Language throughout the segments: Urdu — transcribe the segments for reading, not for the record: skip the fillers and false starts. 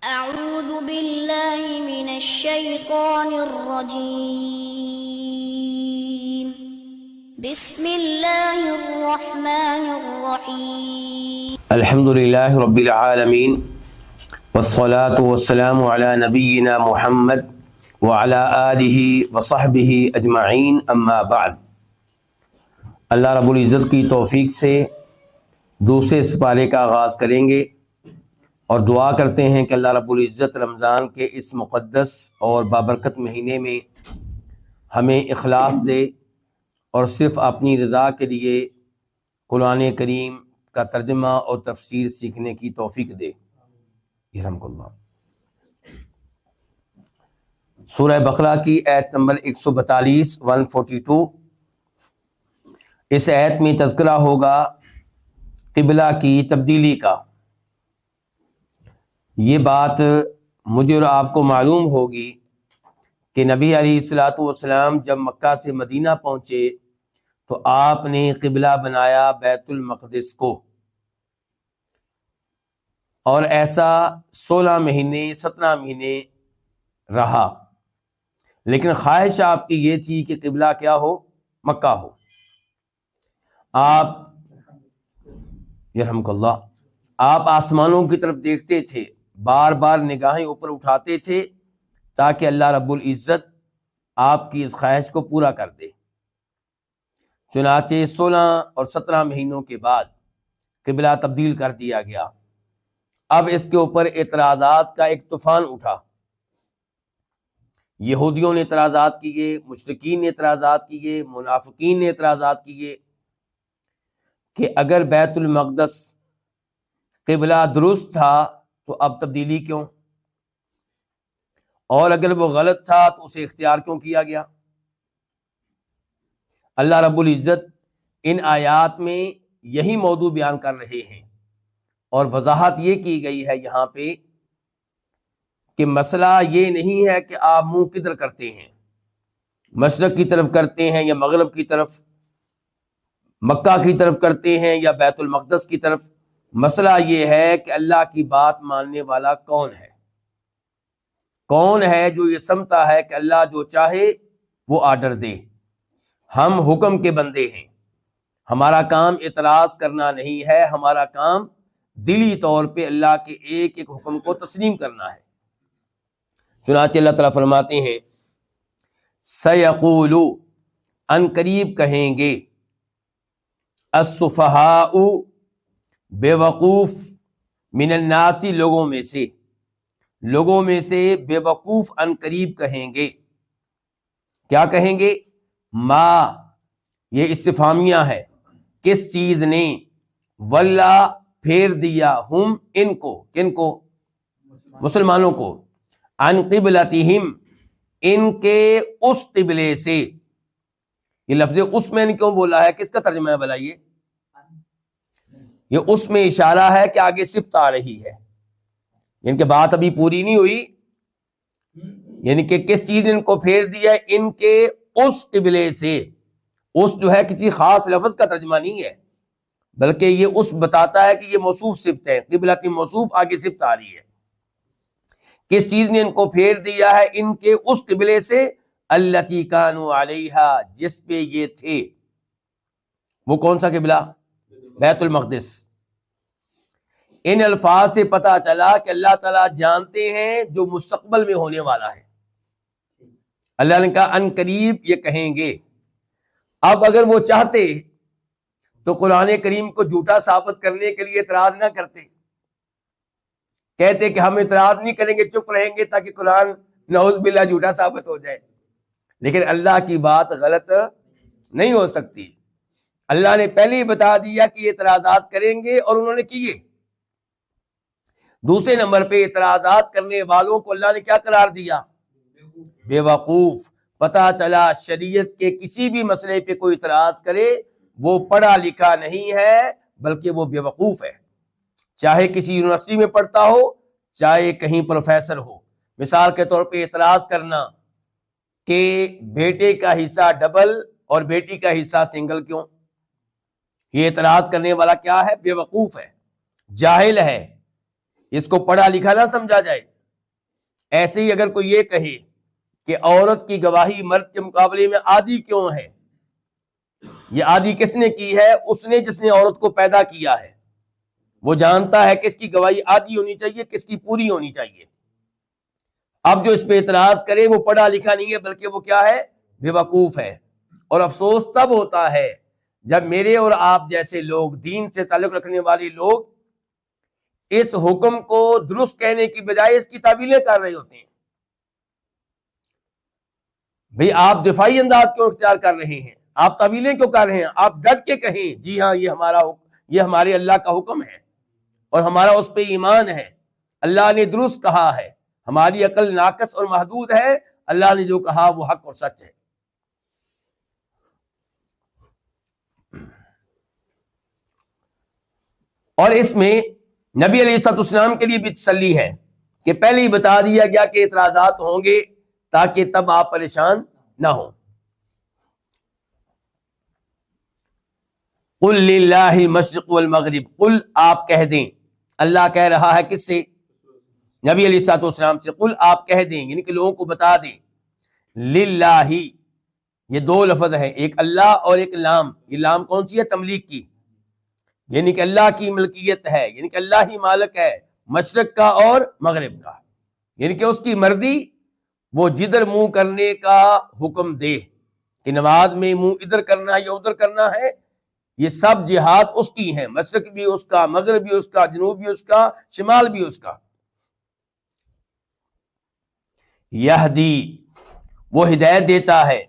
أعوذ بالله من الشيطان الرجيم بسم الله الرحمن الرحيم الحمد للہ رب العالمین والصلاة والسلام علی نبینا محمد وعلی آلہ وصحبہ اجمعین اما بعد۔ اللہ رب العزت کی توفیق سے دوسرے سپارے کا آغاز کریں گے اور دعا کرتے ہیں کہ اللہ رب العزت رمضان کے اس مقدس اور بابرکت مہینے میں ہمیں اخلاص دے اور صرف اپنی رضا کے لیے قرآن کریم کا ترجمہ اور تفسیر سیکھنے کی توفیق دے۔ یرحمک اللہ۔ سورہ بقرہ کی آیت نمبر 142 142۔ اس آیت میں تذکرہ ہوگا قبلہ کی تبدیلی کا۔ یہ بات مجھے اور آپ کو معلوم ہوگی کہ نبی علیہ الصلوۃ والسلام جب مکہ سے مدینہ پہنچے تو آپ نے قبلہ بنایا بیت المقدس کو، اور ایسا 16 مہینے 17 مہینے رہا، لیکن خواہش آپ کی یہ تھی کہ قبلہ کیا ہو؟ مکہ ہو۔ آپ یرحمک اللہ، آپ آسمانوں کی طرف دیکھتے تھے، بار بار نگاہیں اوپر اٹھاتے تھے تاکہ اللہ رب العزت آپ کی اس خواہش کو پورا کر دے۔ چنانچہ 16 اور 17 مہینوں کے بعد قبلہ تبدیل کر دیا گیا۔ اب اس کے اوپر اعتراضات کا ایک طوفان اٹھا۔ یہودیوں نے اعتراضات کیے، مشرکین نے اعتراضات کیے، منافقین نے اعتراضات کیے کہ اگر بیت المقدس قبلہ درست تھا تو اب تبدیلی کیوں؟ اور اگر وہ غلط تھا تو اسے اختیار کیوں کیا گیا؟ اللہ رب العزت ان آیات میں یہی موضوع بیان کر رہے ہیں، اور وضاحت یہ کی گئی ہے یہاں پہ کہ مسئلہ یہ نہیں ہے کہ آپ منہ کدھر کرتے ہیں، مشرق کی طرف کرتے ہیں یا مغرب کی طرف، مکہ کی طرف کرتے ہیں یا بیت المقدس کی طرف۔ مسئلہ یہ ہے کہ اللہ کی بات ماننے والا کون ہے؟ کون ہے جو یہ سمجھتا ہے کہ اللہ جو چاہے وہ آرڈر دے؟ ہم حکم کے بندے ہیں، ہمارا کام اعتراض کرنا نہیں ہے، ہمارا کام دلی طور پہ اللہ کے ایک ایک حکم کو تسلیم کرنا ہے۔ چنانچہ اللہ تعالیٰ فرماتے ہیں سَيَقُولُ، ان قریب کہیں گے، السفہاء، بے وقوف، من الناس، لوگوں میں سے بے وقوف ان قریب کہیں گے۔ کیا کہیں گے؟ ما، یہ استفہامیہ ہے، کس چیز نے، ولا، پھیر دیا، ہم، ان کو، کن کو؟ مسلمانوں کو، عن قبلتہم، ان کے اس قبلے سے۔ یہ لفظ اس میں نے کیوں بولا ہے؟ کس کا ترجمہ ہے بلائیے؟ یہ اس میں اشارہ ہے کہ آگے صفت آ رہی ہے، یعنی کہ بات ابھی پوری نہیں ہوئی، یعنی کہ کس چیز نے ان کو پھیر دیا؟ ان کے اس قبلے سے۔ اس جو ہے کسی خاص لفظ کا ترجمہ نہیں ہے، بلکہ یہ اس بتاتا ہے کہ یہ موصوف صفت ہے، قبلہ کی موصوف، آگے صفت آ رہی ہے۔ کس چیز نے ان کو پھیر دیا ہے؟ ان کے اس قبلے سے، التی کانوا علیہا، جس پہ یہ تھے۔ وہ کون سا قبلہ؟ بیت المقدس۔ ان الفاظ سے پتہ چلا کہ اللہ تعالیٰ جانتے ہیں جو مستقبل میں ہونے والا ہے۔ اللہ نے کہا ان قریب یہ کہیں گے۔ اب اگر وہ چاہتے تو قرآن کریم کو جھوٹا ثابت کرنے کے لیے اعتراض نہ کرتے، کہتے کہ ہم اعتراض نہیں کریں گے، چپ رہیں گے تاکہ قرآن نعوذ باللہ جھوٹا ثابت ہو جائے۔ لیکن اللہ کی بات غلط نہیں ہو سکتی۔ اللہ نے پہلے ہی بتا دیا کہ یہ اعتراضات کریں گے، اور انہوں نے کیے۔ دوسرے نمبر پہ اعتراضات کرنے والوں کو اللہ نے کیا قرار دیا؟ بے وقوف۔ پتہ چلا شریعت کے کسی بھی مسئلے پہ کوئی اعتراض کرے وہ پڑھا لکھا نہیں ہے، بلکہ وہ بے وقوف ہے، چاہے کسی یونیورسٹی میں پڑھتا ہو، چاہے کہیں پروفیسر ہو۔ مثال کے طور پہ اعتراض کرنا کہ بیٹے کا حصہ ڈبل اور بیٹی کا حصہ سنگل کیوں؟ یہ اعتراض کرنے والا کیا ہے؟ بے وقوف ہے، جاہل ہے، اس کو پڑھا لکھا نہ سمجھا جائے۔ ایسے ہی اگر کوئی یہ کہے کہ عورت کی گواہی مرد کے مقابلے میں آدھی کیوں ہے، یہ آدھی کس نے کی ہے؟ اس نے جس نے عورت کو پیدا کیا ہے، وہ جانتا ہے کس کی گواہی آدھی ہونی چاہیے، کس کی پوری ہونی چاہیے۔ اب جو اس پہ اعتراض کرے وہ پڑھا لکھا نہیں ہے، بلکہ وہ کیا ہے؟ بے وقوف ہے۔ اور افسوس تب ہوتا ہے جب میرے اور آپ جیسے لوگ، دین سے تعلق رکھنے والے لوگ، اس حکم کو درست کہنے کی بجائے اس کی تعویلیں کر رہے ہوتے ہیں۔ بھئی آپ دفاعی انداز کیوں اختیار کر رہے ہیں؟ آپ تعویلیں کیوں کر رہے ہیں؟ آپ ڈٹ کے کہیں جی ہاں یہ ہمارے اللہ کا حکم ہے اور ہمارا اس پہ ایمان ہے، اللہ نے درست کہا ہے، ہماری عقل ناقص اور محدود ہے، اللہ نے جو کہا وہ حق اور سچ ہے۔ اور اس میں نبی علیہ السلام کے لیے بھی تسلی ہے کہ پہلے ہی بتا دیا گیا کہ اعتراضات ہوں گے تاکہ تب آپ پریشان نہ ہوں۔ قل للہ المشرق والمغرب، قل آپ کہہ دیں، اللہ کہہ رہا ہے کس سے؟ نبی علیہ السلام سے۔ قل آپ کہہ دیں، یعنی کہ لوگوں کو بتا دیں، للہ، یہ دو لفظ ہیں، ایک اللہ اور ایک لام۔ یہ لام کون سی ہے؟ تملیک کی، یعنی کہ اللہ کی ملکیت ہے، یعنی کہ اللہ ہی مالک ہے مشرق کا اور مغرب کا، یعنی کہ اس کی مرضی وہ جدھر منہ کرنے کا حکم دے کہ نماز میں منہ ادھر کرنا ہے یا ادھر کرنا ہے، یہ سب جہات اس کی ہیں، مشرق بھی اس کا، مغرب بھی اس کا، جنوب بھی اس کا، شمال بھی اس کا۔ یہدی، وہ ہدایت دیتا ہے،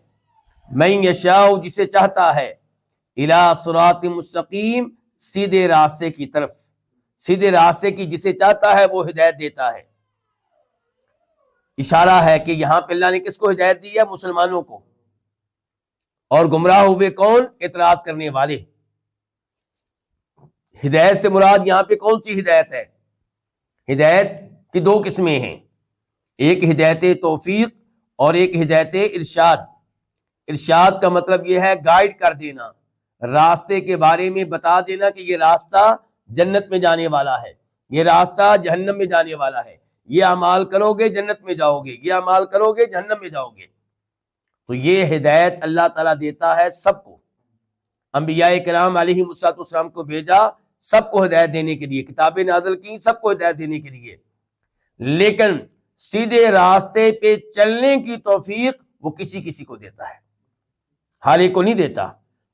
من یشاء، جسے چاہتا ہے، الی صراط مستقیم، سیدھے راستے کی طرف، سیدھے راستے کی جسے چاہتا ہے وہ ہدایت دیتا ہے۔ اشارہ ہے کہ یہاں پہ اللہ نے کس کو ہدایت دی ہے؟ مسلمانوں کو۔ اور گمراہ ہوئے کون؟ اعتراض کرنے والے۔ ہدایت سے مراد یہاں پہ کون سی ہدایت ہے؟ ہدایت کی دو قسمیں ہیں، ایک ہدایت توفیق اور ایک ہدایت ارشاد۔ ارشاد کا مطلب یہ ہے گائیڈ کر دینا، راستے کے بارے میں بتا دینا کہ یہ راستہ جنت میں جانے والا ہے، یہ راستہ جہنم میں جانے والا ہے، یہ اعمال کرو گے جنت میں جاؤ گے، یہ اعمال کرو گے جہنم میں جاؤ گے۔ تو یہ ہدایت اللہ تعالیٰ دیتا ہے سب کو۔ انبیاء کرام علیہ السلام کو بھیجا سب کو ہدایت دینے کے لیے، کتابیں نازل کی سب کو ہدایت دینے کے لیے، لیکن سیدھے راستے پہ چلنے کی توفیق وہ کسی کسی کو دیتا ہے، ہر ایک کو نہیں دیتا۔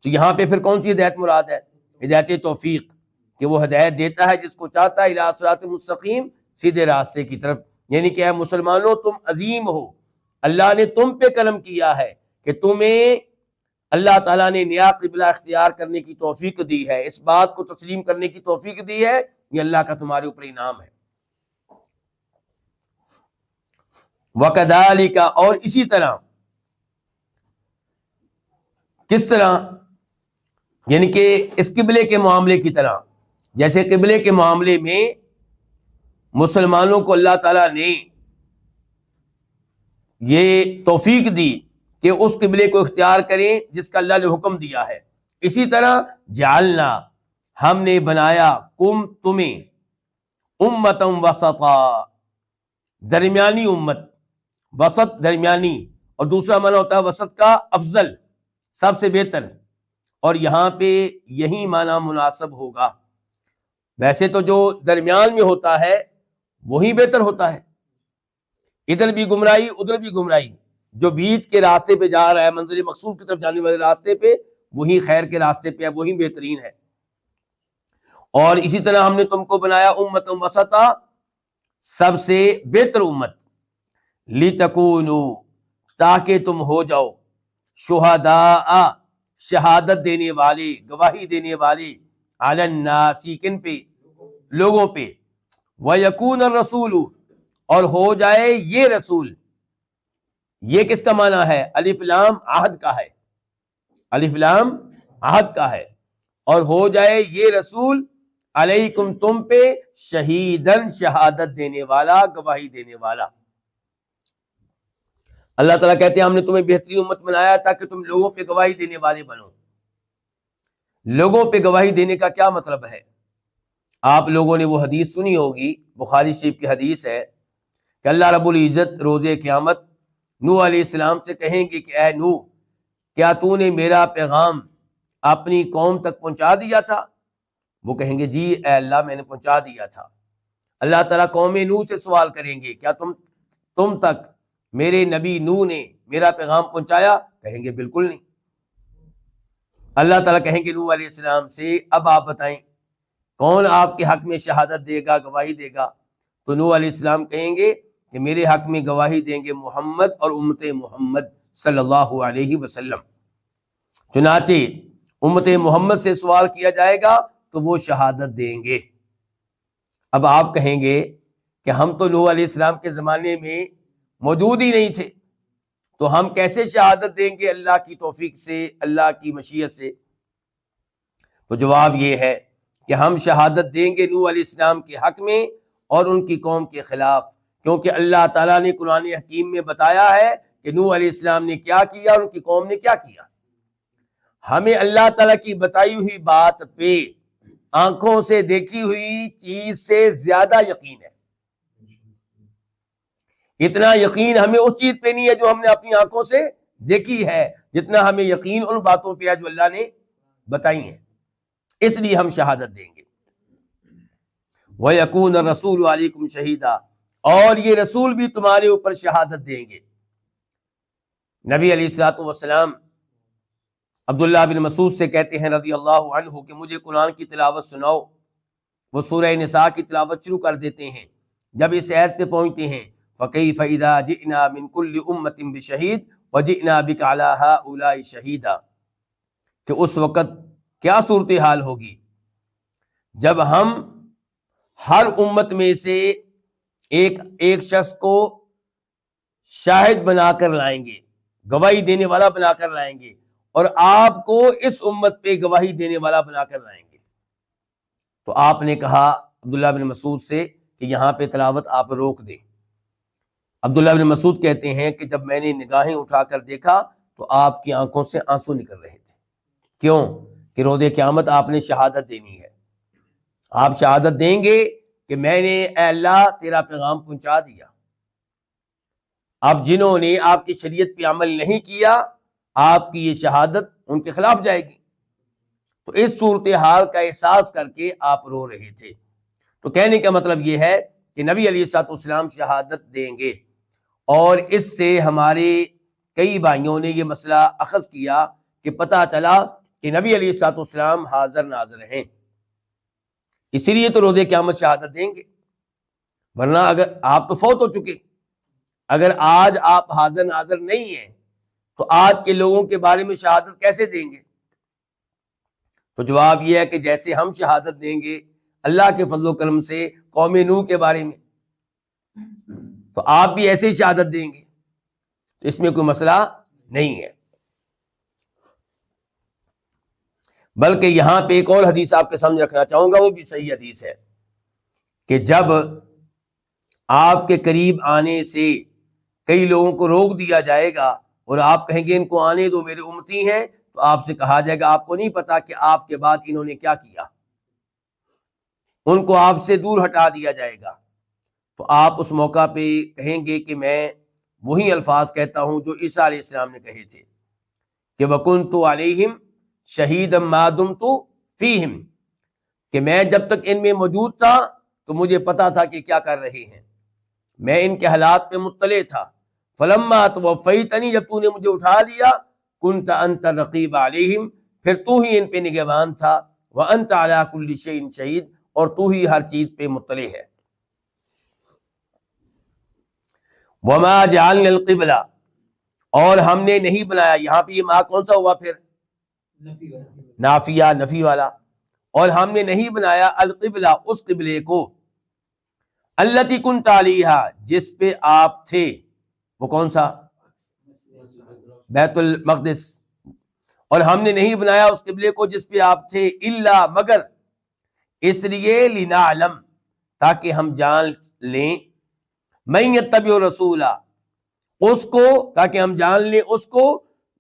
تو یہاں پہ پھر کون سی ہدایت مراد ہے؟ ہدایت توفیق، کہ وہ ہدایت دیتا ہے جس کو چاہتا ہے الی صراط مستقیم، سیدھے راستے کی طرف، یعنی کہ اے مسلمانوں تم عظیم ہو، اللہ نے تم پہ کرم کیا ہے کہ تمہیں اللہ تعالیٰ نے نیا قبلہ اختیار کرنے کی توفیق دی ہے، اس بات کو تسلیم کرنے کی توفیق دی ہے، یہ اللہ کا تمہارے اوپر انعام ہے۔ وَكَذَلِكَ، اور اسی طرح، کس طرح؟ یعنی کہ اس قبلے کے معاملے کی طرح، جیسے قبلے کے معاملے میں مسلمانوں کو اللہ تعالیٰ نے یہ توفیق دی کہ اس قبلے کو اختیار کریں جس کا اللہ نے حکم دیا ہے، اسی طرح جعلنا، ہم نے بنایا، کم، تمہیں، امتم وسطا، درمیانی امت، وسط درمیانی، اور دوسرا معنی ہوتا ہے وسط کا افضل، سب سے بہتر، اور یہاں پہ یہی معنی مناسب ہوگا۔ ویسے تو جو درمیان میں ہوتا ہے وہی بہتر ہوتا ہے، ادھر بھی گمراہی ادھر بھی گمراہی، جو بیچ کے راستے پہ جا رہا ہے منزل مقصود کی طرف جانے والے راستے پہ، وہی خیر کے راستے پہ ہے، وہی بہترین ہے۔ اور اسی طرح ہم نے تم کو بنایا امت وسطا، سب سے بہتر امت، لِتَكُونُوا، تاکہ تم ہو جاؤ، شہداء، شہادت دینے والے، گواہی دینے والے، علی الناس، کن پہ؟ لوگوں پہ، وَيَكُونَ الرَّسُولُ، اور ہو جائے یہ رسول، یہ کس کا معنی ہے؟ الف لام عہد کا ہے، الف لام عہد کا ہے، اور ہو جائے یہ رسول علیکم، تم پہ، شہیدن، شہادت دینے والا، گواہی دینے والا۔ اللہ تعالیٰ کہتے ہیں ہم نے تمہیں بہترین امت بنایا تاکہ تم لوگوں پہ گواہی دینے والے بنو۔ لوگوں پہ گواہی دینے کا کیا مطلب ہے؟ آپ لوگوں نے وہ حدیث سنی ہوگی، بخاری شریف کی حدیث ہے کہ اللہ رب العزت روز قیامت نوح علیہ السلام سے کہیں گے کہ اے نوح، کیا تو نے میرا پیغام اپنی قوم تک پہنچا دیا تھا؟ وہ کہیں گے جی اے اللہ میں نے پہنچا دیا تھا۔ اللہ تعالیٰ قوم نوح سے سوال کریں گے کیا تم تک میرے نبی نوح نے میرا پیغام پہنچایا؟ کہیں گے بالکل نہیں۔ اللہ تعالیٰ کہیں گے نوح علیہ السلام سے اب آپ بتائیں کون آپ کے حق میں شہادت دے گا، گواہی دے گا؟ تو نوح علیہ السلام کہیں گے کہ میرے حق میں گواہی دیں گے محمد اور امت محمد صلی اللہ علیہ وسلم۔ چنانچہ امت محمد سے سوال کیا جائے گا تو وہ شہادت دیں گے۔ اب آپ کہیں گے کہ ہم تو نوح علیہ السلام کے زمانے میں موجود ہی نہیں تھے، تو ہم کیسے شہادت دیں گے اللہ کی توفیق سے، اللہ کی مشیت سے؟ تو جواب یہ ہے کہ ہم شہادت دیں گے نوح علیہ السلام کے حق میں اور ان کی قوم کے خلاف، کیونکہ اللہ تعالیٰ نے قرآن حکیم میں بتایا ہے کہ نوح علیہ السلام نے کیا کیا اور ان کی قوم نے کیا کیا۔ ہمیں اللہ تعالیٰ کی بتائی ہوئی بات پہ آنکھوں سے دیکھی ہوئی چیز سے زیادہ یقین ہے۔ اتنا یقین ہمیں اس چیز پہ نہیں ہے جو ہم نے اپنی آنکھوں سے دیکھی ہے، جتنا ہمیں یقین ان باتوں پہ ہے جو اللہ نے بتائی ہیں، اس لیے ہم شہادت دیں گے۔ وَيَكُونَ الرَّسُولُ عَلَيْكُمْ شَهِيدًا، اور یہ رسول بھی تمہارے اوپر شہادت دیں گے۔ نبی علیہ الصلوۃ والسلام عبداللہ بن مسعود سے کہتے ہیں رضی اللہ عنہ کہ مجھے قرآن کی تلاوت سناؤ۔ وہ سورہ نساء کی تلاوت شروع کر دیتے ہیں۔ جب اس آیت پہ پہنچتے ہیں فَكَيْفَ إِذَا جِئْنَا مِن كُلِّ أُمَّةٍ بِشَهِيدٍ وَجِئْنَا بِكَ عَلَىٰ هَٰؤُلَاءِ شَهِيدًا، کہ اس وقت کیا صورتحال ہوگی جب ہم ہر امت میں سے ایک شخص کو شاہد بنا کر لائیں گے، گواہی دینے والا بنا کر لائیں گے، اور آپ کو اس امت پہ گواہی دینے والا بنا کر لائیں گے۔ تو آپ نے کہا عبداللہ بن مسعود سے کہ یہاں پہ تلاوت آپ روک دیں۔ عبداللہ بن مسعود کہتے ہیں کہ جب میں نے نگاہیں اٹھا کر دیکھا تو آپ کی آنکھوں سے آنسو نکل رہے تھے۔ کیوں؟ کہ روز قیامت آپ نے شہادت دینی ہے۔ آپ شہادت دیں گے کہ میں نے اے اللہ تیرا پیغام پہنچا دیا۔ اب جنہوں نے آپ کی شریعت پہ عمل نہیں کیا، آپ کی یہ شہادت ان کے خلاف جائے گی۔ تو اس صورتحال کا احساس کر کے آپ رو رہے تھے۔ تو کہنے کا مطلب یہ ہے کہ نبی علیہ الصلوۃ والسلام شہادت دیں گے، اور اس سے ہمارے کئی بھائیوں نے یہ مسئلہ اخذ کیا کہ پتہ چلا کہ نبی علیہ الصلوۃ والسلام حاضر ناظر ہیں، اسی لیے تو روز قیامت شہادت دیں گے، ورنہ اگر آپ تو فوت ہو چکے، اگر آج آپ حاضر ناظر نہیں ہیں تو آج کے لوگوں کے بارے میں شہادت کیسے دیں گے؟ تو جواب یہ ہے کہ جیسے ہم شہادت دیں گے اللہ کے فضل و کرم سے قوم نوح کے بارے میں، تو آپ بھی ایسے ہی شہادت دیں گے، تو اس میں کوئی مسئلہ نہیں ہے۔ بلکہ یہاں پہ ایک اور حدیث آپ کے سامنے رکھنا چاہوں گا، وہ بھی صحیح حدیث ہے کہ جب آپ کے قریب آنے سے کئی لوگوں کو روک دیا جائے گا اور آپ کہیں گے ان کو آنے دو میرے امتی ہیں، تو آپ سے کہا جائے گا آپ کو نہیں پتا کہ آپ کے بعد انہوں نے کیا کیا، ان کو آپ سے دور ہٹا دیا جائے گا۔ تو آپ اس موقع پہ کہیں گے کہ میں وہی الفاظ کہتا ہوں جو عیسیٰ علیہ السلام نے کہے تھے کہ وَكُنْتُ عَلَيْهِمْ شَهِيدًا مَا دُمْتُ فِيهِمْ، کہ میں جب تک ان میں موجود تھا تو مجھے پتا تھا کہ کیا کر رہے ہیں، میں ان کے حالات پہ مطلع تھا۔ فَلَمَّا تَوَفَّيْتَنِي، جب تو نے مجھے اٹھا لیا، كُنْتَ أَنْتَ الرَّقِيبَ عَلَيْهِمْ، پھر تو ہی ان پہ نگہبان تھا، وَأَنْتَ عَلَىٰ كُلِّ شَيْءٍ شَهِيدٌ، اور تو ہی ہر چیز پہ مطلع ہے۔ وَمَا جَعَلْنَا الْقِبْلَةَ، اور ہم نے نہیں بنایا، یہاں پہ یہ ما کون سا ہوا؟ پھر نافیہ، نفی والا۔ اور ہم نے نہیں بنایا القبلہ، اس قبلے کو، التی کنت علیہا، جس پہ آپ تھے، وہ کون سا؟ بیت المقدس۔ اور ہم نے نہیں بنایا اس قبلے کو جس پہ آپ تھے، الا، مگر، اس لیے لنعلم، تاکہ ہم جان لیں، من یتبع رسول، اس کو، تاکہ ہم جان لیں اس کو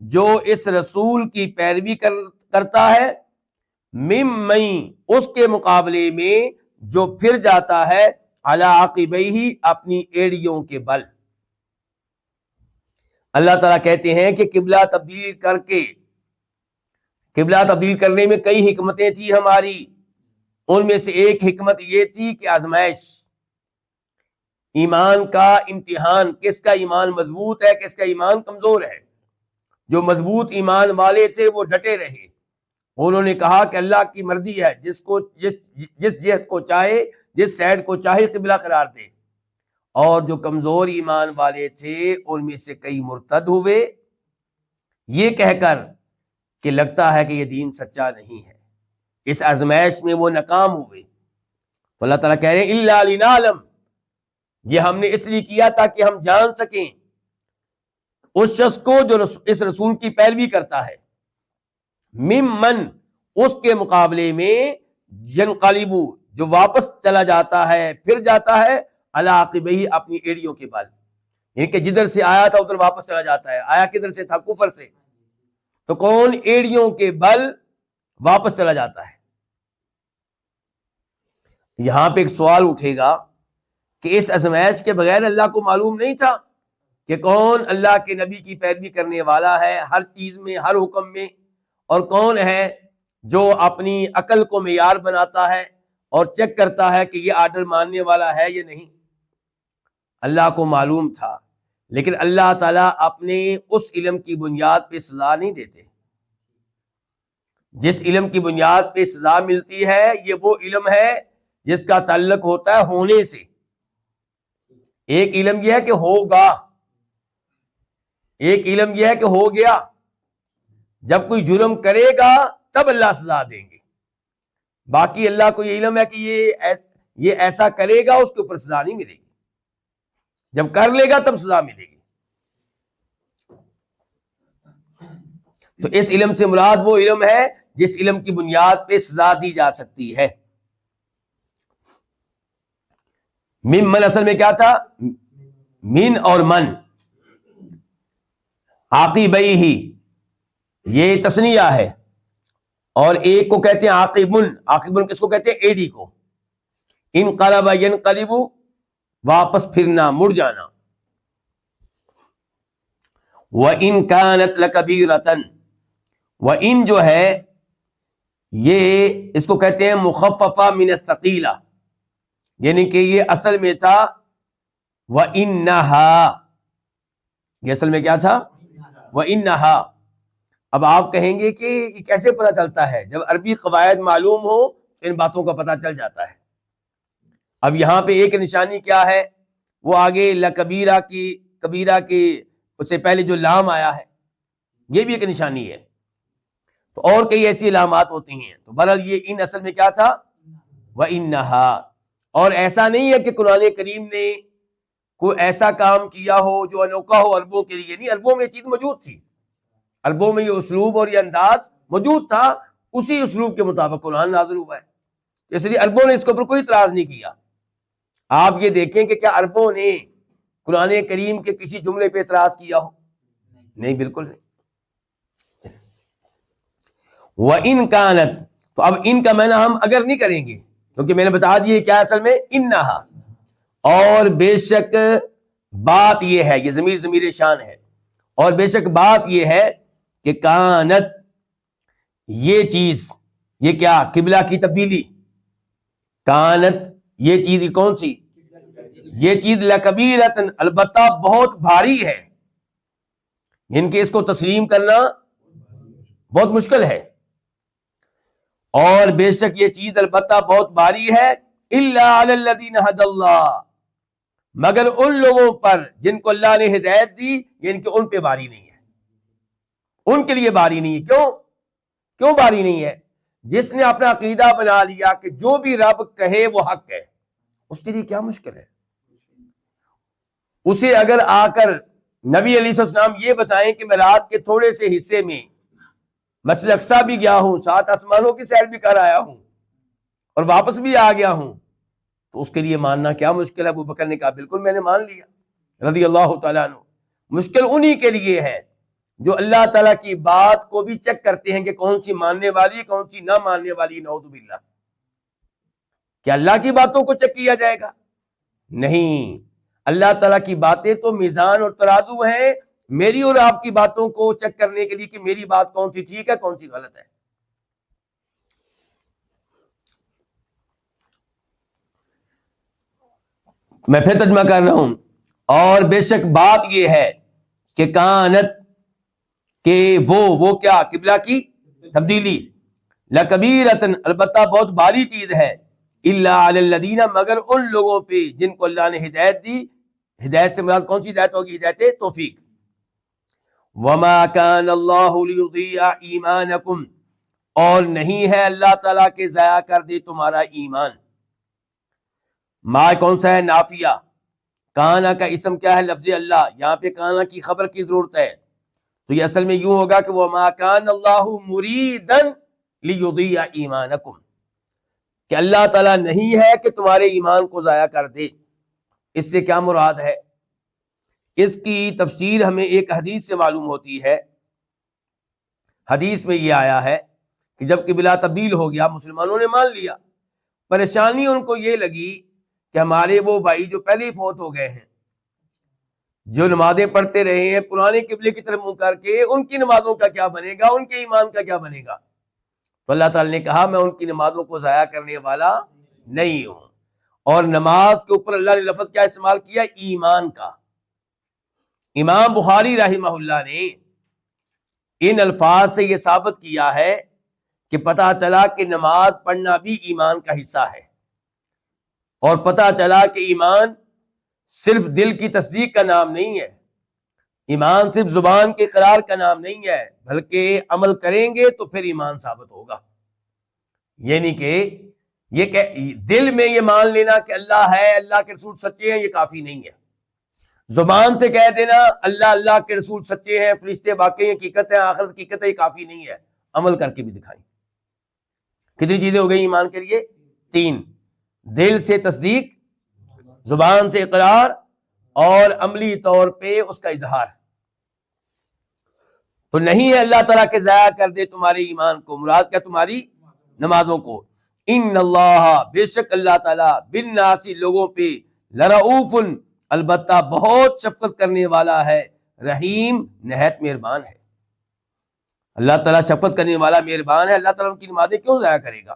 جو اس رسول کی پیروی کرتا ہے، ممن، اس کے مقابلے میں جو پھر جاتا ہے علی عقبیہ اپنی ایڑیوں کے بل. اللہ تعالیٰ کہتے ہیں کہ قبلہ تبدیل کرنے میں کئی حکمتیں تھی ہماری. ان میں سے ایک حکمت یہ تھی کہ آزمائش، ایمان کا امتحان، کس کا ایمان مضبوط ہے کس کا ایمان کمزور ہے. جو مضبوط ایمان والے تھے وہ ڈٹے رہے، انہوں نے کہا کہ اللہ کی مرضی ہے، جس جہت کو چاہے، جس سائڈ کو چاہے قبلہ قرار دے. اور جو کمزور ایمان والے تھے ان میں سے کئی مرتد ہوئے یہ کہہ کر کہ لگتا ہے کہ یہ دین سچا نہیں ہے. اس آزمائش میں وہ ناکام ہوئے. تو اللہ تعالیٰ کہہ رہے ہیں الا لنعلم، یہ ہم نے اس لیے کیا تاکہ ہم جان سکیں اس شخص کو جو اس رسول کی پیروی کرتا ہے، ممن، اس کے مقابلے میں، ینقلبو، جو واپس چلا جاتا ہے، پھر جاتا ہے، علی عقبیہ اپنی ایڑیوں کے بل. یعنی کہ جدھر سے آیا تھا ادھر واپس چلا جاتا ہے. آیا کدھر سے تھا؟ کفر سے. تو کون؟ ایڑیوں کے بل واپس چلا جاتا ہے. یہاں پہ ایک سوال اٹھے گا کہ اس آزمائش کے بغیر اللہ کو معلوم نہیں تھا کہ کون اللہ کے نبی کی پیروی کرنے والا ہے ہر چیز میں، ہر حکم میں، اور کون ہے جو اپنی عقل کو معیار بناتا ہے اور چیک کرتا ہے کہ یہ آرڈر ماننے والا ہے یا نہیں؟ اللہ کو معلوم تھا، لیکن اللہ تعالیٰ اپنے اس علم کی بنیاد پہ سزا نہیں دیتے. جس علم کی بنیاد پہ سزا ملتی ہے یہ وہ علم ہے جس کا تعلق ہوتا ہے ہونے سے. ایک علم یہ ہے کہ ہوگا، ایک علم یہ ہے کہ ہو گیا. جب کوئی جرم کرے گا تب اللہ سزا دیں گے. باقی اللہ کو یہ علم ہے کہ یہ ایسا کرے گا، اس کے اوپر سزا نہیں ملے گی. جب کر لے گا تب سزا ملے گی. تو اس علم سے مراد وہ علم ہے جس علم کی بنیاد پہ سزا دی جا سکتی ہے. من اصل میں کیا تھا؟ من اور من. عاقبیہ یہ تثنیہ ہے، اور ایک کو کہتے ہیں عاقبن. عاقبن کس کو کہتے ہیں؟ ایڑی کو. انقلب ینقلب، واپس پھرنا، مڑ جانا. وَإِن كَانَتْ لَكَبِيرَةً، وَإِن جو ہے یہ اس کو کہتے ہیں مخففہ من الثقیلہ، یعنی کہ یہ اصل میں تھا وَإِنَّهَا. یہ اصل میں کیا تھا؟ وَإِنَّهَا. اب آپ کہیں گے کہ یہ کیسے پتہ چلتا ہے؟ جب عربی قواعد معلوم ہو ان باتوں کا پتہ چل جاتا ہے. اب یہاں پہ ایک نشانی کیا ہے؟ وہ آگے لکبیرہ کی، کبیرہ کی اس سے پہلے جو لام آیا ہے یہ بھی ایک نشانی ہے. تو اور کئی ایسی علامات ہوتی ہیں. تو بہرحال یہ ان اصل میں کیا تھا؟ وَإِنَّهَا. اور ایسا نہیں ہے کہ قرآن کریم نے کوئی ایسا کام کیا ہو جو انوکھا ہو عربوں کے لیے. نہیں، عربوں میں یہ چیز موجود تھی. عربوں میں یہ اسلوب اور یہ انداز موجود تھا. اسی اسلوب کے مطابق قرآن نازل ہوا ہے، اس لیے عربوں نے اس کے اوپر کوئی اعتراض نہیں کیا. آپ یہ دیکھیں کہ کیا عربوں نے قرآن کریم کے کسی جملے پہ اعتراض کیا ہو؟ نہیں، بالکل نہیں. وَإِن كَانَتْ، تو اب ان کا معنی ہم اگر نہیں کریں گے کیونکہ میں نے بتا دیا کیا اصل میں انہا. اور بے شک بات یہ ہے، یہ ضمیر شان ہے، اور بے شک بات یہ ہے کہ کانت، یہ چیز، یہ کیا؟ قبلہ کی تبدیلی. کانت یہ چیز کون سی؟ یہ چیز لکبیرۃ، البتہ بہت بھاری ہے. ان کے اس کو تسلیم کرنا بہت مشکل ہے. اور بے شک یہ چیز البتہ بہت بھاری ہے. الا علی الذین ھدی اللہ، مگر ان لوگوں پر جن کو اللہ نے ہدایت دی، یعنی کہ ان پہ بھاری نہیں ہے. ان کے لیے بھاری نہیں ہے. کیوں بھاری نہیں ہے؟ جس نے اپنا عقیدہ بنا لیا کہ جو بھی رب کہے وہ حق ہے، اس کے لیے کیا مشکل ہے؟ اسے اگر آ کر نبی علیہ السلام یہ بتائیں کہ میں رات کے تھوڑے سے حصے میں مسجد اقصیٰ بھی گیا ہوں، 7 آسمانوں کی سیر بھی کر آیا ہوں، اور واپس بھی آ گیا ہوں، تو اس کے لیے ماننا کیا مشکل ہے؟ ابو بکر نے کہا بالکل میں نے مان لیا رضی اللہ تعالیٰ عنہ. مشکل انہی کے لیے ہے جو اللہ تعالیٰ کی بات کو بھی چیک کرتے ہیں کہ کون سی ماننے والی، کون سی نہ ماننے والی. نعوذ باللہ. کہ اللہ کی باتوں کو چیک کیا جائے گا؟ نہیں، اللہ تعالیٰ کی باتیں تو میزان اور ترازو ہیں میری اور آپ کی باتوں کو چیک کرنے کے لیے کہ میری بات کون سی ٹھیک ہے کون سی غلط ہے۔ میں پھر ترجمہ کر رہا ہوں، اور بے شک بات یہ ہے کہ کانت، کہ وہ کیا، قبلہ کی تبدیلی، لکبیرتن، البتہ بہت بھاری چیز ہے، الا علی الذین، مگر ان لوگوں پہ جن کو اللہ نے ہدایت دی۔ ہدایت سے مراد کون سی ہدایت ہوگی؟ ہدایت توفیق۔ وما کان اللہ لیضیع ایمانکم، اور نہیں ہے اللہ تعالیٰ کے ضائع کر دے تمہارا ایمان۔ ما کون سا ہے؟ نافیہ۔ کانا کا اسم کیا ہے؟ لفظ اللہ۔ یہاں پہ کانا کی خبر کی ضرورت ہے، تو یہ اصل میں یوں ہوگا کہ وما کان اللہ مریدا لیضیع ایمانکم، کہ اللہ تعالیٰ نہیں ہے کہ تمہارے ایمان کو ضائع کر دے۔ اس سے کیا مراد ہے؟ اس کی تفسیر ہمیں ایک حدیث سے معلوم ہوتی ہے۔ حدیث میں یہ آیا ہے کہ جب قبلہ تبدیل ہو گیا، مسلمانوں نے مان لیا، پریشانی ان کو یہ لگی کہ ہمارے وہ بھائی جو پہلے ہی فوت ہو گئے ہیں، جو نمازیں پڑھتے رہے ہیں پرانے قبلے کی طرف منہ کر کے، ان کی نمازوں کا کیا بنے گا، ان کے ایمان کا کیا بنے گا؟ تو اللہ تعالی نے کہا میں ان کی نمازوں کو ضائع کرنے والا نہیں ہوں۔ اور نماز کے اوپر اللہ نے لفظ کیا استعمال کیا؟ ایمان کا۔ امام بخاری رحمہ اللہ نے ان الفاظ سے یہ ثابت کیا ہے کہ پتہ چلا کہ نماز پڑھنا بھی ایمان کا حصہ ہے، اور پتہ چلا کہ ایمان صرف دل کی تصدیق کا نام نہیں ہے، ایمان صرف زبان کے اقرار کا نام نہیں ہے، بلکہ عمل کریں گے تو پھر ایمان ثابت ہوگا۔ یعنی کہ یہ کہ دل میں یہ مان لینا کہ اللہ ہے، اللہ کے رسول سچے ہیں، یہ کافی نہیں ہے۔ زبان سے کہہ دینا اللہ، اللہ کے رسول سچے ہیں، فرشتے واقعی حقیقت ہے، آخرت حقیقت ہے، یہ کافی نہیں ہے، عمل کر کے بھی دکھائیں۔ کتنی چیزیں ہو گئی ایمان کے لیے؟ 3، دل سے تصدیق، زبان سے اقرار، اور عملی طور پہ اس کا اظہار۔ تو نہیں ہے اللہ تعالیٰ کے ضائع کر دے تمہارے ایمان کو، مراد کیا؟ تمہاری نمازوں کو۔ ان اللہ، بے شک اللہ تعالیٰ، بالناس، لوگوں پہ، لرؤوف، البتہ بہت شفقت کرنے والا ہے، رحیم، نہایت مہربان ہے۔ اللہ تعالیٰ شفقت کرنے والا، مہربان ہے، اللہ تعالیٰ ان کی نمازیں کیوں ضائع کرے گا؟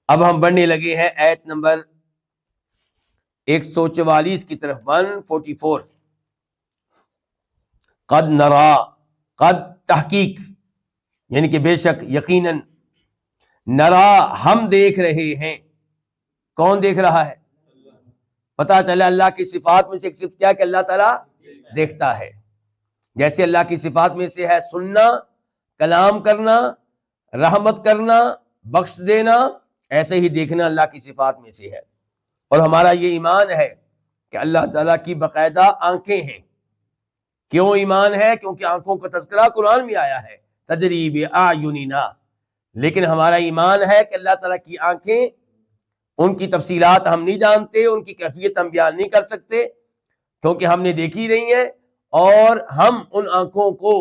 اب ہم بڑھنے لگے ہیں آیت نمبر 144 کی طرف، 144۔ قد نرا، قد تحقیق، یعنی کہ بے شک، یقیناً، نرا، ہم دیکھ رہے ہیں۔ کون دیکھ رہا ہے؟ پتہ چلا اللہ کی صفات میں سے ایک صفت کیا کہ اللہ تعالیٰ دیکھتا ہے۔ جیسے اللہ کی صفات میں سے ہے سننا، کلام کرنا، رحمت کرنا، بخش دینا، ایسے ہی دیکھنا اللہ کی صفات میں سے ہے۔ اور ہمارا یہ ایمان ہے کہ اللہ تعالیٰ کی باقاعدہ آنکھیں ہیں۔ کیوں ایمان ہے؟ کیونکہ آنکھوں کا تذکرہ قرآن میں آیا ہے، تجری بأعیننا۔ لیکن ہمارا ایمان ہے کہ اللہ تعالیٰ کی آنکھیں، ان کی تفصیلات ہم نہیں جانتے، ان کی کیفیت ہم بیان نہیں کر سکتے، کیونکہ ہم نے دیکھی نہیں ہے، اور ہم ان آنکھوں کو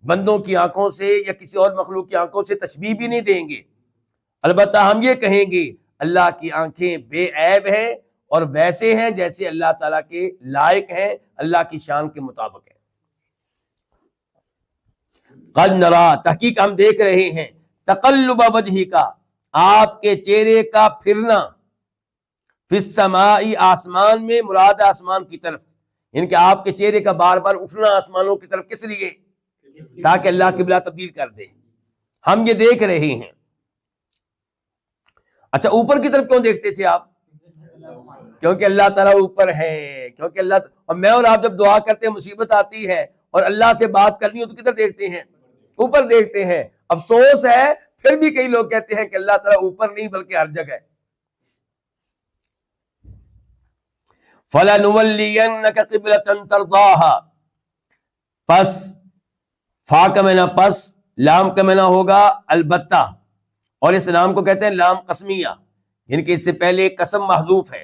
بندوں کی آنکھوں سے یا کسی اور مخلوق کی آنکھوں سے تشبیہ بھی نہیں دیں گے۔ البتہ ہم یہ کہیں گے اللہ کی آنکھیں بے عیب ہیں اور ویسے ہیں جیسے اللہ تعالیٰ کے لائق ہیں، اللہ کی شان کے مطابق ہیں۔ قد نرا، تحقیق ہم دیکھ رہے ہیں، تقلب وجہی کا، آپ کے چہرے کا پھرنا، فی السماء، آسمان میں، مراد آسمان کی طرف، یعنی کہ آپ کے چہرے کا بار بار اٹھنا آسمانوں کی طرف، کس لیے؟ تاکہ اللہ قبلہ تبدیل کر دے۔ ہم یہ دیکھ رہے ہیں۔ اچھا، اوپر کی طرف کیوں دیکھتے تھے آپ؟ کیونکہ اللہ تعالیٰ اوپر ہے، کیونکہ اللہ، اور میں اور آپ جب دعا کرتے ہیں، مصیبت آتی ہے اور اللہ سے بات کرنی ہو تو کدھر دیکھتے ہیں؟ اوپر دیکھتے ہیں۔ افسوس ہے پھر بھی کئی لوگ کہتے ہیں کہ اللہ تعالیٰ اوپر نہیں بلکہ ہر جگہ ہے۔ فَلَنُوَلِّيَنَّكَ قِبْلَةً تَرْضَاهَا، پس، فا کا معنی پس، لام کا معنی ہوگا البتہ، اور اس نام کو کہتے ہیں لام قسمیہ، یعنی کہ اس سے پہلے قسم محذوف ہے،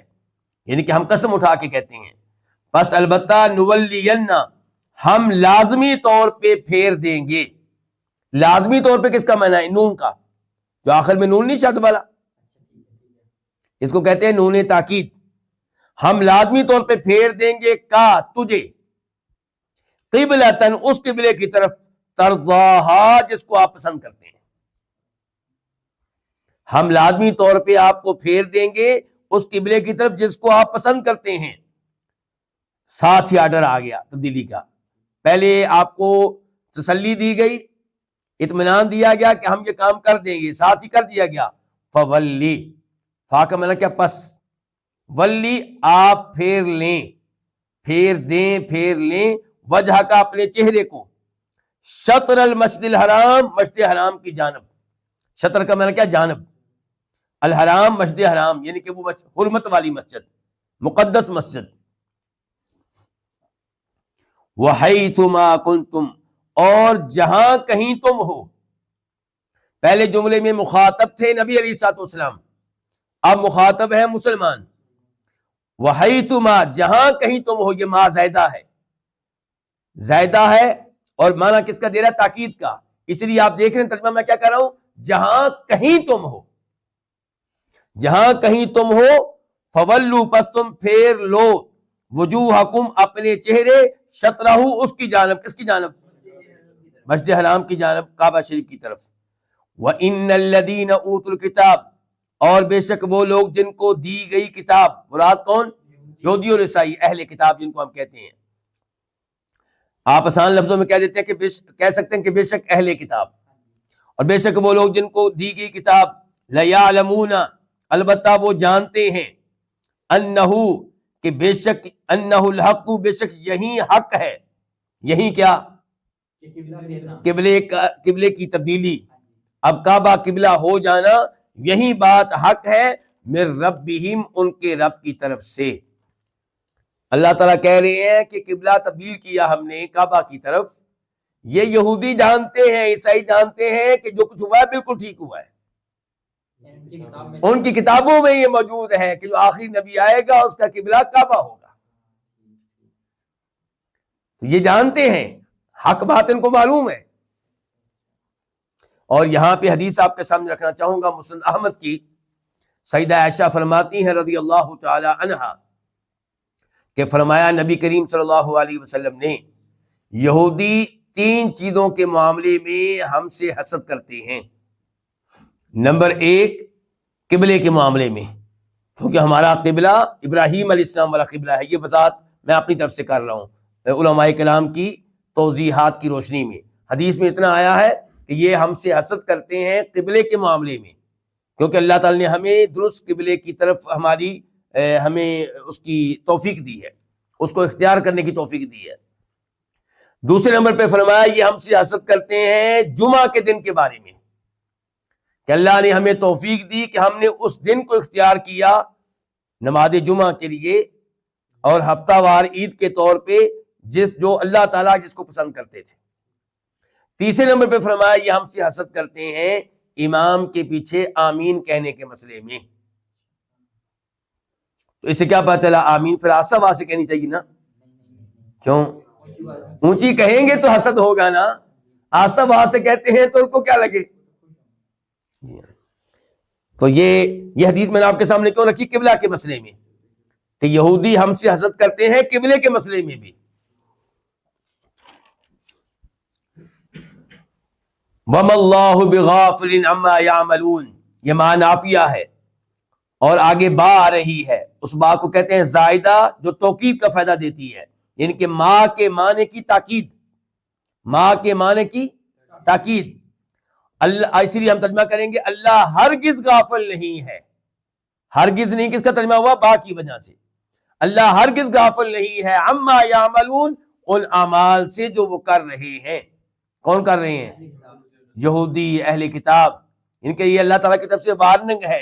یعنی کہ ہم قسم اٹھا کے کہتے ہیں۔ پس البتہ، نُوَلِّيَنَّ، ہم لازمی طور پہ پھیر دیں گے۔ لازمی طور پہ کس کا معنی ہے؟ نون کا، جو آخر میں نون نہیں شد والا، اس کو کہتے ہیں نون تاکید. ہم لازمی طور پہ پھیر دیں گے کا تجھے قبلتن اس قبلے کی طرف ترضاہا جس کو آپ پسند کرتے ہیں. ہم لازمی طور پہ آپ کو پھیر دیں گے اس قبلے کی طرف جس کو آپ پسند کرتے ہیں. ساتھ ہی آرڈر آ گیا تبدیلی کا. پہلے آپ کو تسلی دی گئی, اطمینان دیا گیا کہ ہم یہ کام کر دیں گے, ساتھ ہی کر دیا گیا. فولی, فا کا معنی کیا پس, ولی آپ پھیر لیں, پھیر دیں, پھیر لیں, وجہ کا اپنے چہرے کو, شطر المسجد الحرام مسجد حرام کی جانب. شطر کا معنی کیا جانب, الحرام مسجد حرام یعنی کہ وہ حرمت والی مسجد, مقدس مسجد. وَحَيْثُمَا كُنْتُمْ اور جہاں کہیں تم ہو. پہلے جملے میں مخاطب تھے نبی علیہ الصلوۃ والسلام, اب مخاطب ہے مسلمان. وَحَيْثُمَا جہاں کہیں تم ہو, یہ ما زائدہ ہے, زائدہ ہے اور معنی کس کا دے رہا ہے, تاکید کا. اس لیے آپ دیکھ رہے ہیں ترجمہ میں کیا کر رہا ہوں, جہاں کہیں تم ہو, جہاں کہیں تم ہو. فولو پس تم پھیر لو, وجوہکم اپنے چہرے, شطرہ اس کی جانب, کس کی جانب, مسجد حرام کی جانب, کعبہ شریف کی طرف. وَإِنَّ الَّذِينَ أُوتُوا الْكِتَابَ اور بے شک وہ لوگ جن کو دی گئی کتاب, مراد کون, یہودی اور عیسائی, اہل کتاب جن کو ہم کہتے ہیں. آپ آسان لفظوں میں کہہ دیتے ہیں کہ کہہ سکتے ہیں کہ بے شک اہل کتاب, اور بے شک وہ لوگ جن کو دی گئی کتاب. لَيَعْلَمُونَ البتہ وہ جانتے ہیں, انہو کہ بے شک, انہ الحق بے شک یہی حق ہے. یہی کیا, قبلے کی تبدیلی, اب کعبہ قبلہ ہو جانا, یہی بات حق ہے. من ربہم ان کے رب کی طرف سے. اللہ تعالیٰ کہہ رہے ہیں کہ قبلہ تبدیل کیا ہم نے کعبہ کی طرف. یہ یہودی جانتے ہیں, عیسائی جانتے ہیں کہ جو کچھ ہوا ہے بالکل ٹھیک ہوا ہے. ان کی کتابوں میں یہ موجود ہے کہ جو آخری نبی آئے گا اس کا قبلہ کعبہ ہوگا. تو یہ جانتے ہیں, حق بات ان کو معلوم ہے. اور یہاں پہ حدیث آپ کے سامنے رکھنا چاہوں گا مسند احمد کی. سیدہ عائشہ فرماتی ہیں رضی اللہ تعالی عنہا کہ فرمایا نبی کریم صلی اللہ علیہ وسلم نے, یہودی 3 چیزوں کے معاملے میں ہم سے حسد کرتے ہیں. نمبر 1 قبلے کے معاملے میں, کیونکہ ہمارا قبلہ ابراہیم علیہ السلام والا قبلہ ہے. یہ وضاحت میں اپنی طرف سے کر رہا ہوں علماء کلام کی توضیحات کی روشنی میں. حدیث میں اتنا آیا ہے کہ یہ ہم سے حسد کرتے ہیں قبلے کے معاملے میں, کیونکہ اللہ تعالی نے ہمیں درست قبلے کی طرف ہمیں اس کی توفیق دی ہے, اس کو اختیار کرنے کی توفیق دی ہے. دوسرے نمبر پہ فرمایا یہ ہم سے حسد کرتے ہیں جمعہ کے دن کے بارے میں, کہ اللہ نے ہمیں توفیق دی کہ ہم نے اس دن کو اختیار کیا نماز جمعہ کے لیے, اور ہفتہ وار عید کے طور پہ جو اللہ تعالیٰ جس کو پسند کرتے تھے. تیسرے نمبر پہ فرمایا یہ ہم سے حسد کرتے ہیں امام کے پیچھے آمین کہنے کے مسئلے میں. تو اس سے کیا پتہ چلا, آمین پھر آسا وہاں سے کہنی چاہیے نا, کیوں اونچی کہیں گے تو حسد ہوگا نا, آسا وہاں سے کہتے ہیں تو ان کو کیا لگے. تو یہ حدیث میں نے آپ کے سامنے کیوں رکھی, قبلہ کے مسئلے میں, کہ یہودی ہم سے حسد کرتے ہیں قبلے کے مسئلے میں بھی. وَمَا اللَّهُ بِغَافِلٍ عَمَّا يَعْمَلُونَ یہ معنی نافیہ ہے, اور آگے با آ رہی ہے. اس با کو کہتے ہیں زائدہ جو توکید کا فائدہ دیتی ہے, یعنی کہ ما کے معنی کی تاکید, ما کے معنی کی تاکید. اللہ, اسی لیے ہم ترجمہ کریں گے اللہ ہرگز غافل نہیں ہے. ہرگز نہیں, کس کا ترجمہ ہوا, با کی وجہ سے. اللہ ہرگز غافل نہیں ہے عما یعملون ان اعمال سے جو وہ کر رہے ہیں. کون کر رہے ہیں, یہودی اہل کتاب. ان کے یہ اللہ تعالیٰ کی طرف سے وارننگ ہے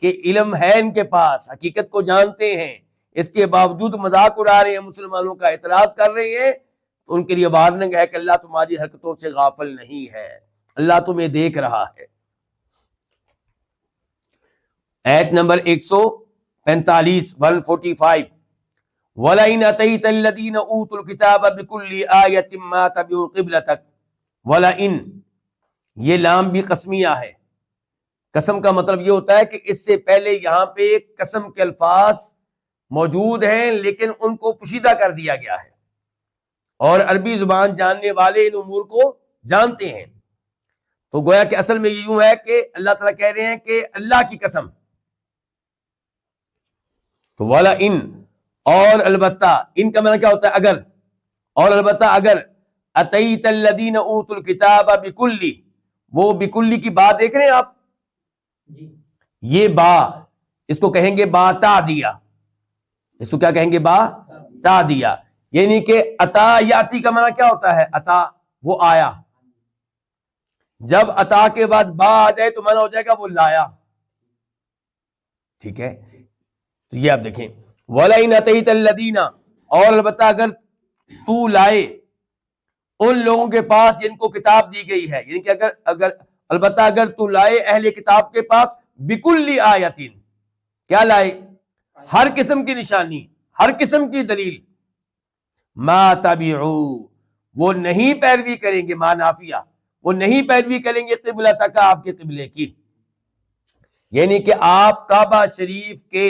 کہ علم ہے ان کے پاس, حقیقت کو جانتے ہیں, اس کے باوجود مذاق اڑا رہے ہیں, مسلمانوں کا اعتراض کر رہے ہیں. تو ان کے لیے وارننگ ہے کہ اللہ تمہاری حرکتوں سے غافل نہیں ہے, اللہ تمہیں دیکھ رہا ہے. آیت نمبر 145 145 وَلَئِنْ أَتَيْتَ الَّذِينَ أُوتُوا الْكِتَابَ بِكُلِّ آيَةٍ مَا تَبِعُوا قِبْلَتَكَ. وَلَئِنْ یہ لام بھی قسمیہ ہے, قسم کا مطلب یہ ہوتا ہے کہ اس سے پہلے یہاں پہ قسم کے الفاظ موجود ہیں لیکن ان کو پوشیدہ کر دیا گیا ہے، اور عربی زبان جاننے والے ان امور کو جانتے ہیں. تو گویا کہ اصل میں یہ یوں ہے کہ اللہ تعالیٰ کہہ رہے ہیں کہ اللہ کی قسم. تو والا ان، اور البتہ، ان کا معنی کیا ہوتا ہے؟ اگر، اور البتہ اگر، اتیت الذین اوتوا الکتاب بکلی، وہ بکلی کی بات دیکھ رہے ہیں آپ، یہ با، اس کو کہیں گے با تا دیا، اس کو کیا کہیں گے؟ با تا دیا. یعنی کہ اتا یاتی کا معنی کیا ہوتا ہے؟ اتا، وہ آیا. جب اتا کے بعد با آ جائے تو معنی ہو جائے گا وہ لایا. ٹھیک ہے، تو یہ آپ دیکھیں، وَلَئِنْ أَتَيْتَ الَّذِينَ، اور البتہ اگر تو لائے ان لوگوں کے پاس جن کو کتاب دی گئی ہے، یعنی کہ البتہ اگر تو لائے اہل کتاب کے پاس بِكُلِّ آیَةٍ، کیا لائے؟ ہر قسم کی نشانی، ہر قسم کی دلیل. ما تبعوا، وہ نہیں پیروی کریں گے، ما نافیہ، وہ نہیں پیروی کریں گے قبلتک، آپ کے قبلے کی. یعنی کہ آپ کعبہ شریف کے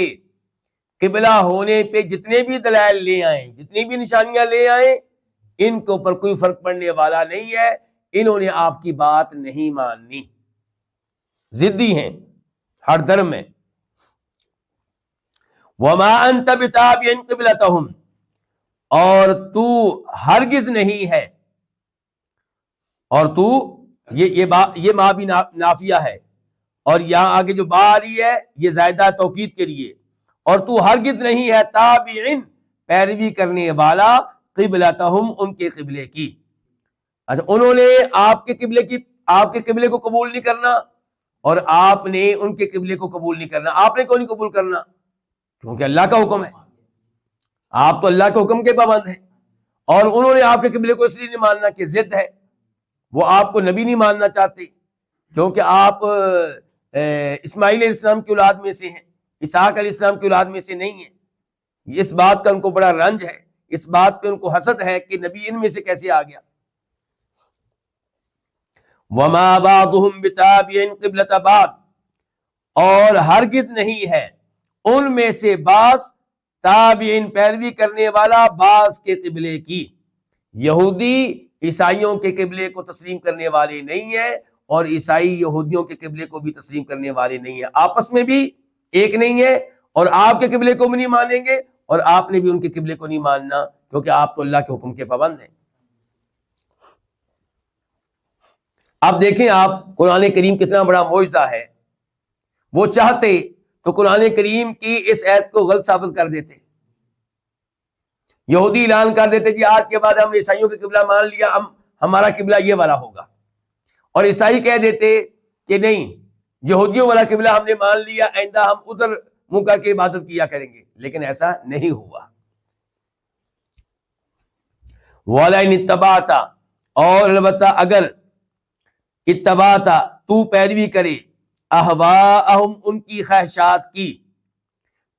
قبلہ ہونے پہ جتنے بھی دلائل لے آئیں، جتنی بھی نشانیاں لے آئیں، ان کے اوپر کوئی فرق پڑنے والا نہیں ہے. انہوں نے آپ کی بات نہیں ماننی، ضدی ہیں، ہر درم میں. وما انت بتابع قبلتهم، اور تو ہرگز نہیں ہے، اور تو یہ ما بھی نافیہ ہے، اور یہاں آگے جو با آ رہی ہے یہ زائدہ توکید کے لیے، اور تو ہرگز نہیں ہے تابعین، پیروی کرنے والا، قبلتہم، ان کے قبلے کی. اچھا، انہوں نے آپ کے قبلے کو قبول نہیں کرنا، اور آپ نے ان کے قبلے کو قبول نہیں کرنا. آپ نے کیوں نہیں قبول کرنا؟ کیونکہ اللہ کا حکم ہے، آپ تو اللہ کے حکم کے پابند ہیں. اور انہوں نے آپ کے قبلے کو اس لیے نہیں ماننا کہ ضد ہے، وہ آپ کو نبی نہیں ماننا چاہتے، کیونکہ آپ اسماعیل علیہ السلام کی اولاد میں سے ہیں، اسحاق علیہ السلام کی اولاد میں سے نہیں ہیں. اس بات کا ان کو بڑا رنج ہے، اس بات پہ ان کو حسد ہے کہ نبی ان میں سے کیسے آ گیا. وما بعضهم بتابع قبلۃ بعض، اور ہرگز نہیں ہے ان میں سے بعض تابعین، پیروی کرنے والا، بعض کے قبلے کی. یہودی عیسائیوں کے قبلے کو تسلیم کرنے والے نہیں ہیں، اور عیسائی یہودیوں کے قبلے کو بھی تسلیم کرنے والے نہیں ہیں. آپس میں بھی ایک نہیں ہے، اور آپ کے قبلے کو بھی نہیں مانیں گے، اور آپ نے بھی ان کے قبلے کو نہیں ماننا، کیونکہ آپ تو اللہ کے حکم کے پابند ہیں. اب دیکھیں آپ، قرآن کریم کتنا بڑا معجزہ ہے. وہ چاہتے تو قرآن کریم کی اس آیت کو غلط ثابت کر دیتے. یہودی اعلان کر دیتے جی آج کے بعد ہم عیسائیوں کا قبلہ مان لیا، ہمارا قبلہ یہ والا ہوگا. اور عیسائی کہہ دیتے کہ نہیں، یہودیوں والا قبلہ ہم نے مان لیا، آئندہ ہم ادھر منہ کر کے عبادت کیا کریں گے. لیکن ایسا نہیں ہوا. وَلَئِنِ اتَّبَعْتَ، اور البتہ اگر اتبعت، تو پیروی کرے، اہواءہم، ان کی خواہشات کی،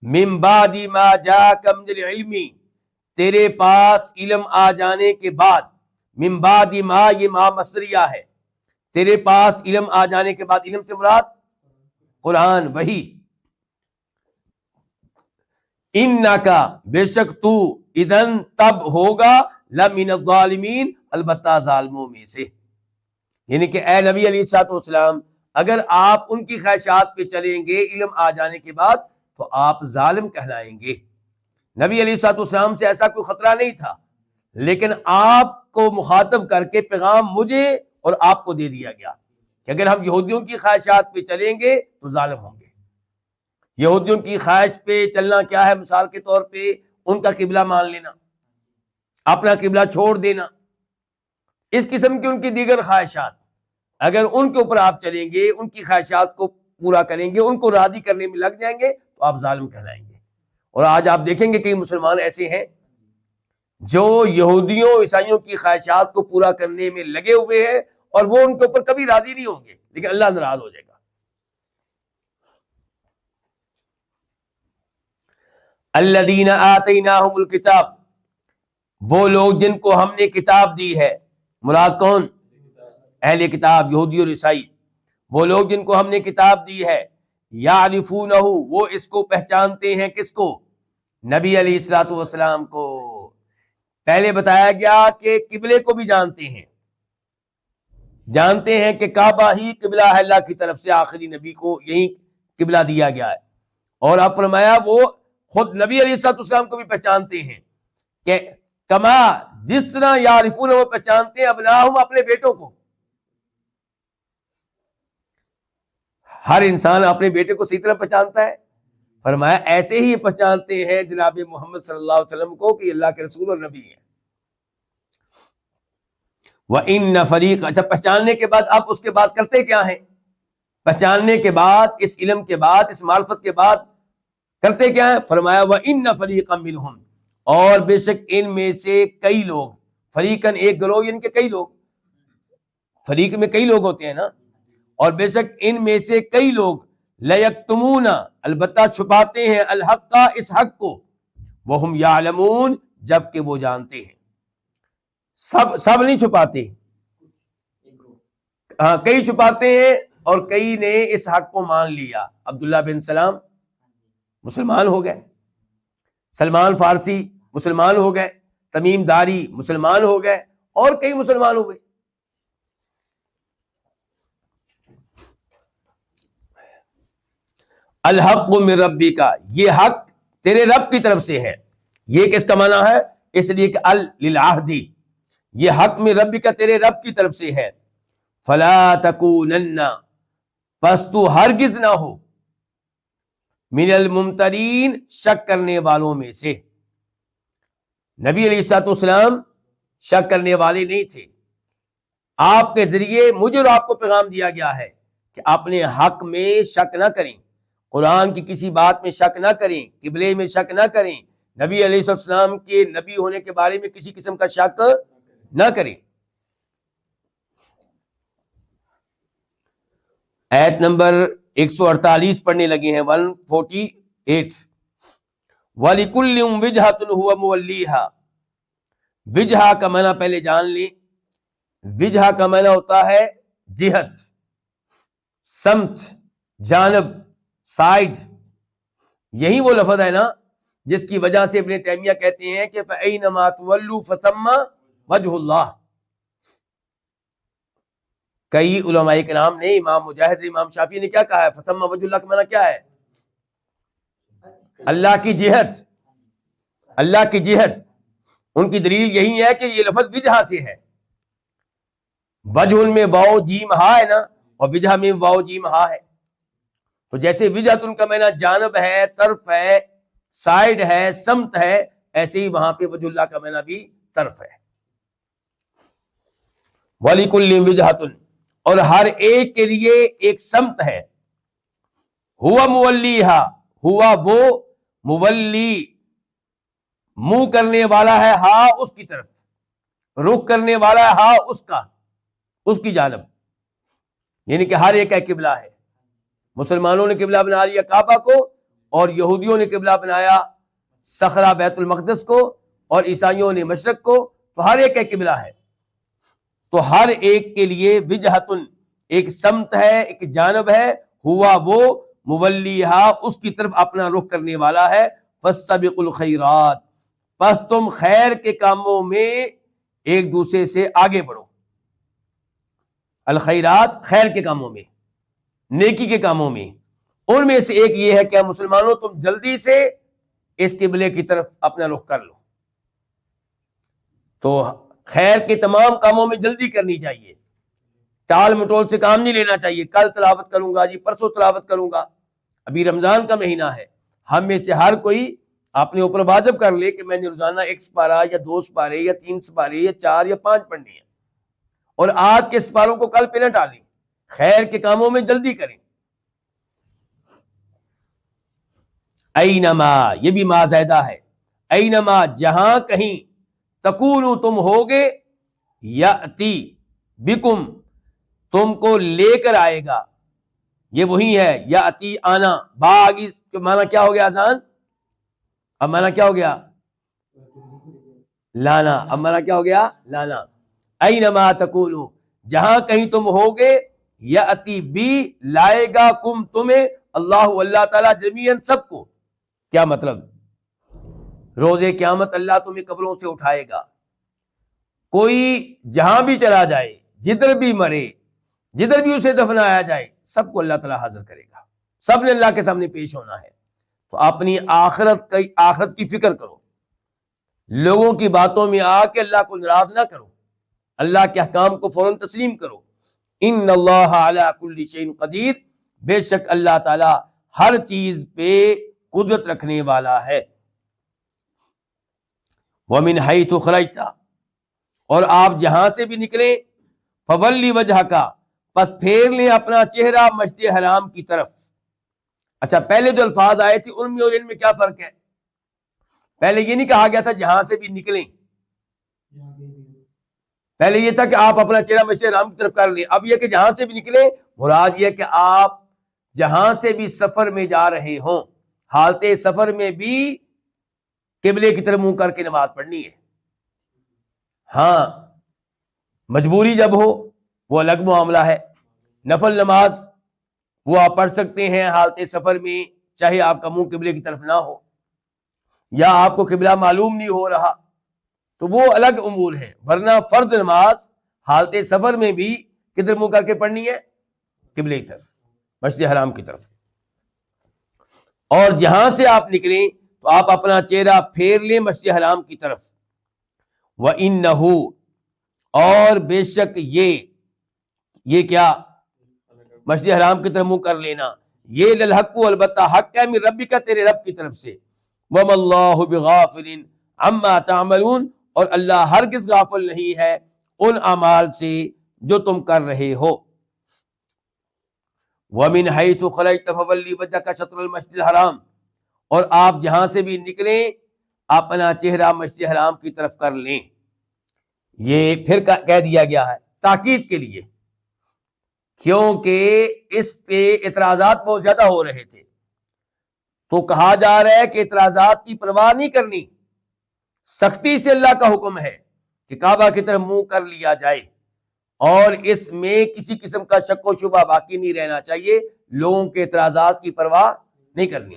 من بعد ما جاءک من العلم، تیرے پاس علم آ جانے کے بعد. من بعد ما، یہ ما مصدریہ ہے، تیرے پاس علم آ جانے کے بعد، علم سے مراد قرآن، وحی. انکا، بے شک تو، اذن، تب ہوگا، لمن الظالمین، البتہ ظالموں میں سے. یعنی کہ اے نبی علیہ الصلوۃ والسلام، اگر آپ ان کی خواہشات پہ چلیں گے علم آ جانے کے بعد تو آپ ظالم کہلائیں گے. نبی علیہ الصلوۃ والسلام سے ایسا کوئی خطرہ نہیں تھا، لیکن آپ کو مخاطب کر کے پیغام مجھے اور آپ کو دے دیا گیا کہ اگر ہم یہودیوں کی خواہشات پہ چلیں گے تو ظالم ہوں گے. یہودیوں کی خواہش پہ چلنا کیا ہے؟ مثال کے طور پہ ان کا قبلہ مان لینا، اپنا قبلہ چھوڑ دینا، اس قسم کی ان کی دیگر خواہشات. اگر ان کے اوپر آپ چلیں گے، ان کی خواہشات کو پورا کریں گے، ان کو راضی کرنے میں لگ جائیں گے تو آپ ظالم کہلائیں گے. اور آج آپ دیکھیں گے کئی مسلمان ایسے ہیں جو یہودیوں عیسائیوں کی خواہشات کو پورا کرنے میں لگے ہوئے ہیں، اور وہ ان کے اوپر کبھی راضی نہیں ہوں گے، لیکن اللہ ناراض ہو جائے گا. الذین آتیناہم الکتاب، وہ لوگ جن کو ہم نے کتاب دی ہے. مراد کون؟ اہل کتاب، یہودی اور عیسائی. وہ لوگ جن کو ہم نے کتاب دی ہے، یعرفونہ، وہ اس کو پہچانتے ہیں، کس کو؟ نبی علیہ الصلوۃ والسلام کو۔ پہلے بتایا گیا کہ قبلے کو بھی جانتے ہیں کہ کعبہ ہی قبلہ ہے اللہ کی طرف سے، آخری نبی کو یہی قبلہ دیا گیا ہے۔ اور اب فرمایا وہ خود نبی علیہ الصلوۃ والسلام کو بھی پہچانتے ہیں کہ کما، جس طرح یعرفون، وہ پہچانتے ہیں ابناہم، اپنے بیٹوں کو۔ ہر انسان اپنے بیٹے کو اسی طرح پہچانتا ہے، فرمایا ایسے ہی پہچانتے ہیں جناب محمد صلی اللہ علیہ وسلم کو کہ اللہ کے رسول اور نبی ہیں۔ وَإِنَّ فَرِيقًا، اچھا پہچاننے کے بعد اب اس کے بعد کرتے کیا ہیں؟ پہچاننے کے بعد، اس علم کے بعد، اس معرفت کے بعد کرتے کیا ہیں؟ فرمایا وَإِنَّ فَرِيقًا مِّنْهُمْ، اور بے شک ان میں سے کئی لوگ، فریقاً ایک گروہ، ان کے کئی لوگ، فریق میں کئی لوگ ہوتے ہیں نا، اور بے شک ان میں سے کئی لوگ لَيَكْتُمُونَ، البتہ چھپاتے ہیں، الحق، اس حق کو، وَهُمْ يَعْلَمُونَ، جبکہ وہ جانتے ہیں۔ سب نہیں چھپاتے، ہاں کئی چھپاتے ہیں، اور کئی نے اس حق کو مان لیا۔ عبداللہ بن سلام مسلمان ہو گئے، سلمان فارسی مسلمان ہو گئے، تمیم داری مسلمان ہو گئے، اور کئی مسلمان ہو گئے۔ الحق من ربک، یہ حق تیرے رب کی طرف سے ہے۔ یہ کس کا معنی ہے؟ اس لیے کہ للعہدی، یہ حق من ربک، تیرے رب کی طرف سے ہے۔ فلا تکونن، پس تو ہرگز نہ ہو، من الممترین، شک کرنے والوں میں سے۔ نبی علیہ الصلوۃ والسلام شک کرنے والے نہیں تھے۔ آپ کے ذریعے مجھے اور آپ کو پیغام دیا گیا ہے کہ اپنے حق میں شک نہ کریں، قرآن کی کسی بات میں شک نہ کریں، قبلے میں شک نہ کریں، نبی علیہ السلام کے نبی ہونے کے بارے میں کسی قسم کا شک نہ کریں۔ آیت نمبر 148 پڑھنے لگے ہیں، 148۔ وَلِكُلٍّ وِجْهَةٌ هُوَ مُوَلِّيهَا، وجہہ کا معنی پہلے جان لیں۔ وجہہ کا معنی ہوتا ہے جہت، سمت، جانب، سائڈ۔ یہی وہ لفظ ہے نا جس کی وجہ سے ابن تیمیہ کہتے ہیں کہ فَأَيْنَمَا تُوَلُّوا فَثَمَّ وَجْهُ اللَّهِ۔ کئی علماء کرام نے، امام مجاہد، امام شافعی نے کیا کہا ہے؟ فَثَمَّ وَجْهُ اللَّهِ کا معنی کیا ہے؟ اللہ کی جہت، اللہ کی جہت۔ ان کی دلیل یہی ہے کہ یہ لفظ وجہہ سے ہے۔ وجہ میں واو جیم ہا ہے نا، اور وجہ میں واو جیم ہا ہے، تو جیسے وجہت ان کا معنی جانب ہے، طرف ہے، سائڈ ہے، سمت ہے، ایسے ہی وہاں پہ وجہ اللہ کا معنی بھی طرف ہے۔ وَلِكُلٍّ وِجْهَةٌ، اور ہر ایک کے لیے ایک سمت ہے۔ ہوا مولیہا، ہوا وہ، مولی منہ کرنے والا ہے، ہاں اس کی طرف، رخ کرنے والا ہے، ہاں اس کا، اس کی جانب، یعنی کہ ہر ایک کا قبلہ ہے۔ مسلمانوں نے قبلہ بنا لیا کعبہ کو، اور یہودیوں نے قبلہ بنایا صخرہ بیت المقدس کو، اور عیسائیوں نے مشرق کو، تو ہر ایک کا قبلہ ہے۔ تو ہر ایک کے لیے وجہتن، ایک سمت ہے، ایک جانب ہے، ہوا وہ، مولیہا اس کی طرف اپنا رخ کرنے والا ہے۔ فاستبقوا الخیرات، پس تم خیر کے کاموں میں ایک دوسرے سے آگے بڑھو۔ الخیرات، خیر کے کاموں میں، نیکی کے کاموں میں۔ ان میں سے ایک یہ ہے کہ مسلمانوں تم جلدی سے اس قبلے کی طرف اپنا رخ کر لو۔ تو خیر کے تمام کاموں میں جلدی کرنی چاہیے، ٹال مٹول سے کام نہیں لینا چاہیے۔ کل تلاوت کروں گا جی، پرسوں تلاوت کروں گا۔ ابھی رمضان کا مہینہ ہے، ہم میں سے ہر کوئی اپنے اوپر واجب کر لے کہ میں نے روزانہ 1 سپارہ یا 2 سپارے یا 3 سپارے یا 4 یا 5 پڑھنے ہیں، اور آج کے سپاروں کو کل پہ نہ ٹالیں، خیر کے کاموں میں جلدی کریں۔ اینما، یہ بھی ما زائدہ ہے، اینما جہاں کہیں، تکونو تم ہوگے، یاتی بکم تم کو لے کر آئے گا، یہ وہی ہے یاتی آنا، با آگی معنی کیا ہو گیا آسان، اب معنی کیا ہو گیا لانا، اب معنی کیا ہو گیا لانا۔ اینما تکونو، جہاں کہیں تم ہوگے، یاتی بی لائے گا کم تمہیں اللہ اللہ تعالیٰ جمیعاً سب کو. کیا مطلب؟ روز قیامت اللہ تمہیں قبروں سے اٹھائے گا. کوئی جہاں بھی چلا جائے، جدھر بھی مرے، جدھر بھی اسے دفنایا جائے، سب کو اللہ تعالیٰ حاضر کرے گا. سب نے اللہ کے سامنے پیش ہونا ہے. تو اپنی آخرت کی فکر کرو. لوگوں کی باتوں میں آ کے اللہ کو ناراض نہ کرو. اللہ کے احکام کو فوراً تسلیم کرو. ان اللہ علی کل شیء قدیر، بے شک اللہ تعالی ہر چیز پہ قدرت رکھنے والا ہے. ومن حیث خرجت، اور آپ جہاں سے بھی نکلیں، فولی وجہک، پس پھیر لیں اپنا چہرہ مسجد حرام کی طرف. اچھا، پہلے جو الفاظ آئے تھے ان میں اور ان میں کیا فرق ہے؟ پہلے یہ نہیں کہا گیا تھا جہاں سے بھی نکلیں، پہلے یہ تھا کہ آپ اپنا چہرہ مسجد حرام کی طرف کر لیں. اب یہ کہ جہاں سے بھی نکلیں، مراد یہ کہ آپ جہاں سے بھی سفر میں جا رہے ہوں، حالت سفر میں بھی قبلے کی طرف منہ کر کے نماز پڑھنی ہے. ہاں، مجبوری جب ہو وہ الگ معاملہ ہے. نفل نماز وہ آپ پڑھ سکتے ہیں حالت سفر میں، چاہے آپ کا منہ قبلے کی طرف نہ ہو یا آپ کو قبلہ معلوم نہیں ہو رہا، تو وہ الگ امور ہیں. ورنہ فرض نماز حالت سفر میں بھی کدھر منہ کر کے پڑھنی ہے؟ قبلے کی طرف، مسجد حرام کی طرف. اور جہاں سے آپ نکلیں تو آپ اپنا چہرہ پھیر لیں مسجد حرام کی طرف. وَإِنَّهُ، اور بے شک یہ کیا مسجد حرام کی طرف منہ کر لینا، یہ للحق، البتہ حق ہے، من ربک، تیرے رب کی طرف سے. وَمَا اللَّهُ بِغَافِلٍ عَمَّا تَعْمَلُونَ، اور اللہ ہرگز غافل نہیں ہے ان اعمال سے جو تم کر رہے ہو. وَمِنْ حَيْثُ خَرَجْتَ فَوَلِّ وَجْهَكَ شَطْرَ الْمَسْجِدِ الْحَرَامِ، اور آپ جہاں سے بھی نکلیں اپنا چہرہ مسجد حرام کی طرف کر لیں. یہ پھر کہہ دیا گیا ہے تاکید کے لیے، کیونکہ اس پہ اعتراضات بہت زیادہ ہو رہے تھے. تو کہا جا رہا ہے کہ اعتراضات کی پرواہ نہیں کرنی، سختی سے اللہ کا حکم ہے کہ کعبہ کی طرف منہ کر لیا جائے، اور اس میں کسی قسم کا شک و شبہ باقی نہیں رہنا چاہیے. لوگوں کے اعتراضات کی پرواہ نہیں کرنی.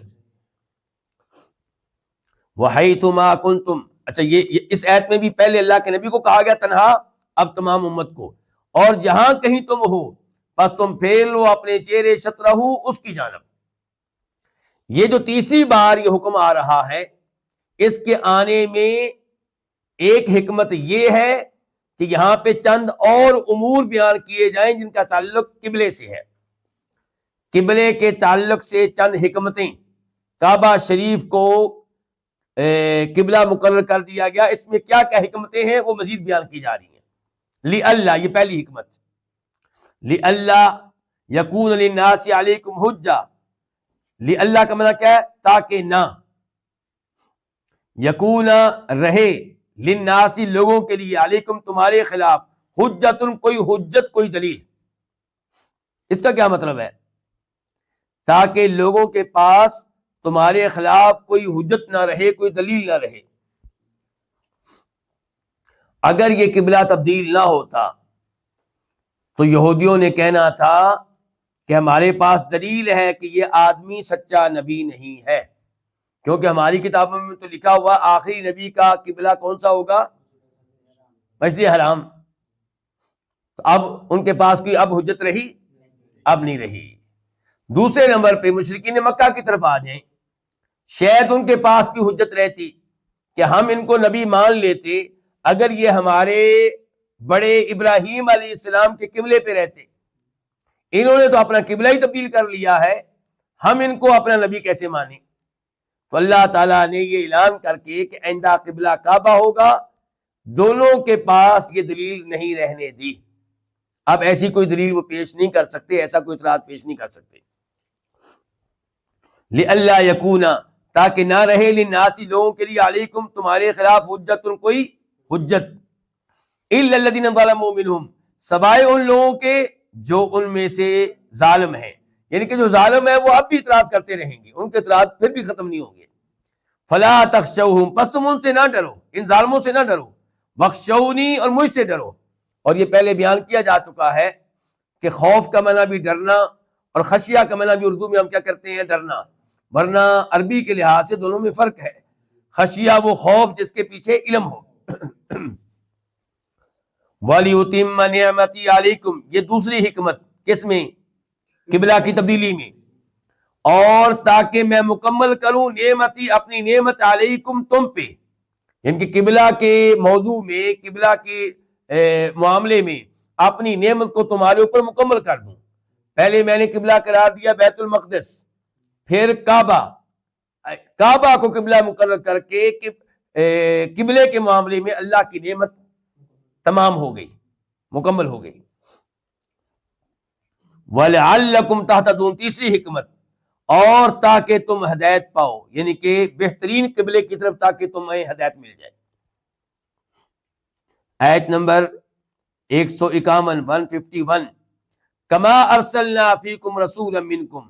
وَحَيْثُ مَا كُنْتُمْ، اچھا یہ اس آیت میں بھی پہلے اللہ کے نبی کو کہا گیا تنہا، اب تمام امت کو. اور جہاں کہیں تم ہو پس تم پھیر لو اپنے چہرے شطرہ اس کی جانب. یہ جو تیسری بار یہ حکم آ رہا ہے، اس کے آنے میں ایک حکمت یہ ہے کہ یہاں پہ چند اور امور بیان کیے جائیں جن کا تعلق قبلے سے ہے. قبلے کے تعلق سے چند حکمتیں، کعبہ شریف کو قبلہ مقرر کر دیا گیا، اس میں کیا کیا حکمتیں ہیں وہ مزید بیان کی جا رہی ہیں. لِأَلَّا، یہ پہلی حکمت، لِأَلَّا يَكُونَ لِلنَّاسِ عَلَيْكُمْ حُجَّةٌ. لِأَلَّا کا مطلب کیا ہے؟ تاکہ نہ، یکون رہے، للناس لوگوں کے لیے، علیکم تمہارے خلاف، حجتن کوئی حجت، کوئی دلیل. اس کا کیا مطلب ہے؟ تاکہ لوگوں کے پاس تمہارے خلاف کوئی حجت نہ رہے، کوئی دلیل نہ رہے. اگر یہ قبلہ تبدیل نہ ہوتا تو یہودیوں نے کہنا تھا کہ ہمارے پاس دلیل ہے کہ یہ آدمی سچا نبی نہیں ہے، کیونکہ ہماری کتابوں میں تو لکھا ہوا آخری نبی کا قبلہ کون سا ہوگا؟ مسجد حرام. تو اب ان کے پاس کوئی اب حجت رہی؟ اب نہیں رہی. دوسرے نمبر پہ مشرکین مکہ کی طرف آ جائیں، شاید ان کے پاس بھی حجت رہتی کہ ہم ان کو نبی مان لیتے اگر یہ ہمارے بڑے ابراہیم علیہ السلام کے قبلے پہ رہتے. انہوں نے تو اپنا قبلہ ہی تبدیل کر لیا ہے، ہم ان کو اپنا نبی کیسے مانیں؟ تو اللہ تعالیٰ نے یہ اعلان کر کے کہ آئندہ قبلہ کعبہ ہوگا، دونوں کے پاس یہ دلیل نہیں رہنے دی. اب ایسی کوئی دلیل وہ پیش نہیں کر سکتے، ایسا کوئی اعتراض پیش نہیں کر سکتے. لِأَلَّا يَكُونَ، تاکہ نہ رہے، للناس لوگوں کے لیے، علیکم تمہارے خلاف، حجت کوئی حجت، الا الذین ظلموا منہم، سوائے ان لوگوں کے جو ان میں سے ظالم ہیں. یعنی کہ جو ظالم ہے وہ اب بھی اعتراض کرتے رہیں گے، ان کے اعتراض پھر بھی ختم نہیں ہوں گے. فلا تخشوہم، پس تم ان سے نہ ڈرو، ان ظالموں سے نہ ڈرو، واخشونی، اور مجھ سے ڈرو. اور یہ پہلے بیان کیا جا چکا ہے کہ خوف کا معنی بھی ڈرنا اور خشیہ کا معنی بھی اردو میں ہم کیا کرتے ہیں؟ ڈرنا، ورنہ عربی کے لحاظ سے دونوں میں فرق ہے۔ خشیہ وہ خوف جس کے پیچھے علم ہو۔ وَلِيُتِمَّ نِعْمَتِي عَلَيْكُمْ، یہ دوسری حکمت کس میں؟ قبلہ کی تبدیلی میں، اور تاکہ میں مکمل کروں نعمتی، اپنی نعمت، علیکم، تم پہ، یعنی کہ قبلہ کے موضوع میں، قبلہ کے معاملے میں اپنی نعمت کو تمہارے اوپر مکمل کر دوں۔ پہلے میں نے قبلہ قرار دیا بیت المقدس، پھر کعبہ کو قبلہ مقرر کر کے قبلے کے معاملے میں اللہ کی نعمت تمام ہو گئی، مکمل ہو گئی۔ وَلَعَلَّكُمْ تَهْتَدُونَ، تیسری حکمت، اور تاکہ تم ہدایت پاؤ، یعنی کہ بہترین قبلے کی طرف تاکہ تمہیں ہدایت مل جائے۔ آیت نمبر 151 کما ارسلنا فیکم رسولا منکم،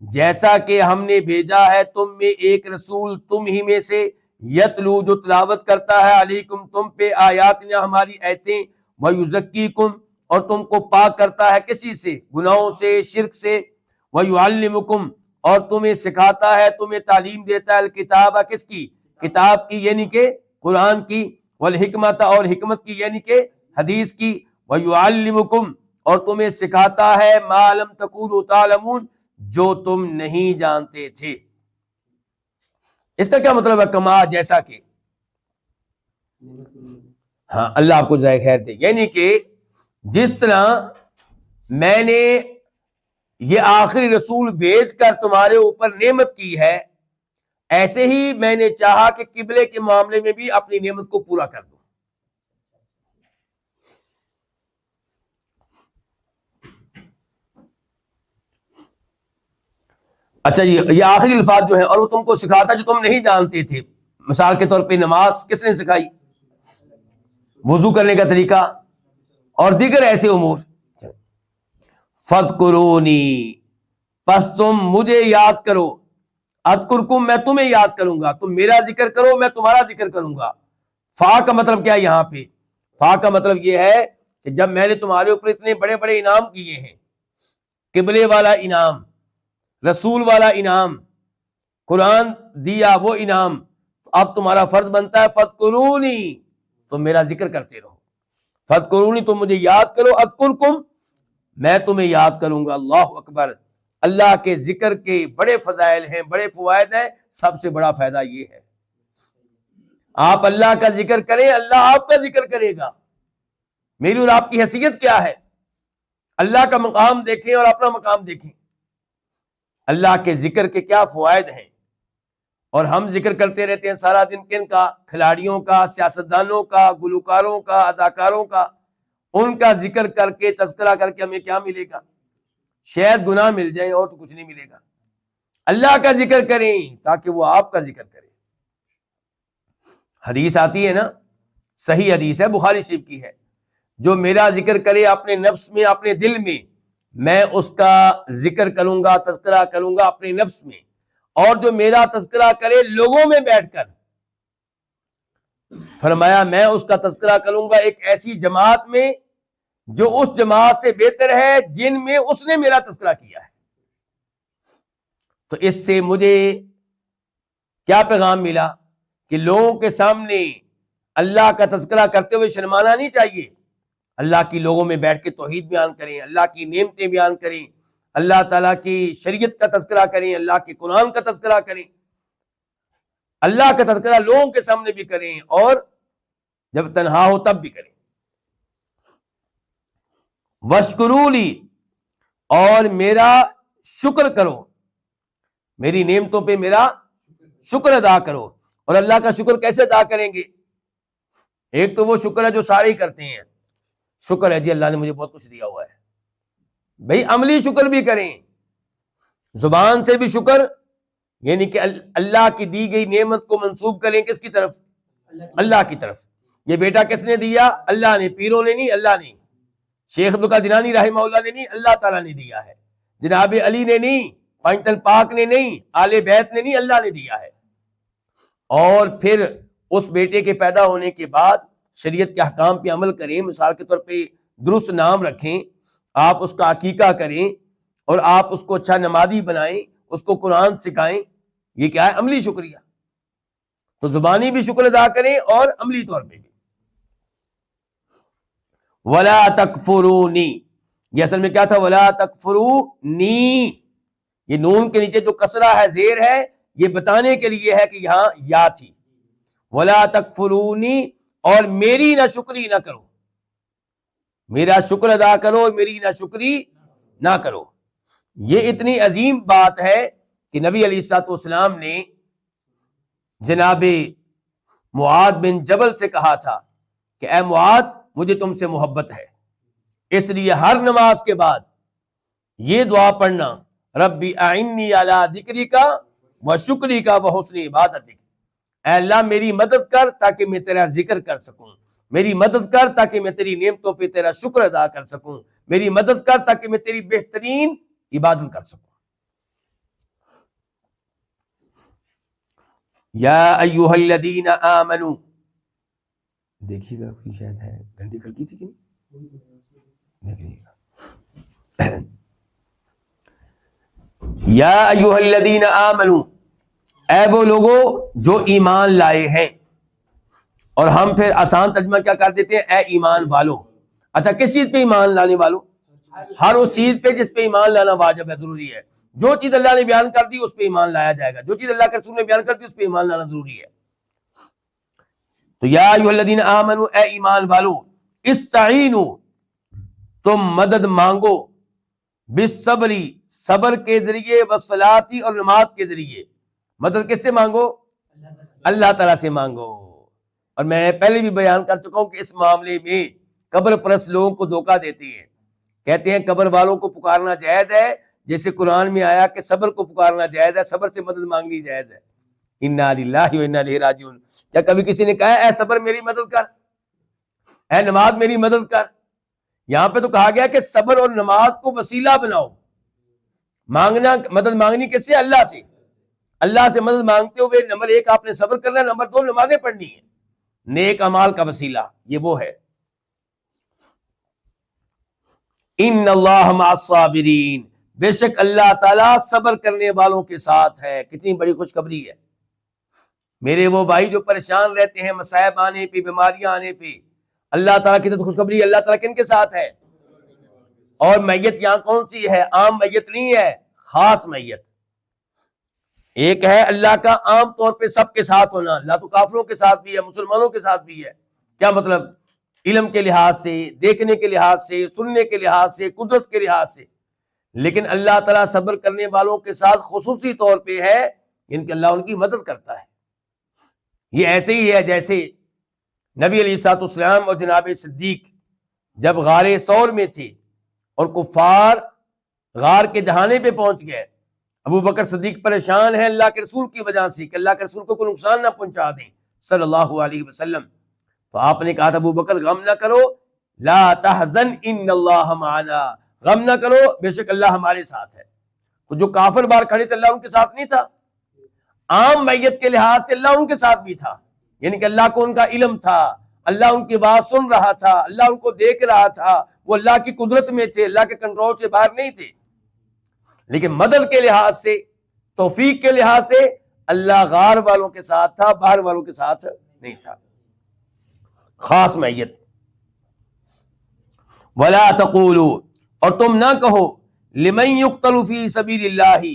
جیسا کہ ہم نے بھیجا ہے تم میں ایک رسول تم ہی میں سے، یتلو، جو تلاوت کرتا ہے، علیکم، تم پہ، آیاتنا، ہماری آیتیں، ویزکیکم، اور تم کو پاک کرتا ہے کسی سے؟ گناہوں سے، شرک سے، ویعلمکم، اور تمہیں سکھاتا ہے، تمہیں تعلیم دیتا ہے، الکتاب، کس کی؟ کتاب کی، یعنی کہ قرآن کی، والحکمت، اور حکمت کی یعنی کہ حدیث کی، ویعلمکم، اور تمہیں سکھاتا ہے، ما لم تکونوا تعلمون، جو تم نہیں جانتے تھے۔ اس کا کیا مطلب ہے؟ کما، جیسا کہ، ہاں اللہ آپ کو جزائے خیر دے، یعنی کہ جس طرح میں نے یہ آخری رسول بھیج کر تمہارے اوپر نعمت کی ہے، ایسے ہی میں نے چاہا کہ قبلے کے معاملے میں بھی اپنی نعمت کو پورا کر دوں۔ اچھا، یہ آخری الفاظ جو ہیں، اور وہ تم کو سکھاتا جو تم نہیں جانتے تھے۔ مثال کے طور پہ نماز کس نے سکھائی؟ وضو کرنے کا طریقہ اور دیگر ایسے امور۔ فَاذْكُرُونِی، پس تم مجھے یاد کرو، اذکرکم، میں تمہیں یاد کروں گا، تم میرا ذکر کرو، میں تمہارا ذکر کروں گا۔ فا کا مطلب کیا ہے یہاں پہ؟ فا کا مطلب یہ ہے کہ جب میں نے تمہارے اوپر اتنے بڑے بڑے انعام کیے ہیں، قبلے والا انعام، رسول والا انعام، قرآن دیا وہ انعام، اب تمہارا فرض بنتا ہے فَاذْكُرُونِی، تم میرا ذکر کرتے رہو۔ فَاذْكُرُونِی، تم مجھے یاد کرو، اذکرکم، میں تمہیں یاد کروں گا۔ اللہ اکبر، اللہ کے ذکر کے بڑے فضائل ہیں، بڑے فوائد ہیں، سب سے بڑا فائدہ یہ ہے آپ اللہ کا ذکر کریں، اللہ آپ کا ذکر کرے گا۔ میری اور آپ کی حیثیت کیا ہے؟ اللہ کا مقام دیکھیں اور اپنا مقام دیکھیں، اللہ کے ذکر کے کیا فوائد ہیں۔ اور ہم ذکر کرتے رہتے ہیں سارا دن، کن کا؟ کھلاڑیوں کا، سیاستدانوں کا، گلوکاروں کا، اداکاروں کا، ان کا ذکر کر کے، تذکرہ کر کے ہمیں کیا ملے گا؟ شاید گناہ مل جائے اور تو کچھ نہیں ملے گا۔ اللہ کا ذکر کریں تاکہ وہ آپ کا ذکر کرے۔ حدیث آتی ہے نا، صحیح حدیث ہے، بخاری شریف کی ہے، جو میرا ذکر کرے اپنے نفس میں، اپنے دل میں اس کا ذکر کروں گا، تذکرہ کروں گا اپنے نفس میں، اور جو میرا تذکرہ کرے لوگوں میں بیٹھ کر، فرمایا میں اس کا تذکرہ کروں گا ایک ایسی جماعت میں جو اس جماعت سے بہتر ہے جن میں اس نے میرا تذکرہ کیا ہے۔ تو اس سے مجھے کیا پیغام ملا کہ لوگوں کے سامنے اللہ کا تذکرہ کرتے ہوئے شرمانا نہیں چاہیے۔ اللہ کی لوگوں میں بیٹھ کے توحید بیان کریں، اللہ کی نعمتیں بیان کریں، اللہ تعالیٰ کی شریعت کا تذکرہ کریں، اللہ کے قرآن کا تذکرہ کریں، اللہ کا تذکرہ لوگوں کے سامنے بھی کریں اور جب تنہا ہو تب بھی کریں۔ وَاشْکُرُوا لِی، اور میرا شکر کرو، میری نعمتوں پہ میرا شکر ادا کرو۔ اور اللہ کا شکر کیسے ادا کریں گے؟ ایک تو وہ شکر ہے جو سارے ہی کرتے ہیں، شکر ہے جی اللہ نے مجھے بہت کچھ دیا ہوا ہے، بھئی عملی شکر بھی کریں، زبان سے بھی شکر، یعنی کہ اللہ کی دی گئی نعمت کو منسوب کریں کس کی طرف؟ اللہ کی طرف۔ یہ بیٹا کس نے دیا؟ اللہ نے، پیروں نے نہیں، اللہ نے، شیخ عبد القادر جیلانی رحمہ اللہ نے نہیں، اللہ تعالیٰ نے دیا ہے، جناب علی نے نہیں، پنجتن پاک نے نہیں، آل بیت نے نہیں، اللہ نے دیا ہے۔ اور پھر اس بیٹے کے پیدا ہونے کے بعد شریعت کے احکام پہ عمل کریں، مثال کے طور پہ درست نام رکھیں، آپ اس کا عقیقہ کریں اور آپ اس کو اچھا نمازی بنائیں، اس کو قرآن سکھائیں، یہ کیا ہے؟ عملی شکریہ. تو زبانی بھی شکر ادا کریں اور عملی طور پہ بھی. ولا تکفرونی، یہ اصل میں کیا تھا؟ ولا تکفرونی، یہ نون کے نیچے جو کسرہ ہے، زیر ہے، یہ بتانے کے لیے ہے کہ یہاں یا تھی. ولا تکفرونی، اور میری نہ شکری نہ کرو، میرا شکر ادا کرو، میری نہ شکری نہ کرو. یہ اتنی عظیم بات ہے کہ نبی علیہ الصلوۃ والسلام نے جناب معاذ بن جبل سے کہا تھا کہ اے معاذ، مجھے تم سے محبت ہے، اس لیے ہر نماز کے بعد یہ دعا پڑھنا، ربی اعنی علی ذکرک و شکرک و حسن عبادتک، اے اللہ میری مدد کر تاکہ میں تیرا ذکر کر سکوں، میری مدد کر تاکہ میں تیری نعمتوں پہ تیرا شکر ادا کر سکوں، میری مدد کر تاکہ میں تیری بہترین عبادت کر سکوں. یا ایھا الذین آمنوا، دیکھیے گا کوئی شاید ہے، گھنٹی کھڑکی تھی کہ نہیں؟ دیکھیے گا. یا ایھا الذین آمنوا، اے وہ لوگوں جو ایمان لائے ہیں. اور ہم پھر آسان ترجمہ کیا کر دیتے ہیں؟ اے ایمان والو. اچھا، کس چیز پہ ایمان لانے والو؟ ہر اس چیز پہ جس پہ ایمان لانا واجب ہے، ضروری ہے. جو چیز اللہ نے بیان کر دی اس پہ ایمان لایا جائے گا، جو چیز اللہ کے رسول نے بیان کر دی اس پہ ایمان لانا ضروری ہے. تو یا ایھا الذین آمنوا، اے ایمان والو، استعینوا، تم مدد مانگو، بالصبر، صبر کے ذریعے، والصلاۃ، اور نماز کے ذریعے. مدد کس سے مانگو؟ اللہ تعالیٰ سے مانگو. اور میں پہلے بھی بیان کر چکا ہوں کہ اس معاملے میں قبر پرست لوگوں کو دھوکہ دیتے ہیں، کہتے ہیں قبر والوں کو پکارنا جائز ہے، جیسے قرآن میں آیا کہ صبر کو پکارنا جائز ہے، صبر سے مدد مانگنی جائز ہے. انا للہ و انا الیہ راجعون. کیا کبھی کسی نے کہا اے صبر میری مدد کر، اے نماز میری مدد کر؟ یہاں پہ تو کہا گیا کہ صبر اور نماز کو وسیلہ بناؤ. مانگنا، مدد مانگنی کس سے؟ اللہ سے. اللہ سے مدد مانگتے ہوئے نمبر 1 آپ نے صبر کرنا ہے، نمبر 2 نمازیں پڑھنی ہے، نیک اعمال کا وسیلہ یہ وہ ہے. ان اللہ مع الصابرین، بے شک اللہ تعالیٰ صبر کرنے والوں کے ساتھ ہے. کتنی بڑی خوشخبری ہے میرے وہ بھائی جو پریشان رہتے ہیں مصائب آنے پہ، بیماریاں آنے پہ. اللہ تعالیٰ کی طرف خوشخبری، اللہ تعالیٰ کن کے ساتھ ہے؟ اور میت یہاں کون سی ہے؟ عام میت نہیں ہے، خاص میت. ایک ہے اللہ کا عام طور پہ سب کے ساتھ ہونا، اللہ تو کافروں کے ساتھ بھی ہے، مسلمانوں کے ساتھ بھی ہے. کیا مطلب؟ علم کے لحاظ سے، دیکھنے کے لحاظ سے، سننے کے لحاظ سے، قدرت کے لحاظ سے. لیکن اللہ تعالیٰ صبر کرنے والوں کے ساتھ خصوصی طور پہ ہے، ان کے اللہ ان کی مدد کرتا ہے. یہ ایسے ہی ہے جیسے نبی علیہ الصلوۃ والسلام اور جناب صدیق جب غار ثور میں تھے اور کفار غار کے دہانے پہ پہنچ گئے، ابو بکر صدیق پریشان ہیں اللہ کے رسول کی وجہ سے کہ اللہ کے رسول کو کوئی نقصان نہ پہنچا دیں صلی اللہ علیہ وسلم. تو آپ نے کہا تھا ابو بکر غم نہ کرو، لا تحزن ان اللہ معنا، غم نہ کرو بے شک اللہ ہمارے ساتھ ہے. تو جو کافر باہر کھڑے تھے اللہ ان کے ساتھ نہیں تھا؟ عام میت کے لحاظ سے اللہ ان کے ساتھ بھی تھا، یعنی کہ اللہ کو ان کا علم تھا، اللہ ان کی بات سن رہا تھا، اللہ ان کو دیکھ رہا تھا، وہ اللہ کی قدرت میں تھے، اللہ کے کنٹرول سے باہر نہیں تھے. لیکن مدد کے لحاظ سے، توفیق کے لحاظ سے اللہ غار والوں کے ساتھ تھا، باہر والوں کے ساتھ نہیں تھا. خاص میت. ولا تقولوا، اور تم نہ کہو، لمن یقتل فی سبیل اللہ،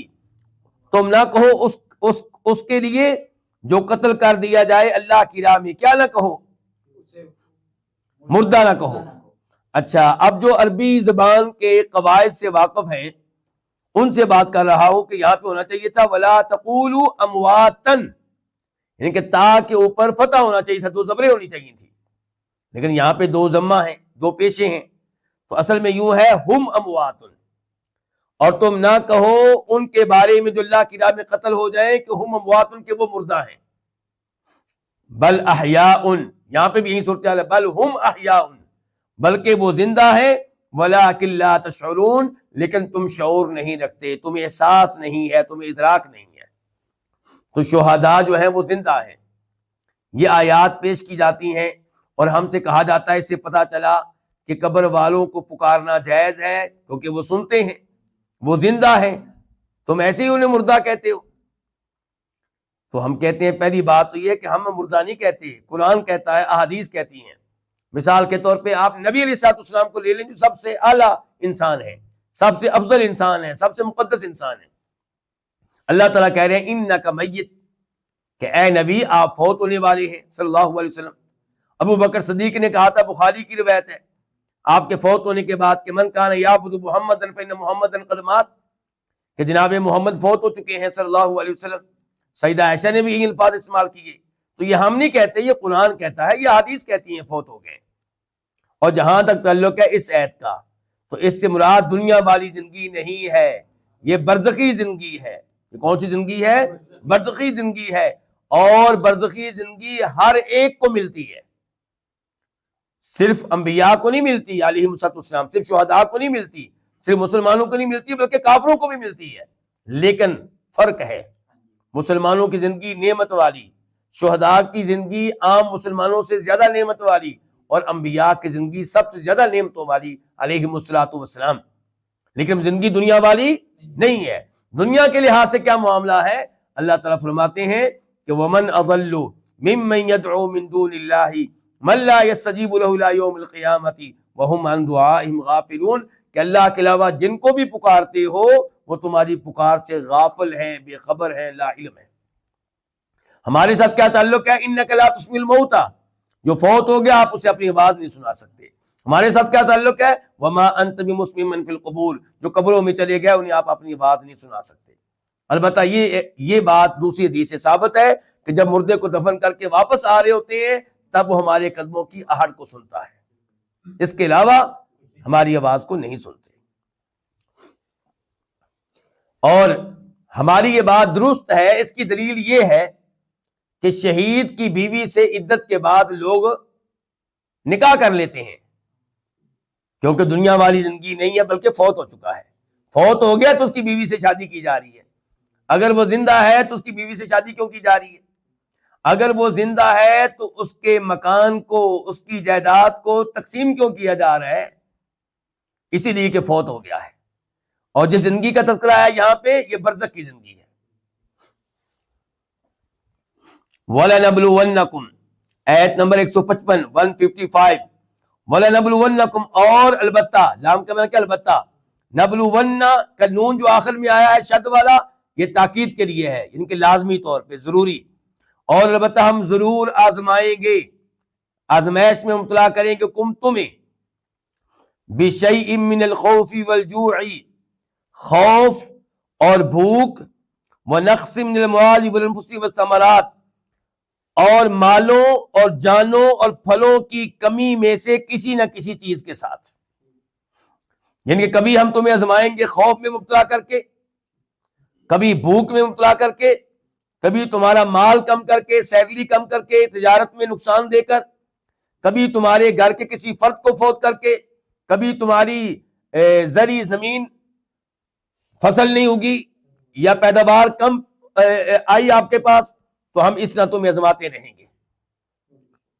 تم نہ کہو اس کے لیے جو قتل کر دیا جائے اللہ کی راہ میں. کیا نہ کہو؟ مردہ نہ کہو. اچھا، اب جو عربی زبان کے قواعد سے واقف ہیں ان سے بات کر رہا ہوں کہ یہاں پہ ہونا چاہیے تھا ولا تقولوا امواتا، یعنی کہ تا کے اوپر فتح ہونا چاہیے تھا، 2 زبریں ہونی چاہیے تھی. لیکن یہاں پہ 2 ضمہ ہیں، 2 پیشے ہیں، تو اصل میں یوں ہے ہم اموات. اور تم نہ کہو ان کے بارے میں جو اللہ کی راہ میں قتل ہو جائیں کہ ہم اموات، کہ وہ مردہ ہیں. بل احیاء، یہاں پہ بھی یہی صورتحال ہے، بل ہم احیاء، بلکہ وہ زندہ ہیں، ولکن لا تشعرون، لیکن تم شعور نہیں رکھتے، تمہیں احساس نہیں ہے، تمہیں ادراک نہیں ہے. تو شہداء جو ہیں وہ زندہ ہیں. یہ آیات پیش کی جاتی ہیں اور ہم سے کہا جاتا ہے، اس سے پتہ چلا کہ قبر والوں کو پکارنا جائز ہے کیونکہ وہ سنتے ہیں، وہ زندہ ہیں، تم ایسے ہی انہیں مردہ کہتے ہو۔ تو ہم کہتے ہیں پہلی بات تو یہ ہے کہ ہم مردہ نہیں کہتے، قرآن کہتا ہے، احادیث کہتی ہیں۔ مثال کے طور پہ آپ نبی علیہ الصلوۃ والسلام کو لے لیں جو سب سے اعلیٰ انسان ہے، سب سے افضل انسان ہے، سب سے مقدس انسان ہے۔ اللہ تعالیٰ کہہ رہے ہیں انک میت، کہ اے نبی آپ فوت ہونے والے ہیں صلی اللہ علیہ وسلم۔ ابو بکر صدیق نے کہا تھا، بخاری کی روایت ہے، آپ کے فوت ہونے کے بعد کہ من کان یعبد محمدا فإن محمدا قد مات، کہ جناب محمد فوت ہو چکے ہیں صلی اللہ علیہ وسلم۔ سیدہ عائشہ نے بھی یہی الفاظ استعمال کیے۔ تو یہ ہم نہیں کہتے، یہ قرآن کہتا ہے، یہ حدیث کہتی ہیں فوت ہو گئے۔ اور جہاں تک تعلق ہے اس آیت کا، تو اس سے مراد دنیا والی زندگی نہیں ہے، یہ برزخی زندگی ہے۔ یہ کون سی زندگی ہے؟ برزخی زندگی ہے، اور برزخی زندگی ہر ایک کو ملتی ہے، صرف انبیاء کو نہیں ملتی علیہم السلام، صرف شہداء کو نہیں ملتی، صرف مسلمانوں کو نہیں ملتی، بلکہ کافروں کو بھی ملتی ہے۔ لیکن فرق ہے، مسلمانوں کی زندگی نعمت والی، شہداء کی زندگی عام مسلمانوں سے زیادہ نعمت والی، اور انبیاء کی زندگی سب سے زیادہ نعمتوں والی علیہم السلام۔ لیکن زندگی دنیا والی نہیں ہے۔ دنیا کے لحاظ سے کیا معاملہ ہے؟ اللہ تعالیٰ فرماتے ہیں کہ وَمَنْ أَضَلُّ مِمَّنْ يَدْعُو مِن دُونِ اللَّهِ مَن لَّا يَسْتَجِيبُ لَهُ إِلَىٰ يَوْمِ الْقِيَامَةِ وَهُمْ عَن دُعَائِهِمْ غَافِلُونَ، کہ اللہ کے علاوہ جن کو بھی پکارتے ہو وہ تمہاری پکار سے غافل ہیں، بے خبر ہیں، لا علم ہیں۔ ہمارے ساتھ کیا تعلق ہے؟ إِنَّكَ لَا تُسْمِعُ الْمَوْتَىٰ، جو فوت ہو گیا آپ اسے اپنی آواز نہیں سنا سکتے۔ ہمارے ساتھ کیا تعلق ہے؟ وَمَا أَنْتَ بِمُسْمِعٍ مَّن فِي الْقُبُورِ، جو قبروں میں چلے گئے انہیں آپ اپنی آواز نہیں سنا سکتے۔ البتہ یہ بات دوسری حدیث سے ثابت ہے کہ جب مردے کو دفن کر کے واپس آ رہے ہوتے ہیں تب وہ ہمارے قدموں کی آہٹ کو سنتا ہے، اس کے علاوہ ہماری آواز کو نہیں سنتے۔ اور ہماری یہ بات درست ہے، اس کی دلیل یہ ہے کہ شہید کی بیوی سے عدت کے بعد لوگ نکاح کر لیتے ہیں، کیونکہ دنیا والی زندگی نہیں ہے بلکہ فوت ہو چکا ہے۔ فوت ہو گیا تو اس کی بیوی سے شادی کی جا رہی ہے، اگر وہ زندہ ہے تو اس کی بیوی سے شادی کیوں کی جا رہی ہے؟ اگر وہ زندہ ہے تو اس کے مکان کو، اس کی جائیداد کو تقسیم کیوں کیا جا رہا ہے؟ اسی لیے کہ فوت ہو گیا ہے۔ اور جس زندگی کا تذکرہ ہے یہاں پہ یہ برزخ کی زندگی ہے۔ وَلَنَبْلُوَنَّكُمْ، آیت نمبر 155 155، وَلَنَبْلُوَنَّكُمْ، اور البتہ، لام کا معنی کیا؟ البتہ۔ نبلون کا نون جو آخر میں آیا ہے شد والا، یہ تاکید کے لیے ہے، ان کے لازمی طور پہ ضروری۔ اور البتہ ہم ضرور آزمائیں گے، آزمائش میں مبتلا کریں گے کم تمہیں، بِشَيْءٍ مِّنَ الْخَوْفِ وَالْجُوعِ، خوف اور بھوک، وَنَقْصٍ مِّنَ الْأَمْوَالِ وَالْأَنفُسِ وَالثَّمَرَاتِ، اور مالوں اور جانوں اور پھلوں کی کمی میں سے کسی نہ کسی چیز کے ساتھ۔ یعنی کہ کبھی ہم تمہیں آزمائیں گے خوف میں مبتلا کر کے، کبھی بھوک میں مبتلا کر کے، کبھی تمہارا مال کم کر کے، سیلری کم کر کے، تجارت میں نقصان دے کر، کبھی تمہارے گھر کے کسی فرد کو فوت کر کے، کبھی تمہاری زرعی زمین فصل نہیں ہوگی یا پیداوار کم آئی آپ کے پاس، تو ہم اس طرح تمہیں آزماتے رہیں گے۔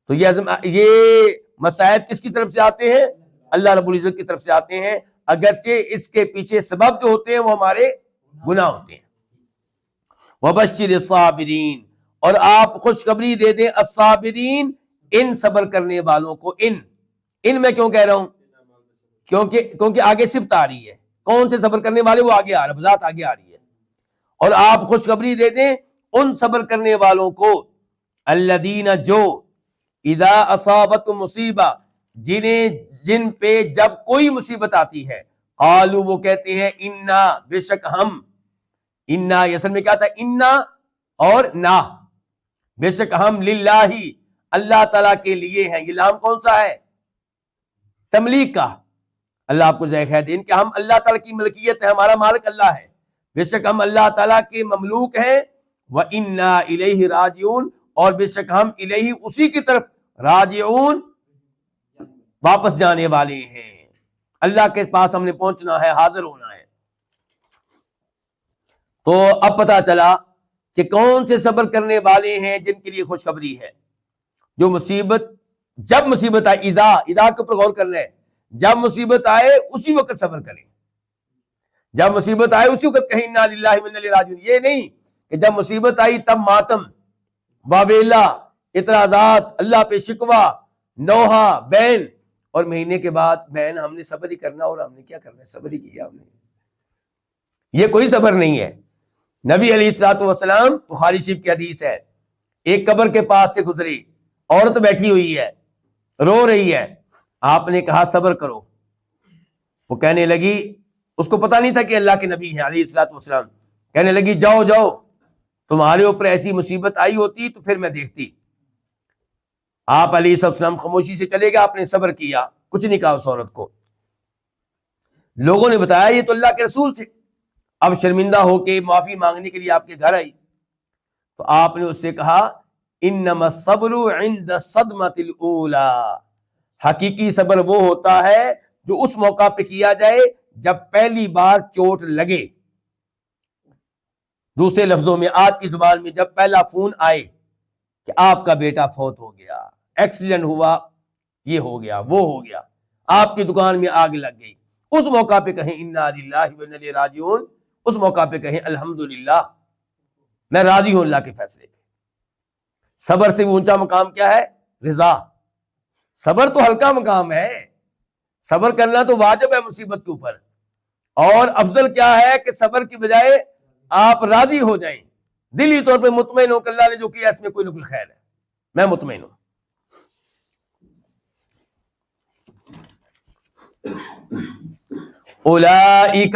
تو یہ مصائب کس کی طرف سے آتے ہیں؟ اللہ رب العزت کی طرف سے آتے ہیں، اگرچہ اس کے پیچھے سبب جو ہوتے ہیں وہ ہمارے گناہ ہوتے ہیں۔ وَبَشِّرِ الصَّابِرِينَ، اور آپ خوشخبری دے دیں الصابرین، ان صبر کرنے والوں کو۔ ان میں کیوں کہہ رہا ہوں؟ کیونکہ آگے صفت آ رہی ہے، کون سے صبر کرنے والے وہ آگے آ رہا ہے، وضاحت آگے آ رہی ہے۔ اور آپ خوشخبری دے دیں ان صبر کرنے والوں کو، الذین، جو اذا اصابت مصیبہ، جن پہ جب کوئی مصیبت آتی ہے، قالوا، وہ کہتے ہیں، انا، بے شک ہم، انا اصل میں کیا تھا؟ انا اور نا، بے شک ہم، للہ، اللہ تعالیٰ کے لیے ہیں۔ یہ لام کون سا ہے؟ تملیک کا۔ اللہ آپ کو ذائقہ دے کہ ہم اللہ تعالیٰ کی ملکیت ہے، ہمارا مالک اللہ ہے، بے شک ہم اللہ تعالیٰ کے مملوک ہیں۔ وَإِنَّا إِلَيْهِ رَاجِعُونَ، اور بے شک ہم الیہ، اسی کی طرف، راجعون، واپس جانے والے ہیں، اللہ کے پاس ہم نے پہنچنا ہے، حاضر ہونا ہے۔ تو اب پتہ چلا کہ کون سے صبر کرنے والے ہیں جن کے لیے خوشخبری ہے۔ جو مصیبت، جب مصیبت آئے، اذا کے اوپر غور کر رہے ہیں، جب مصیبت آئے اسی وقت صبر کریں، جب مصیبت آئے اسی وقت کہیں انا للہ و انا الیہ راجعون۔ یہ نہیں کہ جب مصیبت آئی تب ماتم، واویلا، اعتراضات، اللہ پہ شکوہ، نوحہ، بین، اور مہینے کے بعد بین ہم نے صبر ہی کرنا اور ہم نے کیا کرنا ہے، صبر ہی کیا ہم نے۔ یہ کوئی صبر نہیں ہے۔ نبی علیہ الصلوۃ والسلام، بخاری شریف کی حدیث ہے، ایک قبر کے پاس سے گزری، عورت بیٹھی ہوئی ہے، رو رہی ہے، آپ نے کہا صبر کرو۔ وہ کہنے لگی، اس کو پتا نہیں تھا کہ اللہ کے نبی ہیں علیہ الصلوۃ والسلام، کہنے لگی جاؤ جاؤ، تمہارے اوپر ایسی مصیبت آئی ہوتی تو پھر میں دیکھتی۔ آپ علیہ السلام خاموشی سے چلے گئے، آپ نے صبر کیا، کچھ نہیں کہا اس عورت کو۔ لوگوں نے بتایا یہ تو اللہ کے رسول تھے۔ اب شرمندہ ہو کے معافی مانگنے کے لیے آپ کے گھر آئی، تو آپ نے اس سے کہا انما الصبر عند الصدمۃ الاولی، حقیقی صبر وہ ہوتا ہے جو اس موقع پہ کیا جائے جب پہلی بار چوٹ لگے۔ دوسرے لفظوں میں، آج کی زبان میں، جب پہلا فون آئے کہ آپ کا بیٹا فوت ہو گیا، ایکسیڈنٹ ہوا، یہ ہو گیا، وہ ہو گیا، آپ کی دکان میں آگ لگ گئی، اس موقع پہ کہیں انا للہ و انا الیہ راجعون، اس موقع پہ کہیں الحمدللہ، میں راضی ہوں اللہ کے فیصلے پہ۔ صبر سے بھی اونچا مقام کیا ہے؟ رضا۔ صبر تو ہلکا مقام ہے، صبر کرنا تو واجب ہے مصیبت کے اوپر، اور افضل کیا ہے کہ صبر کی بجائے آپ راضی ہو جائیں، دلی طور پہ مطمئن ہو کہ اللہ نے جو کیا اس میں کوئی نہ کوئی خیر ہے، میں مطمئن ہوں۔ اولئک،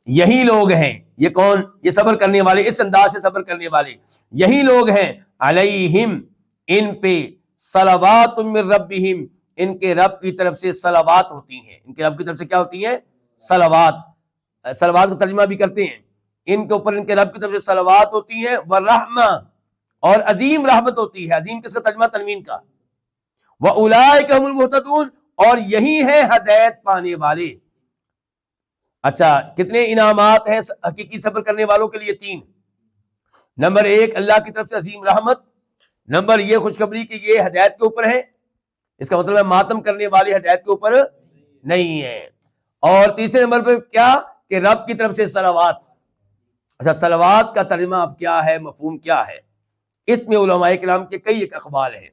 یہی لوگ ہیں، یہ کون؟ یہ صبر کرنے والے، اس انداز سے صبر کرنے والے یہی لوگ ہیں، علیہم، ان پہ، صلوات من ربہم، ان کے رب کی طرف سے صلوات ہوتی ہیں، ان کے رب کی طرف سے کیا ہوتی ہیں؟ صلوات۔ صلوات کا ترجمہ بھی کرتے ہیں، ان کے اوپر ان کے رب کی طرف سے صلوات ہوتی ہیں، ورحمہ، اور عظیم رحمت ہوتی ہے۔ عظیم کس کا ترجمہ؟ تنوین کا۔ وَأُولَئِكَ هُمُ الْمُهْتَدُونَ، اور یہی ہیں ہدایت پانے والے۔ اچھا، کتنے انعامات ہیں حقیقی صبر کرنے والوں کے لیے؟ 3۔ نمبر 1، اللہ کی طرف سے عظیم رحمت۔ نمبر یہ خوشخبری کہ یہ ہدایت کے اوپر ہے، اس کا مطلب ہے ماتم کرنے والے ہدایت کے اوپر نہیں ہے۔ اور تیسرے نمبر پہ کیا؟ کہ رب کی طرف سے صلوات۔ اچھا، صلوات کا ترجمہ اب کیا ہے، مفہوم کیا ہے؟ اس میں علماء کرام کے کئی ایک اقوال ہیں۔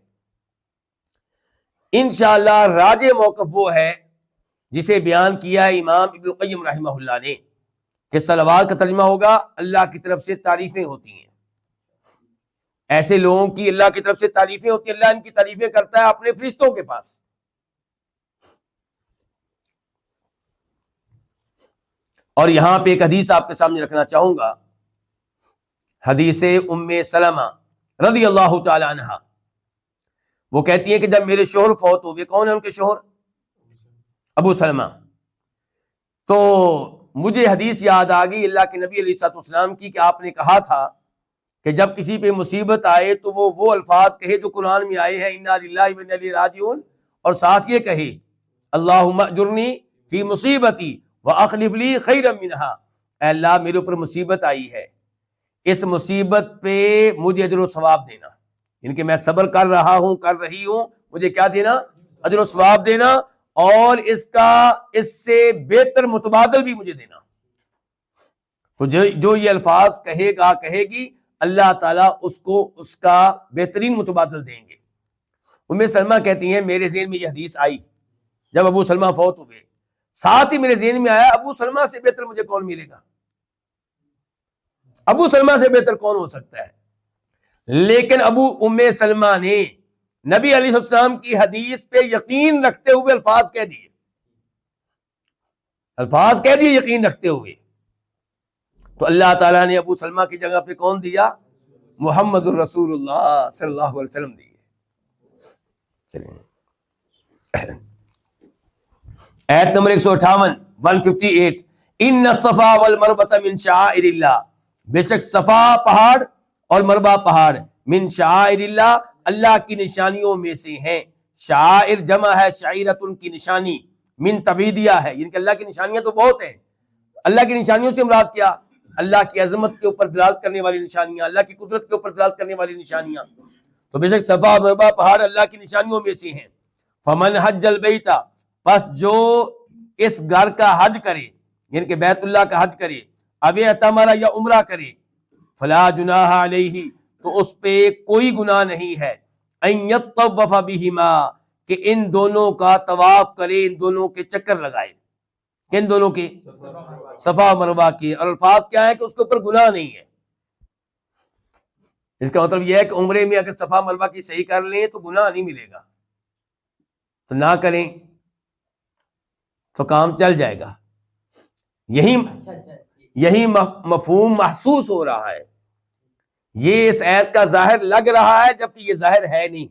انشاءاللہ راجح موقف وہ ہے جسے بیان کیا ہے امام ابن القیم رحمہ اللہ نے، کہ صلوات کا ترجمہ ہوگا اللہ کی طرف سے تعریفیں ہوتی ہیں، ایسے لوگوں کی اللہ کی طرف سے تعریفیں ہوتی ہیں، اللہ ان کی تعریفیں کرتا ہے اپنے فرشتوں کے پاس۔ اور یہاں پہ ایک حدیث آپ کے سامنے رکھنا چاہوں گا، حدیث ام سلمہ رضی اللہ تعالی عنہا۔ وہ کہتی ہیں کہ جب میرے شوہر فوت ہوئے، کون ہے ان کے شوہر؟ ابو سلمہ، تو مجھے حدیث یاد آ گئی اللہ کے نبی علیہ الصلوۃ والسلام کی، کہ آپ نے کہا تھا کہ جب کسی پہ مصیبت آئے تو وہ الفاظ کہے جو قرآن میں آئے ہیں، انا للہ و انا الیہ راجعون، اور ساتھ یہ کہے اللہم اجرنی فی مصیبتی واخلف لی خیرا منہا، اے اللہ میرے اوپر مصیبت آئی ہے، اس مصیبت پہ مجھے اجر و ثواب دینا، یعنی کہ میں صبر کر رہا ہوں، کر رہی ہوں، مجھے کیا دینا؟ اجر و ثواب دینا، اور اس سے بہتر متبادل بھی مجھے دینا۔ تو جو یہ الفاظ کہے گا، کہے گی، اللہ تعالیٰ اس کو اس کا بہترین متبادل دیں گے۔ ام سلمہ کہتی ہیں میرے ذہن میں یہ حدیث آئی جب ابو سلمہ فوت ہوئے، ساتھ ہی میرے ذہن میں آیا ابو سلمہ سے بہتر مجھے کون ملے گا، ابو سلمہ سے بہتر کون ہو سکتا ہے؟ لیکن ام سلمہ نے نبی علیہ السلام کی حدیث پہ یقین رکھتے ہوئے الفاظ کہہ دیے، یقین رکھتے ہوئے، تو اللہ تعالیٰ نے ابو سلمہ کی جگہ پہ کون دیا؟ محمد الرسول اللہ صلی اللہ علیہ وسلم دیے۔ چلیں آیت نمبر 158 158، ان الصفا والمروہ من شعائر اللہ، بے شک صفا پہاڑ اور مروہ پہاڑ، من شعائر اللہ، اللہ کی نشانیوں میں سے ہیں۔ شعائر جمع ہے شعیرت، ان کی نشانی، من تبیدیہ ہے، یعنی کہ اللہ کی نشانیاں تو بہت ہیں۔ اللہ کی نشانیوں سے مراد کیا؟ اللہ کی عظمت کے اوپر دلالت کرنے والی نشانیاں، اللہ کی قدرت کے اوپر دلالت کرنے والی نشانیاں۔ تو بے شک صفا اور مروہ پہاڑ اللہ کی نشانیوں میں سے ہیں۔ فمن حج البیت، پس جو اس گھر کا حج کرے یعنی کہ بیت اللہ کا حج کرے، اب اعتمرہ یا عمرہ کرے، فلا جناح علیہ تو اس پہ کوئی گناہ نہیں ہے، ان یطوف بہما کہ ان دونوں کا طواف کرے، ان دونوں کے چکر لگائے، ان دونوں کے صفا مروہ کے۔ اور الفاظ کیا ہے کہ اس کے اوپر گناہ نہیں ہے۔ اس کا مطلب یہ ہے کہ عمرے میں اگر صفا مروہ کی صحیح کر لیں تو گناہ نہیں ملے گا، تو نہ کریں تو کام چل جائے گا۔ یہی مفہوم محسوس ہو رہا ہے، یہ اس آیت کا ظاہر لگ رہا ہے جبکہ یہ ظاہر ہے نہیں،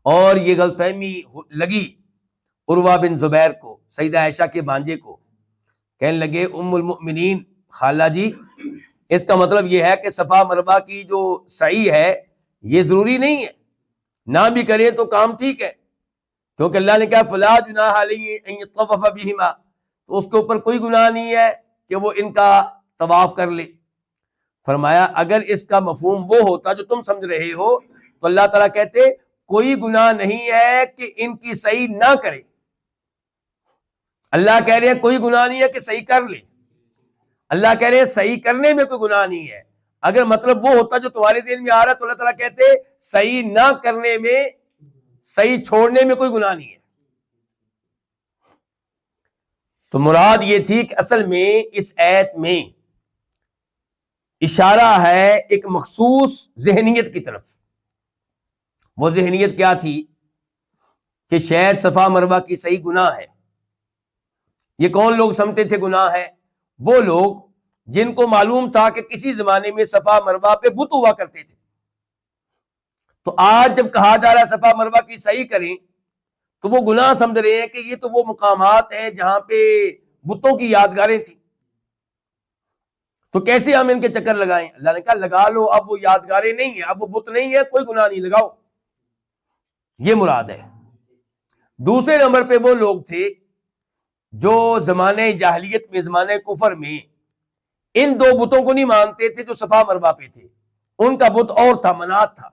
اور یہ غلط فہمی لگی عروہ بن زبیر کو، سیدہ عائشہ کے بھانجے کو۔ کہنے لگے ام المؤمنین خالہ جی، اس کا مطلب یہ ہے کہ صفا مروہ کی جو سعی ہے یہ ضروری نہیں ہے، نہ بھی کریں تو کام ٹھیک ہے، کیونکہ اللہ نے کہا فلا جناح علیہ ان یطوف بہما، تو اس کے اوپر کوئی گناہ نہیں ہے کہ وہ ان کا طواف کر لے۔ فرمایا اگر اس کا مفہوم وہ ہوتا جو تم سمجھ رہے ہو تو اللہ تعالیٰ کہتے کوئی گناہ نہیں ہے کہ ان کی صحیح نہ کرے۔ اللہ کہہ رہے ہیں کوئی گناہ نہیں ہے کہ صحیح کر لے، اللہ کہہ رہے ہیں صحیح کرنے میں کوئی گناہ نہیں ہے۔ اگر مطلب وہ ہوتا جو تمہارے ذہن میں آ رہا ہے تو اللہ تعالیٰ کہتے صحیح نہ کرنے میں، صحیح چھوڑنے میں کوئی گناہ نہیں ہے۔ تو مراد یہ تھی کہ اصل میں اس آیت میں اشارہ ہے ایک مخصوص ذہنیت کی طرف۔ وہ ذہنیت کیا تھی کہ شاید صفا مروہ کی صحیح گناہ ہے۔ یہ کون لوگ سمجھتے تھے گناہ ہے؟ وہ لوگ جن کو معلوم تھا کہ کسی زمانے میں صفا مروہ پہ بت ہوا کرتے تھے، تو آج جب کہا جا رہا ہے صفا مروہ کی صحیح کریں تو وہ گناہ سمجھ رہے ہیں کہ یہ تو وہ مقامات ہیں جہاں پہ بتوں کی یادگاریں تھیں، تو کیسے ہم ان کے چکر لگائیں؟ اللہ نے کہا لگا لو، اب وہ یادگاریں نہیں ہیں، اب وہ بت نہیں ہے، کوئی گناہ نہیں، لگاؤ۔ یہ مراد ہے۔ دوسرے نمبر پہ وہ لوگ تھے جو زمانے جاہلیت میں، زمانے کفر میں ان دو بتوں کو نہیں مانتے تھے جو صفا مروہ پہ تھے، ان کا بت اور تھا، منات تھا،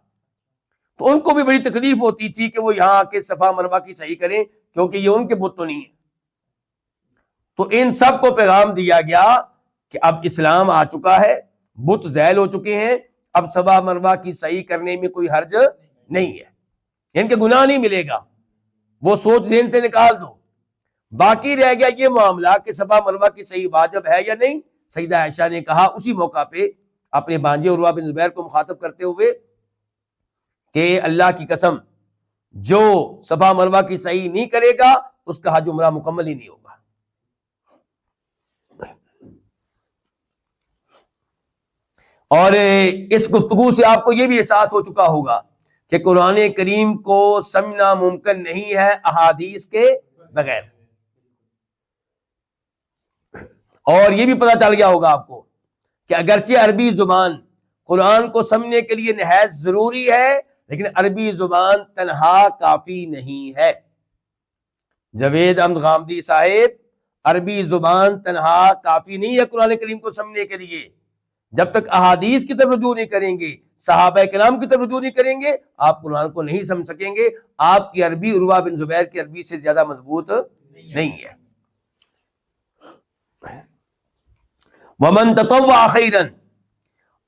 تو ان کو بھی بڑی تکلیف ہوتی تھی کہ وہ یہاں آ کے صفا مروہ کی صحیح کریں کیونکہ یہ ان کے بت تو نہیں ہے۔ تو ان سب کو پیغام دیا گیا کہ اب اسلام آ چکا ہے، بت زائل ہو چکے ہیں، اب صفا مروہ کی صحیح کرنے میں کوئی حرج نہیں ہے، ان کے گناہ نہیں ملے گا، وہ سوچ ذہن سے نکال دو۔ باقی رہ گیا یہ معاملہ کہ صفا مروہ کی صحیح واجب ہے یا نہیں۔ سیدہ عائشہ نے کہا اسی موقع پہ اپنے بھانجے عروہ بن زبیر کو مخاطب کرتے ہوئے کہ اللہ کی قسم جو صفا مروہ کی صحیح نہیں کرے گا اس کا حج عمرہ مکمل ہی نہیں ہوگا۔ اور اس گفتگو سے آپ کو یہ بھی احساس ہو چکا ہوگا کہ قرآن کریم کو سمجھنا ممکن نہیں ہے احادیث کے بغیر، اور یہ بھی پتہ چل گیا ہوگا آپ کو کہ اگرچہ عربی زبان قرآن کو سمجھنے کے لیے نہایت ضروری ہے، لیکن عربی زبان تنہا کافی نہیں ہے۔ جاوید احمد غامدی صاحب، عربی زبان تنہا کافی نہیں ہے قرآن کریم کو سمجھنے کے لیے۔ جب تک احادیث کی طرف رجوع نہیں کریں گے، صحابہ کرام کی طرف رجوع نہیں کریں گے، آپ قرآن کو نہیں سمجھ سکیں گے۔ آپ کی عربی عروہ بن زبیر کی عربی سے زیادہ مضبوط نہیں ہے۔ وَمَن تَطَوَّعَ خَيْرًا،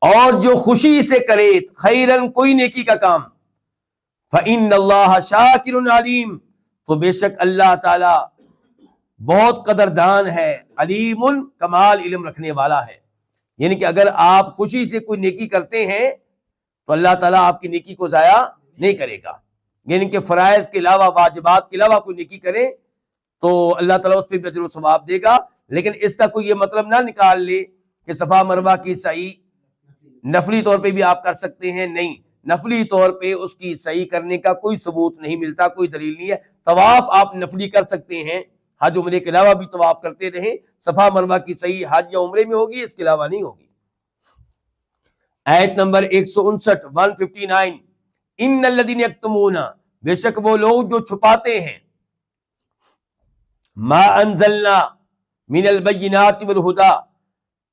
اور جو خوشی سے کرے خیرن کوئی نیکی کا کام، فَإِنَّ اللَّهَ شَاكِرٌ عَلِيمٌ، تو بے شک اللہ تعالی بہت قدردان ہے، علیم کمال علم رکھنے والا ہے۔ یعنی کہ اگر آپ خوشی سے کوئی نیکی کرتے ہیں تو اللہ تعالیٰ آپ کی نیکی کو ضائع نہیں کرے گا۔ یعنی کہ فرائض کے علاوہ، واجبات کے علاوہ کوئی نیکی کریں تو اللہ تعالیٰ اس پہ بھی اجر و ثواب دے گا، لیکن اس کا کوئی یہ مطلب نہ نکال لے کہ صفا مروہ کی صحیح نفلی طور پہ بھی آپ کر سکتے ہیں۔ نہیں، نفلی طور پہ اس کی صحیح کرنے کا کوئی ثبوت نہیں ملتا، کوئی دلیل نہیں ہے۔ طواف آپ نفلی کر سکتے ہیں، حج عمرے کے علاوہ بھی طواف کرتے رہیں، صفا مروہ کی صحیح حج یا عمرے میں ہوگی، اس کے علاوہ نہیں ہوگی۔ آیت نمبر 159 159، ان الذین یکتمون، بے شک وہ لوگ جو چھپاتے ہیں، ما انزلنا من البینات والہدی،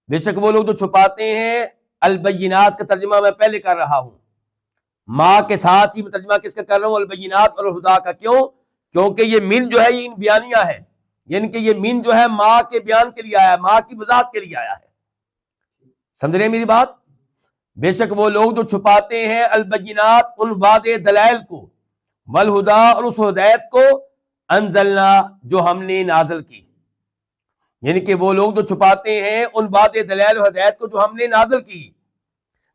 بے شک وہ لوگ جو چھپاتے ہیں، البینات کا ترجمہ میں پہلے کر رہا ہوں، ما کے ساتھ ہی ترجمہ کس کا کر رہا ہوں؟ البینات اور الہدی کا۔ کیوں؟ کیونکہ یہ من جو ہے یہ ان بیانیہ ہے، یعنی کہ یہ من جو ہے ماں کے بیان کے لیے آیا ہے، ماں کی وضاحت کے لیے آیا ہے. سمجھ رہے میری بات؟ بے شک وہ لوگ جو چھپاتے ہیں البینات ان واضح دلائل کو، والہدا اور اس ہدایت کو، انزلنا جو ہم نے نازل کی، یعنی کہ وہ لوگ جو چھپاتے ہیں ان واضح دلائل و ہدایت کو جو ہم نے نازل کی،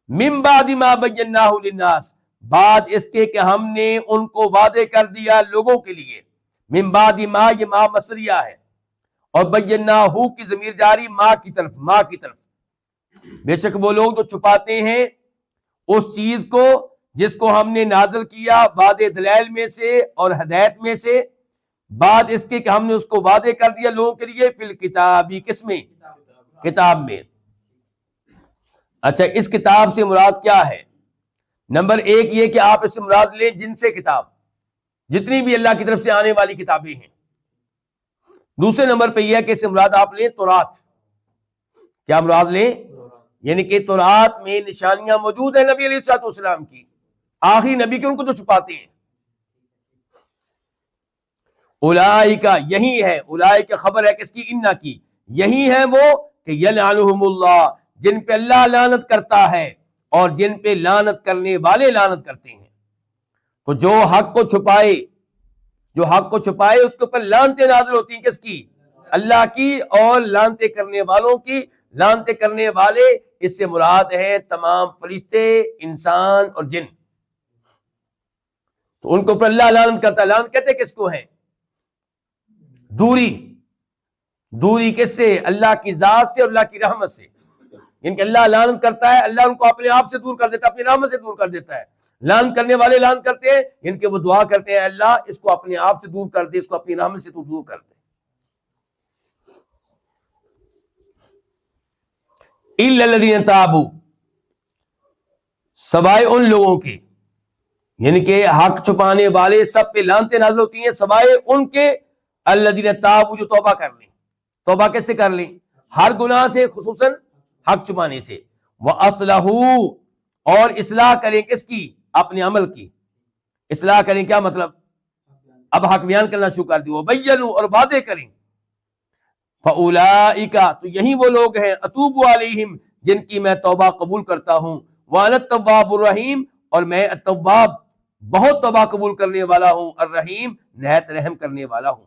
من بعد ما بیناہ للناس، بعد اس کے کہ ہم نے ان کو واضح کر دیا لوگوں کے لیے. من بعد ما، یہ ما مصریہ ہے، اور بیناہ کی ضمیر جاری ما کی طرف. بے شک وہ لوگ جو چھپاتے ہیں اس چیز کو جس کو ہم نے نازل کیا واضح دلائل میں سے اور ہدایت میں سے، بعد اس کے کہ ہم نے اس کو واضح کر دیا لوگوں کے لیے، فی الکتاب، کس میں؟ کتاب میں. اچھا، اس کتاب سے مراد کیا ہے؟ نمبر ایک یہ کہ آپ اس سے مراد لیں جن سے کتاب، جتنی بھی اللہ کی طرف سے آنے والی کتابیں ہیں. دوسرے نمبر پہ یہ ہے کہ اس سے مراد آپ لیں تورات. کیا مراد لیں؟ یعنی کہ تورات میں نشانیاں موجود ہیں نبی علیہ الصلوۃ والسلام کی، آخری نبی کے، ان کو جو چھپاتے ہیں. اولئک، یہی ہے، اولئک خبر ہے کس کی؟ انا کی. یہی ہے وہ کہ یلعنہم اللہ، جن پہ اللہ لعنت کرتا ہے اور جن پہ لعنت کرنے والے لعنت کرتے ہیں. تو جو حق کو چھپائے، اس کے اوپر لعنتیں نازل ہوتی ہیں، کس کی؟ اللہ کی، اور لعنتیں کرنے والوں کی. لعنتیں کرنے والے اس سے مراد ہے تمام فرشتے، انسان اور جن. تو ان کے اوپر اللہ لعنت کرتا ہے. لعنت کہتے کس کو ہیں؟ دوری کس سے؟ اللہ کی ذات سے اور اللہ کی رحمت سے. ان کے اللہ لعنت کرتا ہے، اللہ ان کو اپنے آپ سے دور کر دیتا ہے، اپنی رحمت سے دور کر دیتا ہے. لعنت کرنے والے لعنت کرتے ہیں، ان کے وہ دعا کرتے ہیں اللہ اس کو اپنے آپ سے دور کر دے، اس کو اپنی رحمت سے تو دور کر دے. الا الذین تابوا، سوائے ان لوگوں کے، یعنی کہ حق چھپانے والے سب پہ لعنتیں نازل ہوتی ہیں سوائے ان کے الذین تابوا، جو توبہ کر لیں. توبہ کیسے کر لیں؟ ہر گناہ سے، خصوصاً حق چھپانے سے. وَأَصْلَحُوا، اور اصلاح کریں کس کی؟ اپنے عمل کی. اصلاح کریں کیا مطلب؟ اب حق بیان کرنا شروع کر دی. وَبَيَّنُوا، اور واضح کریں. فَأُولَئِكَ، تو یہی وہ لوگ ہیں، أَتُوبُ عَلَيْهِمْ، جن کی میں توبہ قبول کرتا ہوں. وَأَنَا التَّوَّابُ الرَّحِيمُ، اور میں التواب، بہت توبہ قبول کرنے والا ہوں، الرحیم، نہایت رحم کرنے والا ہوں.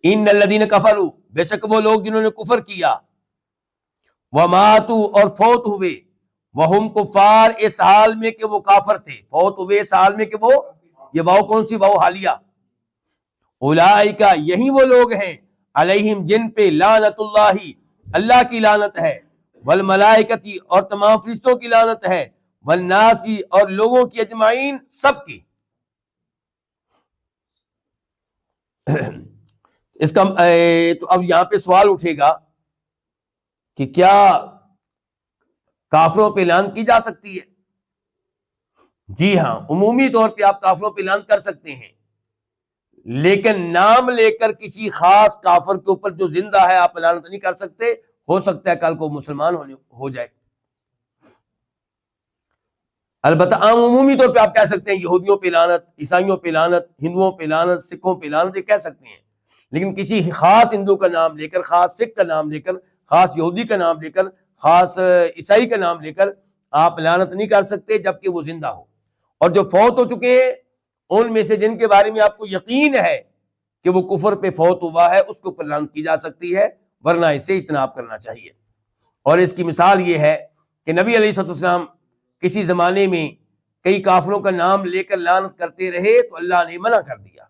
ان الذین کفروا، بے شک وہ لوگ جنہوں نے کفر کیا، وماتوا، اور فوت ہوئے، وہم کفار، اس حال میں کہ وہ کافر تھے. فوت ہوئے اس حال میں کہ وہ، یہ واو کون سی؟ واو حالیہ. اولئک، یہی وہ لوگ ہیں، علیہم، جن پہ لعنت اللہ، اللہ کی لعنت ہے، والملائکتی، اور تمام فرشتوں کی لعنت ہے، والناس، اور لوگوں کی اجمعین، سب کی. اس کا تو اب یہاں پہ سوال اٹھے گا کہ کیا کافروں پہ لعنت کی جا سکتی ہے؟ جی ہاں، عمومی طور پہ آپ کافروں پہ لعنت کر سکتے ہیں، لیکن نام لے کر کسی خاص کافر کے اوپر جو زندہ ہے آپ لعنت نہیں کر سکتے. ہو سکتا ہے کل کو مسلمان ہو جائے. البتہ عام عمومی طور پہ آپ کہہ سکتے ہیں یہودیوں پہ لعنت، عیسائیوں پہ لعنت، ہندوؤں پہ لعنت، سکھوں پہ لعنت، یہ کہہ سکتے ہیں. لیکن کسی خاص ہندو کا نام لے کر، خاص سکھ کا نام لے کر، خاص یہودی کا نام لے کر، خاص عیسائی کا نام لے کر آپ لعنت نہیں کر سکتے جبکہ وہ زندہ ہو. اور جو فوت ہو چکے ہیں ان میں سے جن کے بارے میں آپ کو یقین ہے کہ وہ کفر پہ فوت ہوا ہے، اس کے اوپر لعنت کی جا سکتی ہے، ورنہ اسے اجتناب کرنا چاہیے. اور اس کی مثال یہ ہے کہ نبی علیہ الصلوۃ والسلام کسی زمانے میں کئی کافروں کا نام لے کر لعنت کرتے رہے تو اللہ نے منع کر دیا،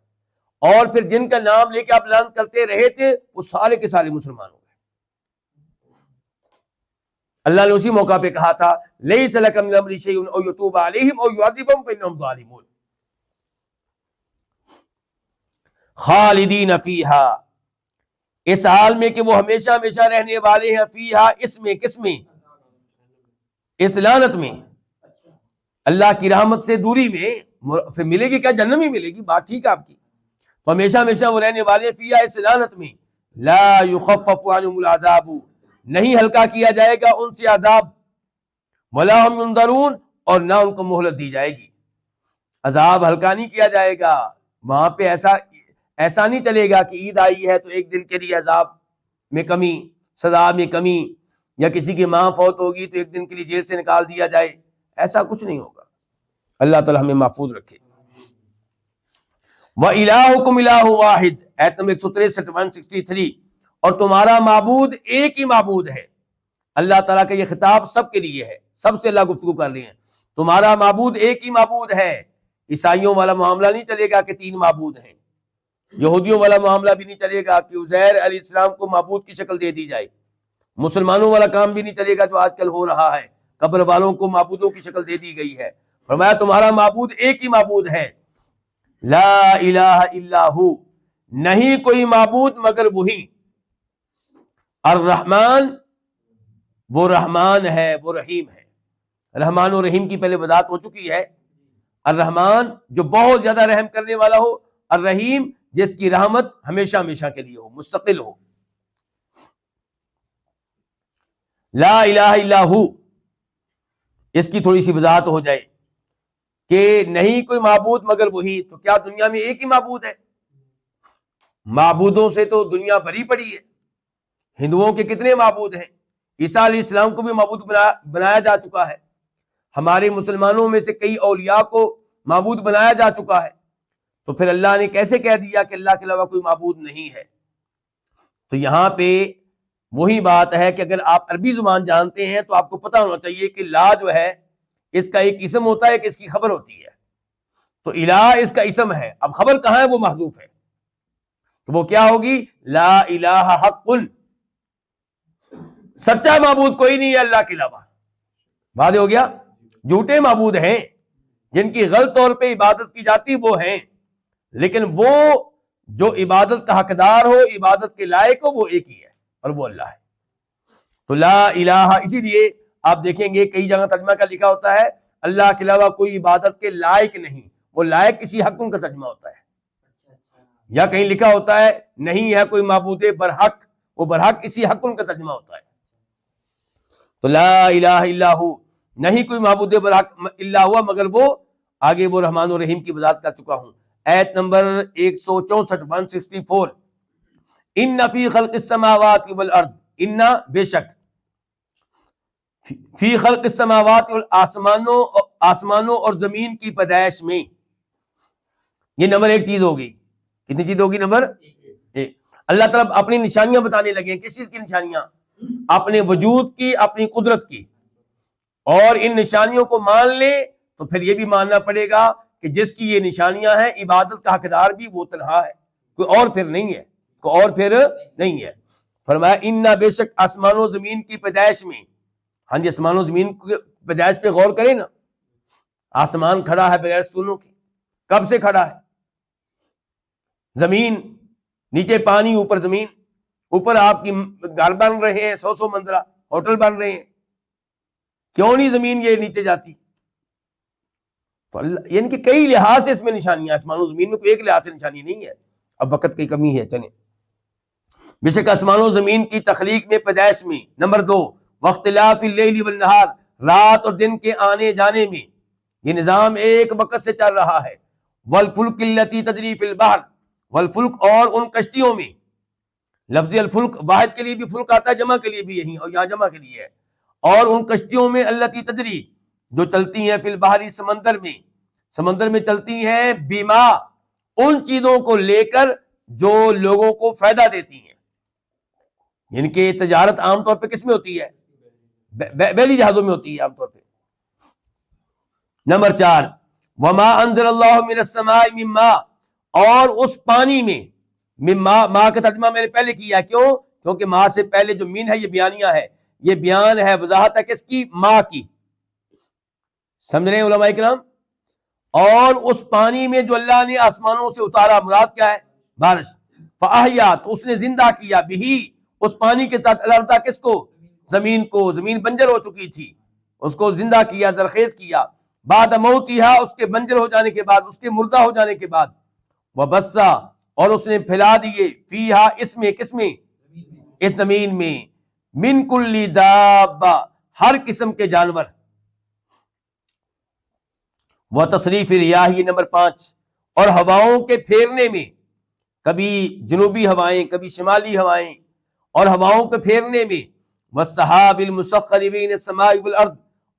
اور پھر جن کا نام لے کے آپ لعنت کرتے رہے تھے وہ سارے کے سارے مسلمان ہو گئے. اللہ نے اسی موقع پہ کہا تھا لیس لک من الامر شیء او یتوب علیہم او یعذبہم فانہم ظالمون. خالدین فیہا، اس حال میں کہ وہ ہمیشہ ہمیشہ رہنے والے ہیں، فیہا، اس میں، کس میں؟ اس لعنت میں. اللہ کی رحمت سے دوری میں پھر ملے گی کیا؟ جنت میں ملے گی. بات ٹھیک ہے آپ کی. تو ہمیشہ ہمیشہ وہ رہنے والے ہیں، فیہا، اس لعنت میں. لا یخفف عنہم العذاب، نہیں ہلکا کیا جائے گا ان سے عذاب، ولا ہم ینظرون، اور نہ ان کو مہلت دی جائے گی. عذاب ہلکا نہیں کیا جائے گا. وہاں پہ ایسا نہیں چلے گا کہ عید آئی ہے تو ایک دن کے لیے عذاب میں کمی، سزا میں کمی، یا کسی کی ماں فوت ہوگی تو ایک دن کے لیے جیل سے نکال دیا جائے. ایسا کچھ نہیں ہوگا. اللہ تعالی ہمیں محفوظ رکھے. وَإِلَٰهُكُمْ إِلَٰهٌ وَاحِدٌ، آیت نمبر 163 163. اور تمہارا معبود ایک ہی معبود ہے. اللہ تعالیٰ کا یہ خطاب سب کے لیے ہے، سب سے اللہ گفتگو کر رہے ہیں. تمہارا معبود ایک ہی معبود ہے. عیسائیوں والا معاملہ نہیں چلے گا کہ 3 معبود ہیں. یہودیوں والا معاملہ بھی نہیں چلے گا کہ عزیر علیہ السلام کو معبود کی شکل دے دی جائے. مسلمانوں والا کام بھی نہیں چلے گا جو آج کل ہو رہا ہے، قبر والوں کو معبودوں کی شکل دے دی گئی ہے. فرمایا تمہارا معبود ایک ہی معبود ہے. لا الہ الا ہو، نہیں کوئی معبود مگر وہی. الرحمن، وہ رحمان ہے، وہ رحیم ہے. رحمان و رحیم کی پہلے وضاحت ہو چکی ہے. الرحمن جو بہت زیادہ رحم کرنے والا ہو، الرحیم جس کی رحمت ہمیشہ ہمیشہ کے لیے ہو، مستقل ہو. لا الہ الا ہو، اس کی تھوڑی سی وضاحت ہو جائے کہ نہیں کوئی معبود مگر وہی. تو کیا دنیا میں ایک ہی معبود ہے؟ معبودوں سے تو دنیا بھری پڑی ہے. ہندوؤں کے کتنے معبود ہیں؟ عیسیٰ علیہ السلام کو بھی معبود بنایا جا چکا ہے. ہمارے مسلمانوں میں سے کئی اولیاء کو معبود بنایا جا چکا ہے. تو پھر اللہ نے کیسے کہہ دیا کہ اللہ کے علاوہ کوئی معبود نہیں ہے؟ تو یہاں پہ وہی بات ہے کہ اگر آپ عربی زبان جانتے ہیں تو آپ کو پتہ ہونا چاہیے کہ لا جو ہے اس کا ایک اسم ہوتا ہے کہ اس کی خبر ہوتی ہے. تو الہ اس کا اسم ہے، اب خبر کہاں ہے؟ وہ محذوف ہے. تو وہ کیا ہوگی؟ لا الہ حق، سچا معبود کوئی نہیں ہے اللہ کے علاوہ. واضح ہو گیا؟ جھوٹے معبود ہیں جن کی غلط طور پہ عبادت کی جاتی وہ ہیں، لیکن وہ جو عبادت کا حقدار ہو، عبادت کے لائق ہو، وہ ایک ہی ہے اور وہ اللہ ہے. تو لا الہ، اسی لیے آپ دیکھیں گے کئی جگہ ترجمہ کا لکھا ہوتا ہے اللہ کے علاوہ کوئی عبادت کے لائق نہیں. وہ لائق کسی حکم کا ترجمہ ہوتا ہے. یا کہیں لکھا ہوتا ہے نہیں ہے کوئی معبود برحق، وہ برحق کسی حکم کا ترجمہ ہوتا ہے. تو لا الہ الا ہو، نہیں کوئی معبود برحق الا ہوا مگر وہ. آگے وہ رحمان و رحیم کی وضاحت کر چکا ہوں. آیت نمبر 164 164. ان فی خلق السماوات والارض، ان بے شک، فی خلق السماوات، آسمانوں اور زمین کی پیدائش میں. یہ نمبر 1 چیز ہوگی. کتنی چیز ہوگی؟ نمبر 1. اللہ تعالیٰ اپنی نشانیاں بتانے لگے. کس چیز کی نشانیاں؟ اپنے وجود کی، اپنی قدرت کی. اور ان نشانیوں کو مان لے تو پھر یہ بھی ماننا پڑے گا کہ جس کی یہ نشانیاں ہیں عبادت کا حقدار بھی وہ تنہا ہے، کوئی اور پھر نہیں ہے، کوئی اور پھر نہیں ہے. فرمایا انا بے شک آسمان و زمین کی پیدائش میں. ہاں جی، آسمان و زمین کی پیدائش پہ غور کریں نا. آسمان کھڑا ہے بغیر ستونوں کے، کب سے کھڑا ہے؟ زمین نیچے پانی، اوپر زمین. اوپر آپ کی گھر بن رہے ہیں 100 منزلہ، ہوٹل بن رہے ہیں. کیوں نہیں زمین یہ نیچے جاتی؟ تو اللہ یعنی کہ کئی لحاظ سے اس میں نشانیاں. آسمان و زمین میں کوئی ایک لحاظ سے نشانی نہیں ہے. اب وقت کی کمی ہے، چلیں. بے شک آسمان و زمین کی تخلیق میں، پیدائش میں. نمبر 2 واختلاف اللیل والنہار، رات اور دن کے آنے جانے میں. یہ نظام ایک وقت سے چل رہا ہے. والفلک التی تجری فی البحر، والفلک اور ان کشتیوں میں. لفظ الفلک واحد کے لیے بھی فلک آتا ہے، جمع کے لیے بھی یہی، اور یہاں جمع کے لیے ہے. اور ان کشتیوں میں التی تجری، جو چلتی ہیں فی البحر، سمندر میں. سمندر میں چلتی ہیں بیما، ان چیزوں کو لے کر جو لوگوں کو فائدہ دیتی ہیں. یعنی کہ تجارت عام طور پہ کس میں ہوتی ہے؟ بیلی جہازوں میں ہوتی ہے عام طور پہ. نمبر 4 وما انزل اللہ من السماء من ماء، اور اس پانی میں. من ماء کا ترجمہ میں نے پہلے کیا. کیوں؟ کیونکہ ماء سے پہلے جو من ہے یہ بیانیہ ہے. یہ بیان ہے، وضاحت ہے کس کی؟ ماء کی. سمجھ رہے ہیں علماء کرام؟ اور اس پانی میں جو اللہ نے آسمانوں سے اتارا، مراد کیا ہے؟ بارش. فاحیا، تو اس نے زندہ کیا، بہی، اس پانی کے ساتھ، الارض کس کو؟ زمین کو. زمین بنجر ہو چکی تھی، اس کو زندہ کیا، زرخیز کیا. بعد موتھا، اس کے بنجر ہو جانے کے بعد، اس کے مردہ ہو جانے کے بعد. وبثا، اور اس نے پھیلا دیے، فیہا، اس میں، کس میں؟ اس زمین میں. من کل دابہ، ہر قسم کے جانور. وہ تصریف ریاح، یہ نمبر 5، اور ہواؤں کے پھیرنے میں، کبھی جنوبی ہوائیں کبھی شمالی ہوائیں، اور ہواؤں کے پھیرنے میں، والسحاب المسخر بین السماء والارض،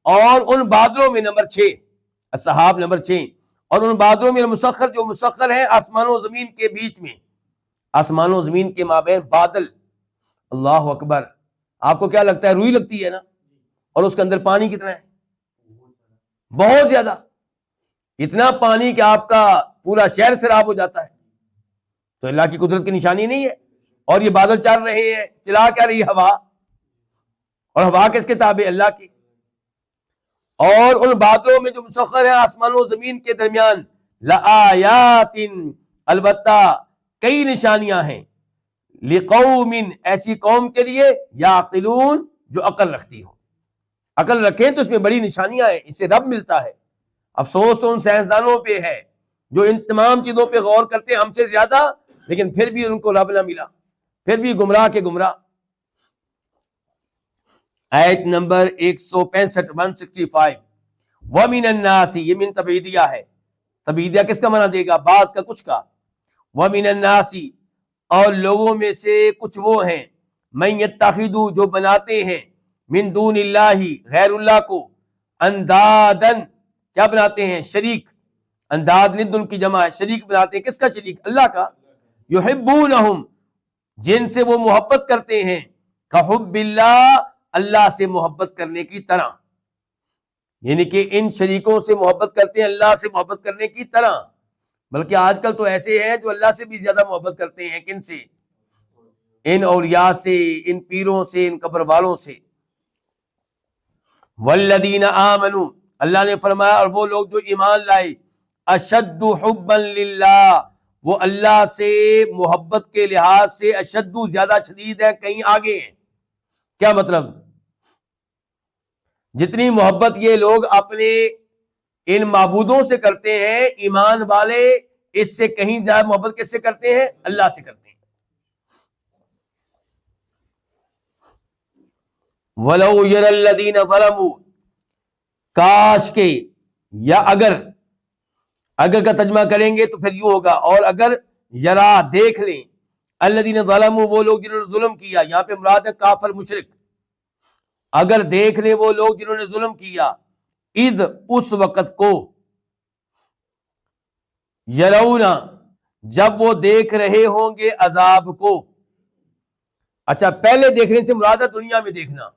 اور ان بادلوں میں، نمبر 6 السحاب نمبر 6، اور ان بادلوں میں المسخر جو مسخر ہیں آسمان و زمین کے بیچ میں، آسمان و زمین کے مابین بادل۔ اللہ اکبر، آپ کو کیا لگتا ہے؟ روئی لگتی ہے نا، اور اس کے اندر پانی کتنا ہے؟ بہت زیادہ، اتنا پانی کہ آپ کا پورا شہر سیراب ہو جاتا ہے۔ تو اللہ کی قدرت کی نشانی نہیں ہے؟ اور یہ بادل چل رہے ہیں، چلا کیا رہی ہوا، اور ہوا کس کے تابع؟ اللہ کی۔ اور ان بادلوں میں جو مسخر ہے آسمان و زمین کے درمیان، لآیات، البتہ کئی نشانیاں ہیں، لقوم، ایسی قوم کے لیے، یعقلون، جو عقل رکھتی ہو۔ عقل رکھیں تو اس میں بڑی نشانیاں ہیں، اسے رب ملتا ہے۔ افسوس تو ان سائنسدانوں پہ ہے جو ان تمام چیزوں پہ غور کرتے ہیں ہم سے زیادہ، لیکن پھر بھی ان کو رب نہ ملا، پھر بھی گمراہ کے گمراہ۔ آیت نمبر 165 165، وَمِنَ النَّاسِ، یہ من تبعیدیہ ہے۔ تبعیدیہ کس کا معنی دے گا؟ بعض کا، کچھ کا۔ وَمِنَ النَّاسِ، اور لوگوں میں سے کچھ وہ ہیں، مَن يَتَّخِذُ، جو بناتے ہیں، من دون اللہ، غیر اللہ کو، اندادن، کیا بناتے ہیں؟ شریک۔ انداد ند ان کی جمع ہے، شریک بناتے ہیں، کس کا شریک؟ اللہ کا۔ یحبونہم، جن سے وہ محبت کرتے ہیں، کحب اللہ، اللہ سے محبت کرنے کی طرح، یعنی کہ ان شریکوں سے محبت کرتے ہیں اللہ سے محبت کرنے کی طرح۔ بلکہ آج کل تو ایسے ہیں جو اللہ سے بھی زیادہ محبت کرتے ہیں، کن سے؟ ان اولیاء سے، ان پیروں سے، ان قبر والوں سے۔ والذین آمنوا، اللہ نے فرمایا، اور وہ لوگ جو ایمان لائے، اشد حبا للہ، وہ اللہ سے محبت کے لحاظ سے اشد، زیادہ شدید ہے، کہیں آگے ہیں۔ کیا مطلب؟ جتنی محبت یہ لوگ اپنے ان معبودوں سے کرتے ہیں، ایمان والے اس سے کہیں زیادہ محبت کس سے کرتے ہیں؟ اللہ سے کرتے ہیں۔ وَلَوْ يَرَى الَّذِينَ ظَلَمُوا، کاش کے، یا اگر کا ترجمہ کریں گے تو پھر یوں ہوگا، اور اگر یرا، دیکھ لیں، الذین ظلموا، وہ لوگ جنہوں نے ظلم کیا، یہاں پہ مراد ہے کافر مشرک، اگر دیکھ لیں وہ لوگ جنہوں نے ظلم کیا، اذ، اس وقت کو، یرونا، جب وہ دیکھ رہے ہوں گے عذاب کو۔ اچھا، پہلے دیکھنے سے مراد ہے دنیا میں دیکھنا،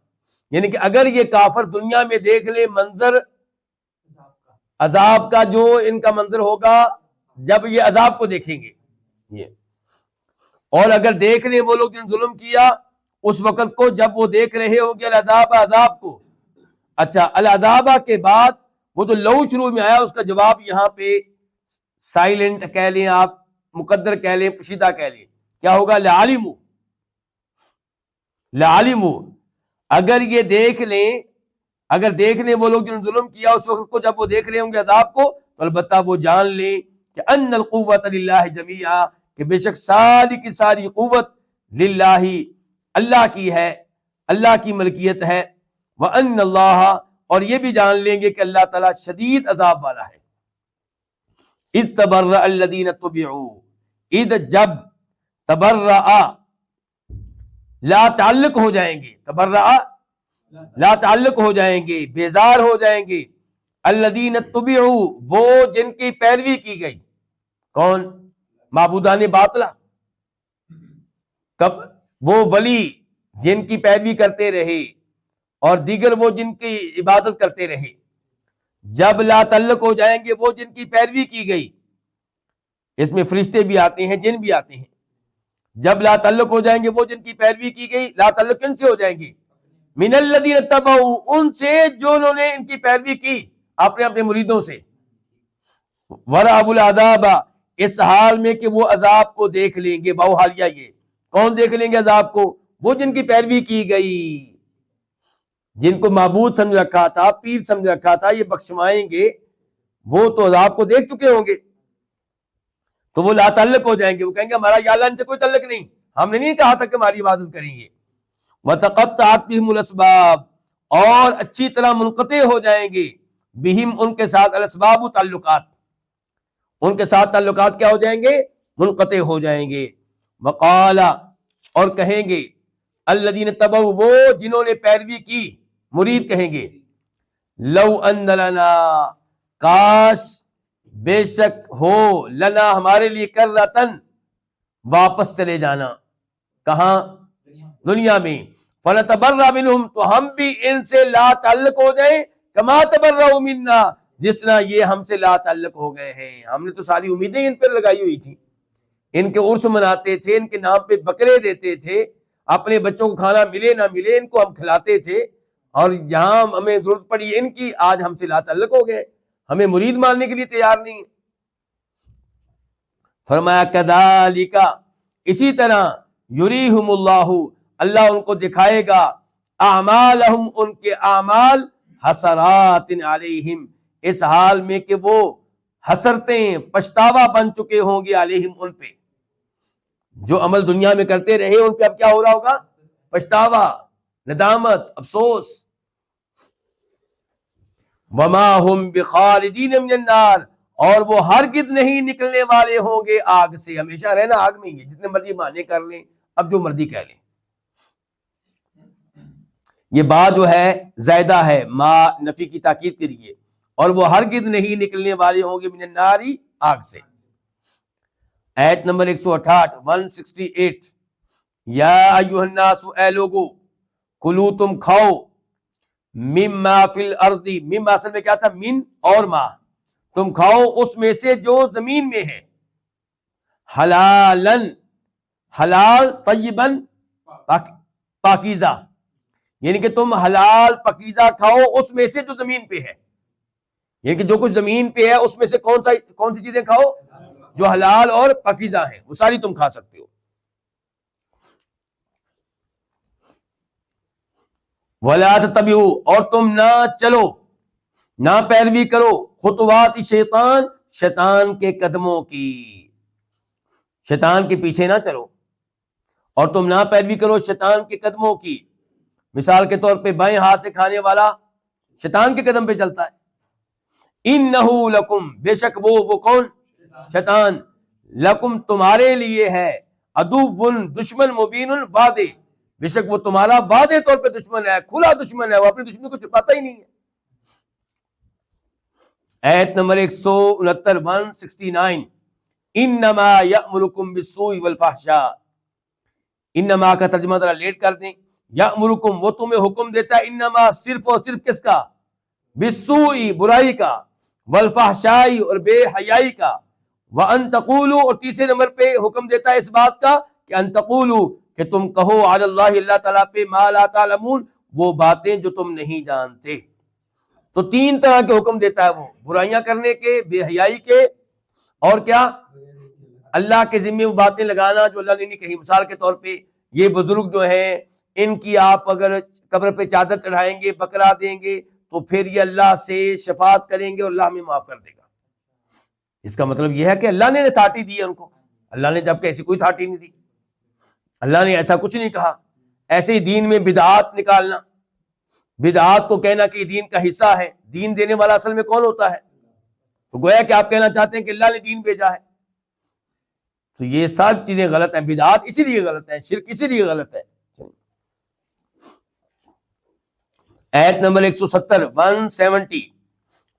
یعنی کہ اگر یہ کافر دنیا میں دیکھ لے منظر عذاب کا، جو ان کا منظر ہوگا جب یہ عذاب کو دیکھیں گے یہ، اور اگر دیکھ لیں وہ لوگ جنہوں نے ظلم کیا اس وقت کو جب وہ دیکھ رہے ہوں گے العذاب، عذاب کو۔ اچھا، العذاب کے بعد وہ جو لو شروع میں آیا اس کا جواب یہاں پہ سائلنٹ کہہ لیں آپ، مقدر کہہ لیں، پوشیدہ کہہ لیں، کیا ہوگا؟ لعلموا، لعلموا، اگر یہ دیکھ لیں، اگر دیکھ لیں وہ لوگ جنہوں نے ظلم کیا اس وقت کو جب وہ دیکھ رہے ہوں گے عذاب کو، تو البتہ وہ جان لیں کہ ان القوت للہ جمیعا، کہ بے شک ساری کی ساری قوت للہ، اللہ کی ہے، اللہ کی ملکیت ہے۔ وَأَنَّ اللَّهَ، اور یہ بھی جان لیں گے کہ اللہ تعالیٰ شدید عذاب والا ہے۔ اذ تبرأ الذین اتبعوا، اذ، جب، تبرأ، لا تعلق ہو جائیں گے، تبرأ لا تعلق ہو جائیں گے، بیزار ہو جائیں گے، الذین اتبعوا، وہ جن کی پیروی کی گئی، کون؟ معبودان باطلہ، کب؟ وہ ولی جن کی پیروی کرتے رہے اور دیگر وہ جن کی عبادت کرتے رہے، جب لا تعلق ہو جائیں گے وہ جن کی پیروی کی گئی، اس میں فرشتے بھی آتے ہیں، جن بھی آتے ہیں، جب لا تعلق ہو جائیں گے وہ جن کی پیروی کی گئی، لا تعلق کن سے ہو جائیں گے؟ من الذین اتبعوا، ان سے جو انہوں نے ان کی پیروی کی اپنے اپنے مریدوں سے، ورأوا العذاب، اس حال میں کہ وہ عذاب کو دیکھ لیں گے، باؤ حالیہ یہ، کون دیکھ لیں گے عذاب کو؟ وہ جن کی پیروی کی گئی، جن کو معبود سمجھ رکھا تھا، پیر سمجھ رکھا تھا یہ بخشوائیں گے، وہ تو عذاب کو دیکھ چکے ہوں گے، تو وہ لا تعلق ہو جائیں گے، وہ کہیں گے ہمارا یا اللہ ان سے کوئی تعلق نہیں، ہم نے نہیں کہا تھا کہ ہماری عبادت کریں گے۔ وَتَقَطَّعَتْ بِهِمُ الْأَسْبَابُ، اور اچھی طرح منقطع ہو جائیں گے بہم ان کے ساتھ، الاسباب تعلقات، ان کے ساتھ تعلقات کیا ہو جائیں گے؟ منقطع ہو جائیں گے. وقال اور کہیں گے الذین تبعوا وہ جنہوں نے پیروی کی، مرید کہیں گے لو ان لنا کاش بے شک ہو لنا ہمارے لیے کرتن واپس چلے جانا. کہاں؟ دنیا میں. فنتبرأ منہم تو ہم بھی ان سے لا تعلق ہو جائیں کما تبرؤوا منا جس طرح یہ ہم سے لا تعلق ہو گئے ہیں. ہم نے تو ساری امیدیں ان پر لگائی ہوئی تھی، ان کے عرس مناتے تھے، ان کے نام پہ بکرے دیتے تھے، اپنے بچوں کو کھانا ملے نہ ملے ان کو ہم کھلاتے تھے، اور جہاں ہمیں ضرورت پڑی ان کی آج ہم سے لا تعلق ہو گئے، ہمیں مرید ماننے کے لیے تیار نہیں. فرمایا کذالک اسی طرح یریہم اللہ اللہ ان کو دکھائے گا اعمالہم ان کے اعمال حسرات علیہم اس حال میں کہ وہ حسرتیں پچھتاوا بن چکے ہوں گے علیہم ان پہ. جو عمل دنیا میں کرتے رہے ان پہ اب کیا ہو رہا ہوگا؟ پچھتاوا، ندامت، افسوس. وما ہم بخالدین من النار اور وہ ہرگز نہیں نکلنے والے ہوں گے آگ سے. ہمیشہ رہنا آگ میں ہی ہے، جتنے مرضی معنی کر لیں، اب جو مرضی کہہ لیں. یہ بات جو ہے زائدہ ہے، ما نفی کی تاکید کے لیے. اور وہ ہرگز نہیں نکلنے والے ہوں گے من النار آگ سے. آیت نمبر 168 168 یا ایھا الناس اے لوگو کلو تم کھاؤ مما فی الارض مما اصل میں کیا تھا؟ من اور ما. تم کھاؤ اس میں سے جو زمین میں ہے، حلالن حلال، طیبن پاکیزہ، یعنی کہ تم حلال پاکیزہ کھاؤ اس میں سے جو زمین پہ ہے. یعنی کہ جو کچھ زمین پہ ہے اس میں سے کون سی چیزیں کھاؤ؟ جو حلال اور پاکیزہ ہیں وہ ساری تم کھا سکتے ہو. وَلَا تَتَّبِعُوا اور تم نہ چلو، نہ پیروی کرو خطوات شیطان، شیطان کے قدموں کی. شیطان کے پیچھے نہ چلو اور تم نہ پیروی کرو شیطان کے قدموں کی. مثال کے طور پہ بائیں ہاتھ سے کھانے والا شیطان کے قدم پہ چلتا ہے. اِنَّهُ لَكُمْ بے شک وہ کون؟ شیطان، لکم تمہارے لیے ہے، عدوٌ دشمن، مبین واضح، بے شک وہ تمہارا واضح طور پہ دشمن ہے، کھلا دشمن ہے، وہ اپنی دشمنی کو چھپاتا ہی نہیں ہے. آیت نمبر 169 169 انما یأمرکم بالسوء والفحشاء. انما کا ترجمہ ذرا لیٹ کر دیں. یأمرکم وہ تمہیں حکم دیتا ہے، انما صرف اور صرف کس کا؟ بالسوء برائی کا، والفحشاء اور بے حیائی کا، وَأَن تَقُولُوا اور تیسرے نمبر پہ حکم دیتا ہے اس بات کا کہ ان تقولوا کہ تم کہو علی اللہ اللہ تعالیٰ پہ ما لا تعلمون وہ باتیں جو تم نہیں جانتے. تو تین طرح کے حکم دیتا ہے وہ، برائیاں کرنے کے، بے حیائی کے، اور کیا؟ اللہ کے ذمے وہ باتیں لگانا جو اللہ نے نہیں کہی. مثال کے طور پہ یہ بزرگ جو ہیں ان کی آپ اگر قبر پہ چادر چڑھائیں گے، بکرا دیں گے تو پھر یہ اللہ سے شفاعت کریں گے اور اللہ ہمیں معاف کر دے گا. اس کا مطلب یہ ہے کہ اللہ نے اتھارٹی دی ہے ان کو. اللہ نے جب کہ ایسی کوئی اتھارٹی نہیں دی، اللہ نے ایسا کچھ نہیں کہا. ایسے ہی دین میں بدعات نکالنا، بدعات کو کہنا کہ یہ دین کا حصہ ہے. دین دینے والا اصل میں کون ہوتا ہے؟ تو گویا کہ آپ کہنا چاہتے ہیں کہ اللہ نے دین بھیجا ہے. تو یہ سب چیزیں غلط ہیں. بدعات اسی لیے غلط ہیں، شرک اسی لیے غلط ہے. آیت نمبر 170 170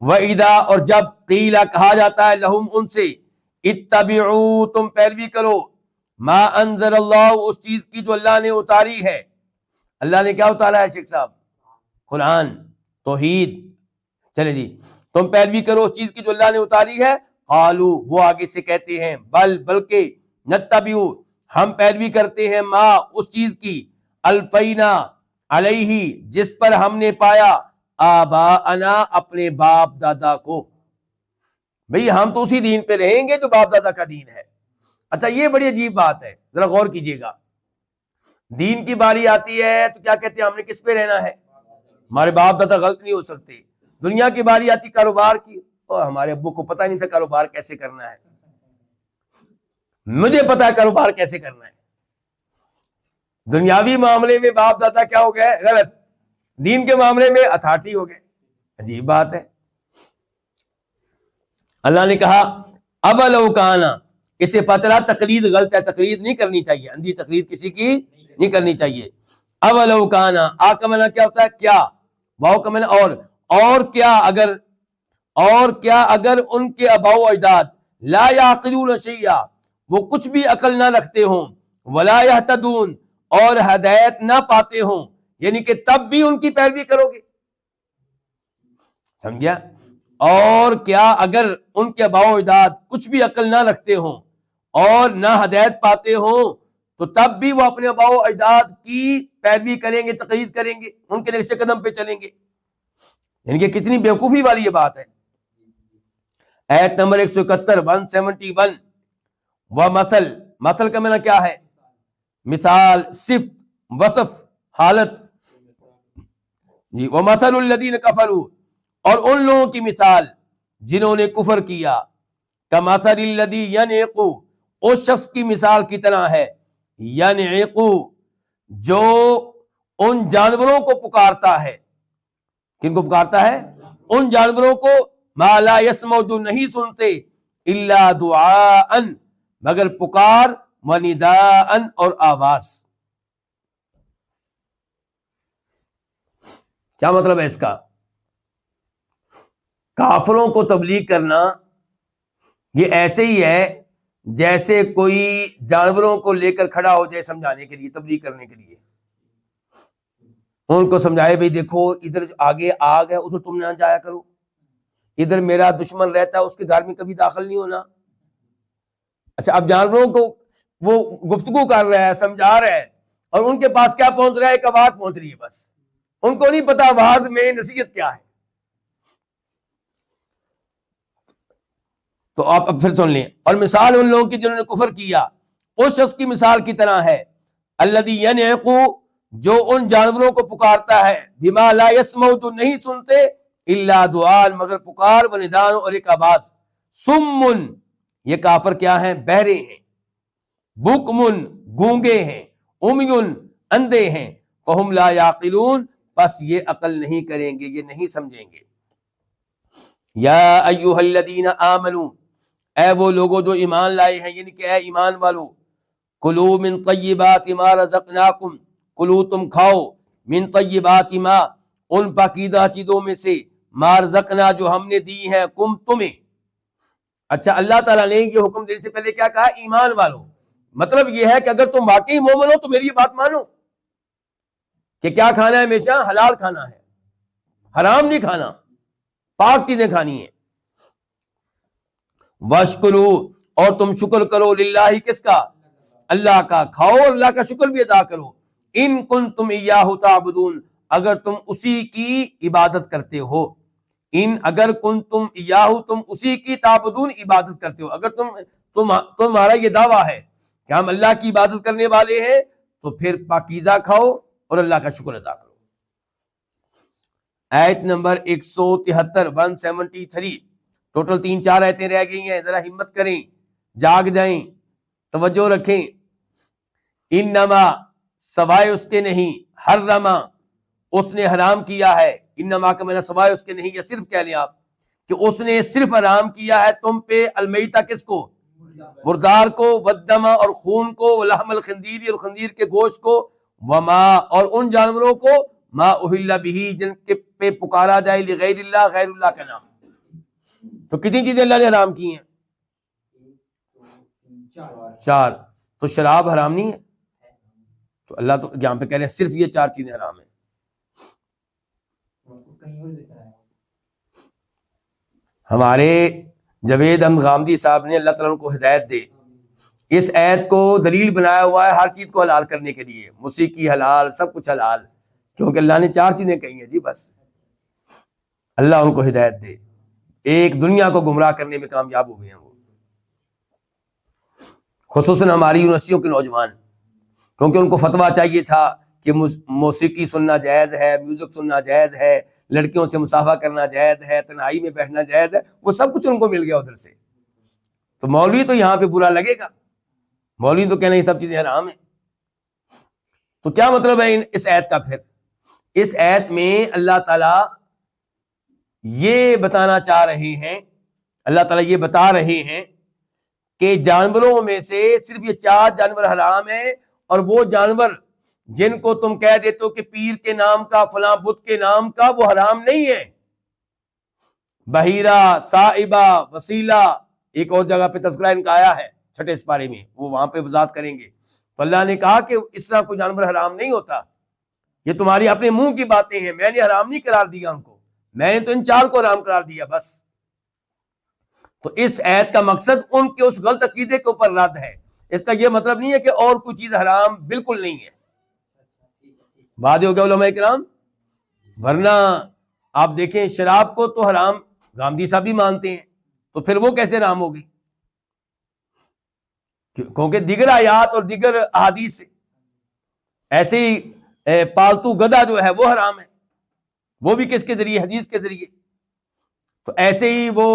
وَإِذَا اور جب قیلا کہا جاتا ہے لہم ان سے اتبعوا تم پیروی کرو ما انزل اللہ اس چیز کی جو اللہ نے اتاری ہے. اللہ نے کیا اتارا ہے شیخ صاحب؟ قرآن، توحید. چلے جی، تم پیروی کرو اس چیز کی جو اللہ نے اتاری ہے. قالوا وہ آگے سے کہتے ہیں بلکہ نتبعو ہم پیروی کرتے ہیں ما اس چیز کی الفینا علیہ جس پر ہم نے پایا آباءنا اپنے باپ دادا کو. بھئی ہم تو اسی دین پہ رہیں گے جو باپ دادا کا دین ہے. اچھا یہ بڑی عجیب بات ہے، ذرا غور کیجئے گا. دین کی باری آتی ہے تو کیا کہتے ہیں ہم نے کس پہ رہنا ہے؟ ہمارے باپ دادا غلط نہیں ہو سکتے. دنیا کی باری آتی کاروبار کی، اور ہمارے ابو کو پتہ نہیں تھا کاروبار کیسے کرنا ہے. مجھے پتا ہے کاروبار کیسے کرنا ہے. دنیاوی معاملے میں باپ دادا کیا ہو گئے؟ غلط. دین کے معاملے میں اتھارٹی ہو گئے. عجیب بات ہے. اللہ نے کہا اولو کانا، اسے پتہ چلا تقلید غلط ہے، تقلید نہیں کرنی چاہیے، اندھی تقلید کسی کی نہیں کرنی چاہیے. اولو کانا، آ کا معنی کیا ہوتا ہے؟ کیا. واو کا معنی اور کیا اگر ان کے آباء و اجداد لا یعقلون شیئا، وہ کچھ بھی عقل نہ رکھتے ہوں، ولا یہتدون، اور ہدایت نہ پاتے ہوں، یعنی کہ تب بھی ان کی پیروی کرو گے. سمجھا؟ اور کیا اگر ان کے آباء و اجداد کچھ بھی عقل نہ رکھتے ہوں اور نہ ہدایت پاتے ہوں تو تب بھی وہ اپنے آباء و اجداد کی پیروی کریں گے، تقلید کریں گے، ان کے نقش قدم پہ چلیں گے. یعنی کہ کتنی بیوقوفی والی یہ بات ہے. آیت نمبر 171 171 مثل کا معنی کیا ہے؟ مثال، صفت، وصف، حالت. جی ومثل الذین کفروا، اور ان لوگوں کی مثال جنہوں نے کفر کیا، کمثل الذی ینعق، اس شخص کی مثال کی طرح ہے، ینعق، جو ان جانوروں کو پکارتا ہے. کن کو پکارتا ہے؟ ان جانوروں کو، ما لا یسمع، جو نہیں سنتے، الا دعاء، مگر پکار، و نداء، اور آواز. کیا مطلب ہے اس کا؟ کافروں کو تبلیغ کرنا یہ ایسے ہی ہے جیسے کوئی جانوروں کو لے کر کھڑا ہو جائے سمجھانے کے لیے، تبلیغ کرنے کے لیے. ان کو سمجھائے بھئی دیکھو ادھر آگے آگ ہے، ادھر تم نہ جایا کرو، ادھر میرا دشمن رہتا ہے، اس کے گھر میں کبھی داخل نہیں ہونا. اچھا، اب جانوروں کو وہ گفتگو کر رہا ہے، سمجھا رہا ہے، اور ان کے پاس کیا پہنچ رہا ہے؟ ایک آواز پہنچ رہی ہے، بس ان کو نہیں پتا آواز میں نصیحت کیا ہے. تو آپ اب پھر سن لیں. اور مثال ان لوگوں کی جنہوں نے کفر کیا، اس شخص کی مثال کی طرح ہے، الذی ینعق، جو ان جانوروں کو پکارتا ہے، بما لا یسمع، جو نہیں سنتے، الا دعاء، مگر پکار، و نداء، اور ایک آواز. سم، یہ کافر کیا ہیں؟ بہرے ہیں. بکمن، گونگے ہیں. امیون، اندھے ہیں. فہم لا یعقلون، بس یہ عقل نہیں کریں گے، یہ نہیں سمجھیں گے. یا ایھا الذین آمنوا، اے وہ لوگوں جو ایمان لائے ہیں، یعنی کہ اے ایمان والو، کلوا من طیبات ما رزقناکم، کلو، تم کھاؤ، من طیبات ما، ان پاکیزہ چیزوں میں سے، ما رزقنا، جو ہم نے دی ہیں، کم، تمہیں. اچھا، اللہ تعالیٰ نے یہ حکم دینے سے پہلے کیا کہا؟ ایمان والو. مطلب یہ ہے کہ اگر تم واقعی مومن ہو تو میری یہ بات مانو کہ کیا کھانا ہے؟ ہمیشہ حلال کھانا ہے، حرام نہیں کھانا، پاک چیزیں کھانی ہیں. واشکرو، اور تم شکر کرو، للہ، کس کا؟ اللہ کا. کھاؤ اور اللہ کا شکر بھی ادا کرو. ان کنتم ایاہ تعبدون، اگر تم اسی کی عبادت کرتے ہو. ان، اگر کنتم ایاہ، تم اسی کی، تعبدون، عبادت کرتے ہو. اگر تمہارا یہ دعویٰ ہے کہ ہم اللہ کی عبادت کرنے والے ہیں تو پھر پاکیزہ کھاؤ اور اللہ کا شکر ادا کرو. آیت نمبر 173 173. ٹوٹل 3-4 آیتیں رہ گئی ہیں، ذرا ہمت کریں، جاگ جائیں، توجہ رکھیں. انما، سوائے اس کے نہیں، حرما، اس نے حرام کیا ہے. انما کا معنی سوائے اس کے نہیں، یا صرف کہہ لیں آپ کہ اس نے صرف حرام کیا ہے تم پہ، المیتہ، کس کو؟ مردار کو، والدم، اور خون کو، ولحم الخنزیر، اور خنزیر کے گوشت کو، وما، اور ان جانوروں کو، ما اہل بہ، جن کے پہ پکارا جائے، لغیر اللہ، غیر اللہ کا نام. تو کتنی چیزیں اللہ نے حرام کی ہیں؟ 4. تو شراب حرام نہیں ہے؟ تو اللہ تو یہاں پہ کہہ رہے ہیں صرف یہ 4 چیزیں حرام ہیں. ہمارے جاوید احمد غامدی صاحب نے، اللہ تعالیٰ ان کو ہدایت دے، اس آیت کو دلیل بنایا ہوا ہے ہر چیز کو حلال کرنے کے لیے. موسیقی حلال، سب کچھ حلال، کیونکہ اللہ نے 4 چیزیں کہی ہیں جی. بس اللہ ان کو ہدایت دے. ایک دنیا کو گمراہ کرنے میں کامیاب ہو گئے ہیں وہ، خصوصاً ہماری یونیورسٹیوں کے نوجوان، کیونکہ ان کو فتویٰ چاہیے تھا کہ موسیقی سننا جائز ہے، میوزک سننا جائز ہے، لڑکیوں سے مصافحہ کرنا جائز ہے، تنہائی میں بیٹھنا جائز ہے. وہ سب کچھ ان کو مل گیا ادھر سے. تو مولوی تو یہاں پہ برا لگے گا، مولوی تو کہنا یہ سب چیزیں حرام ہیں. تو کیا مطلب ہے اس آیت کا؟ پھر اس آیت میں اللہ تعالی یہ بتانا چاہ رہے ہیں، اللہ تعالیٰ یہ بتا رہے ہیں کہ جانوروں میں سے صرف یہ 4 جانور حرام ہیں، اور وہ جانور جن کو تم کہہ دیتے ہو کہ پیر کے نام کا، فلاں بت کے نام کا، وہ حرام نہیں ہے۔ بحیرہ، صائبہ، وسیلہ، ایک اور جگہ پہ تذکرہ ان کا آیا ہے 6 سپارے میں، وہ وہاں پہ وضاحت کریں گے۔ تو اللہ نے کہا کہ اس طرح کوئی جانور حرام نہیں ہوتا، یہ تمہاری اپنے منہ کی باتیں ہیں، میں نے حرام نہیں قرار دیا ان کو، میں نے تو ان 4 کو حرام قرار دیا بس۔ تو اس آیت کا مقصد ان کے اس غلط عقیدے کے اوپر رد ہے، اس کا یہ مطلب نہیں ہے کہ اور کوئی چیز حرام بالکل نہیں ہے۔ بات ہو گیا علماء کرام، ورنہ آپ دیکھیں شراب کو تو حرام غامدی صاحب بھی مانتے ہیں، تو پھر وہ کیسے حرام ہوگی؟ کیونکہ دیگر آیات اور دیگر احادیث سے ایسے ہی پالتو گدھا جو ہے وہ حرام ہے، وہ بھی کس کے ذریعے؟ حدیث کے ذریعے۔ تو ایسے ہی وہ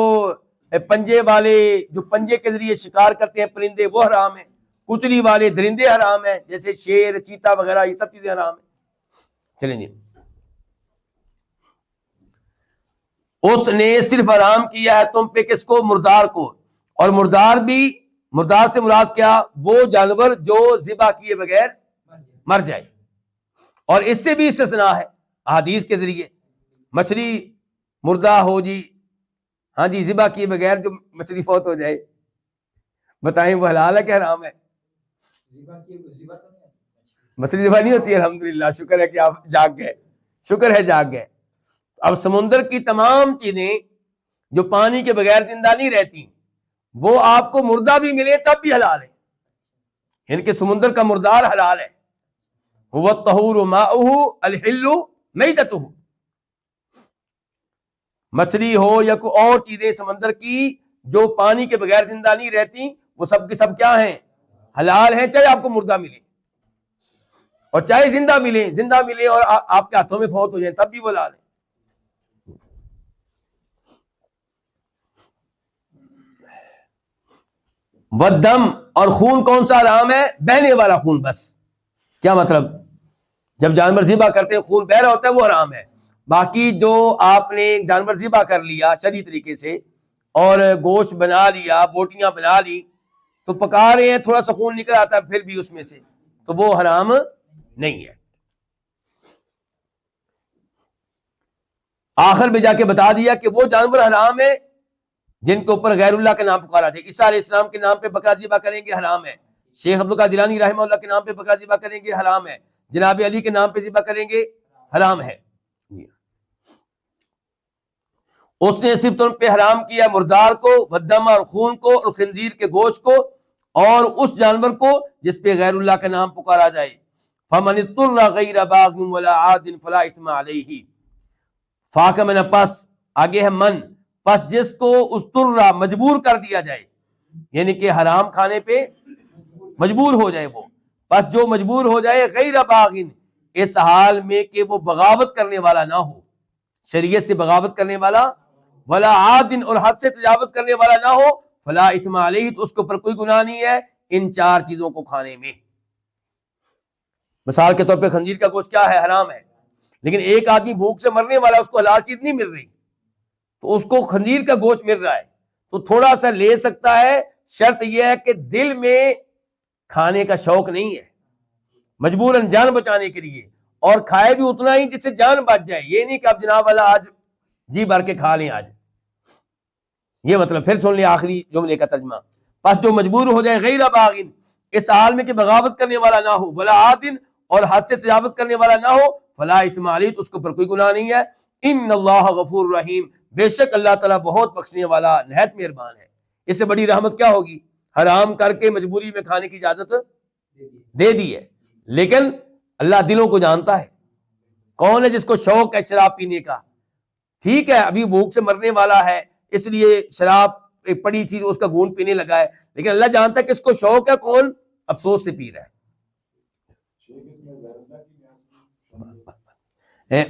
پنجے والے جو پنجے کے ذریعے شکار کرتے ہیں پرندے، وہ حرام ہیں۔ کچلی والے درندے حرام ہیں، جیسے شیر، چیتا وغیرہ، یہ سب چیزیں حرام ہیں۔ چلیں جی، اس نے صرف حرام کیا ہے تم پہ کس کو؟ مردار کو۔ اور مردار سے مراد کیا؟ وہ جانور جو ذبح کیے بغیر مر جائے، اور اس سے بھی استثناء ہے احادیث کے ذریعے۔ مچھلی مردہ ہو جی، ہاں جی، ذبح کیے بغیر جو مچھلی فوت ہو جائے، بتائیں وہ حلال ہے کہ حرام ہے؟ مچھلی ذبح نہیں ہوتی ہے، الحمدللہ، شکر ہے کہ آپ جاگ گئے، شکر ہے جاگ گئے۔ اب سمندر کی تمام چیزیں جو پانی کے بغیر زندہ نہیں رہتی، وہ آپ کو مردہ بھی ملے تب بھی حلال ہے، یعنی کہ سمندر کا مردار حلال ہے۔ هو الطہور ماؤہ الحل میتتہ، مچھلی ہو یا کوئی اور چیزیں سمندر کی جو پانی کے بغیر زندہ نہیں رہتی، وہ سب کے سب کیا ہیں؟ حلال ہیں، چاہے آپ کو مردہ ملے اور چاہے زندہ ملے اور آپ کے ہاتھوں میں فوت ہو جائیں تب بھی وہ حلال ہے۔ والدم، اور خون کون سا حرام ہے؟ بہنے والا خون۔ بس کیا مطلب؟ جب جانور ذبح کرتے ہیں خون بہ رہا ہوتا ہے وہ حرام ہے، باقی جو آپ نے جانور ذبح کر لیا شرعی طریقے سے اور گوشت بنا لیا، بوٹیاں بنا لی، تو پکا رہے ہیں، تھوڑا سا خون نکل آتا ہے پھر بھی اس میں سے، تو وہ حرام نہیں ہے۔ آخر میں جا کے بتا دیا کہ وہ جانور حرام ہے جن کے اوپر غیر اللہ کا نام پکارا جائے۔ عیسیٰ علیہ السلام کے نام پہ بکرا ذبح کریں گے، حرام ہے۔ شیخ عبدالقادر جیلانی رحمہ اللہ کے نام پہ بکرا ذبح کریں گے، حرام ہے۔ جناب علی کے نام پہ ذبح کریں گے، حرام ہے۔ اس نے صرف تم پہ حرام کیا مردار کو، والدم، اور خون کو، اور خنزیر کے گوشت کو، اور اس جانور کو جس پہ غیر اللہ کا نام پکارا جائے۔ فمن اضطر غیر باغ ولا عاد فلا اثم علیہ۔ فا کا من پس، آگے ہے من، پس جس کو اضطر مجبور کر دیا جائے، یعنی کہ حرام کھانے پہ مجبور ہو جائے، وہ پس جو مجبور ہو جائے غیر باغ، اس حال میں کہ وہ بغاوت کرنے والا نہ ہو، شریعت سے بغاوت کرنے والا، ولا عاد، اور حد سے تجاوز کرنے والا نہ ہو، فلا اثم علیہ، تو اس کے اوپر کوئی گناہ نہیں ہے ان 4 چیزوں کو کھانے میں۔ مثال کے طور پہ خنزیر کا گوشت کیا ہے؟ حرام ہے، لیکن ایک آدمی بھوک سے مرنے والا، اس کو حلال چیز نہیں مل رہی، تو اس کو خنزیر کا گوشت مل رہا ہے تو تھوڑا سا لے سکتا ہے، شرط یہ ہے کہ دل میں کھانے کا شوق نہیں ہے، مجبوراً جان بچانے کے لیے، اور کھائے بھی اتنا ہی جس سے جان بچ جائے، یہ نہیں کہ اب جناب والا آج جی بھر کے کھا لیں آج، یہ مطلب۔ پھر سن لیں آخری جملے کا ترجمہ، پس جو مجبور ہو جائے غیر باغ، اس حال میں کہ بغاوت کرنے والا نہ ہو، ولا عاد، اور حد سے تجاوز کرنے والا نہ ہو، فلا اثم علیہ، تو اس کے اوپر کوئی گناہ نہیں ہے۔ ان اللہ غفور رحیم، بے شک اللہ تعالیٰ بہت بخشنے والا، نہایت مہربان ہے۔ اس سے بڑی رحمت کیا ہوگی؟ حرام کر کے مجبوری میں کھانے کی اجازت دے دی ہے، لیکن اللہ دلوں کو جانتا ہے، کون ہے جس کو شوق ہے شراب پینے کا؟ ٹھیک ہے، ابھی بھوک سے مرنے والا ہے اس لیے شراب پڑی تھی اس کا گھونٹ پینے لگا ہے، لیکن اللہ جانتا ہے کہ اس کو شوق ہے، کون افسوس سے پی رہا ہے۔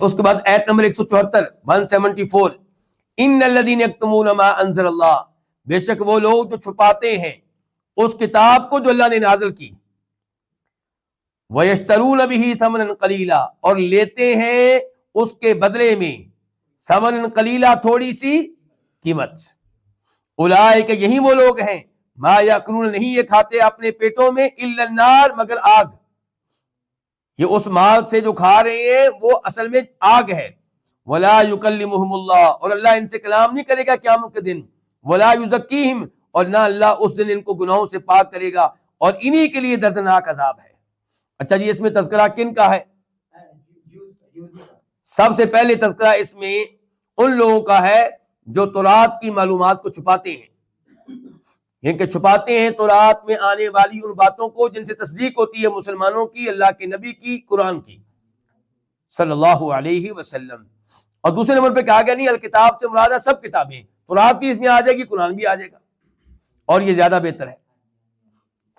اس کے بعد ایت نمبر 174 174، ان الذین یکتمون ما انزل اللہ، بے شک وہ لوگ جو چھپاتے ہیں اس کتاب کو جو اللہ نے نازل کی، وَيَشْتَرُونَ بِهِ ثَمَنًا قَلِيلًا، اور لیتے ہیں اس کے بدلے میں ثمن قلیلہ، تھوڑی سی قیمت، اولئک یہی وہ لوگ ہیں ما یاکلون نہیں یہ کھاتے اپنے پیٹوں میں الا النار مگر آگ. یہ اس مال سے جو کھا رہے ہیں وہ اصل میں آگ ہے. ولا یکلمہم اللہ اور اللہ ان سے کلام نہیں کرے گا قیامت کے دن. ولا یزکیہم اور نہ اللہ اس دن ان کو گناہوں سے پاک کرے گا اور انہی کے لیے دردناک عذاب ہے. اچھا جی اس میں تذکرہ کن کا ہے؟ سب سے پہلے تذکرہ اس میں ان لوگوں کا ہے جو تورات کی معلومات کو چھپاتے ہیں. ان کے چھپاتے ہیں تورات میں آنے والی ان باتوں کو جن سے تصدیق ہوتی ہے مسلمانوں کی، اللہ کے نبی کی، قرآن کی صلی اللہ علیہ وسلم. اور دوسرے نمبر پہ کہا گیا نہیں الکتاب سے مراد ہے سب کتابیں، تورات بھی اس میں آ جائے گی، قرآن بھی آ جائے گا، اور یہ زیادہ بہتر ہے.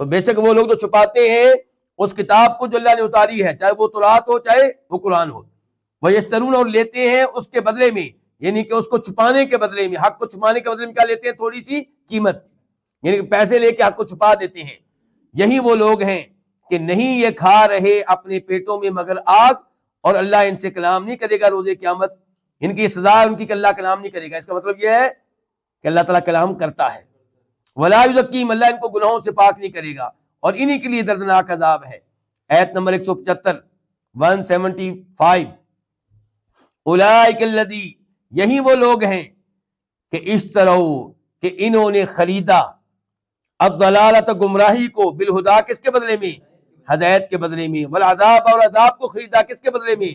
تو بے شک وہ لوگ جو چھپاتے ہیں اس کتاب کو جو اللہ نے اتاری ہے، چاہے وہ تورات ہو چاہے وہ قرآن ہو، وَيَشْتَرُونَ اور لیتے ہیں اس کے بدلے میں، یعنی کہ اس کو چھپانے کے بدلے میں، حق کو چھپانے کے بدلے میں کیا لیتے ہیں؟ تھوڑی سی قیمت، یعنی کہ پیسے لے کے حق کو چھپا دیتے ہیں. یہی وہ لوگ ہیں کہ نہیں یہ کھا رہے اپنے پیٹوں میں مگر آگ اور اللہ ان سے کلام نہیں کرے گا روز قیامت. ان کی سزا ان کی کہ اللہ کلام نہیں کرے گا. اس کا مطلب یہ ہے کہ اللہ تعالیٰ کلام کرتا ہے. ولا یزکیہم اللہ ان کو گناہوں سے پاک نہیں کرے گا اور انہی کے لیے دردناک عذاب ہے. آیت نمبر 175 175 اولئک الذی یہی وہ لوگ ہیں کہ اشتروا کہ انہوں نے خریدا الضلالۃ گمراہی کو بالہدا کس کے بدلے میں؟ ہدایت کے بدلے میں، والعذاب اور عذاب کو خریدا کس کے بدلے میں؟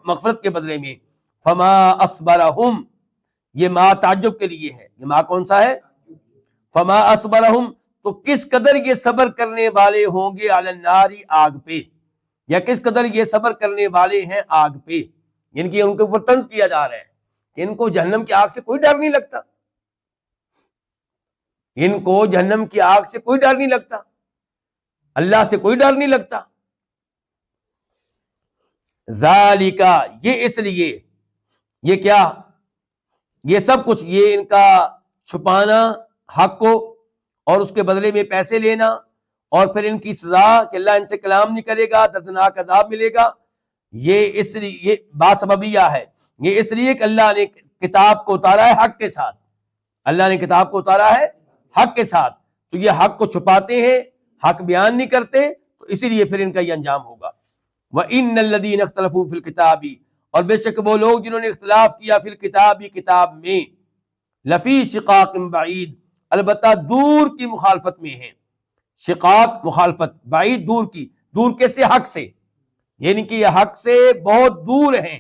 مغفرت کے بدلے میں. فما اصبرہم یہ ما تعجب کے لیے ہے. یہ ما کون سا ہے؟ فما اصبرہم تو کس قدر یہ صبر کرنے والے ہوں گے علی النار آگ پہ، یا کس قدر یہ صبر کرنے والے ہیں آگ پہ. یعنی کہ ان کے اوپر طنز کیا جا رہا ہے کہ ان کو جہنم کی آگ سے کوئی ڈر نہیں لگتا، ان کو جہنم کی آگ سے کوئی ڈر نہیں لگتا، اللہ سے کوئی ڈر نہیں لگتا. ذالک یہ اس لیے، یہ کیا؟ یہ سب کچھ یہ ان کا چھپانا حق کو اور اس کے بدلے میں پیسے لینا اور پھر ان کی سزا کہ اللہ ان سے کلام نہیں کرے گا، دردناک عذاب ملے گا، یہ اس لیے یہ بات سببیہ ہے. یہ اس لیے کہ اللہ نے کتاب کو اتارا ہے حق کے ساتھ، اللہ نے کتاب کو اتارا ہے حق کے ساتھ، تو یہ حق کو چھپاتے ہیں، حق بیان نہیں کرتے، تو اسی لیے پھر ان کا یہ انجام ہوگا. وَإِنَّ الَّذِينَ اخْتَلَفُوا فِي الْكِتَابِ اور بے شک وہ لوگ جنہوں نے اختلاف کیا فی الکتاب کتاب میں، لفی شقاق بعید البتہ دور کی مخالفت میں ہیں. شقاق مخالفت، بعید دور کی، دور کیسے؟ حق سے، یعنی کہ یہ حق سے بہت دور ہیں،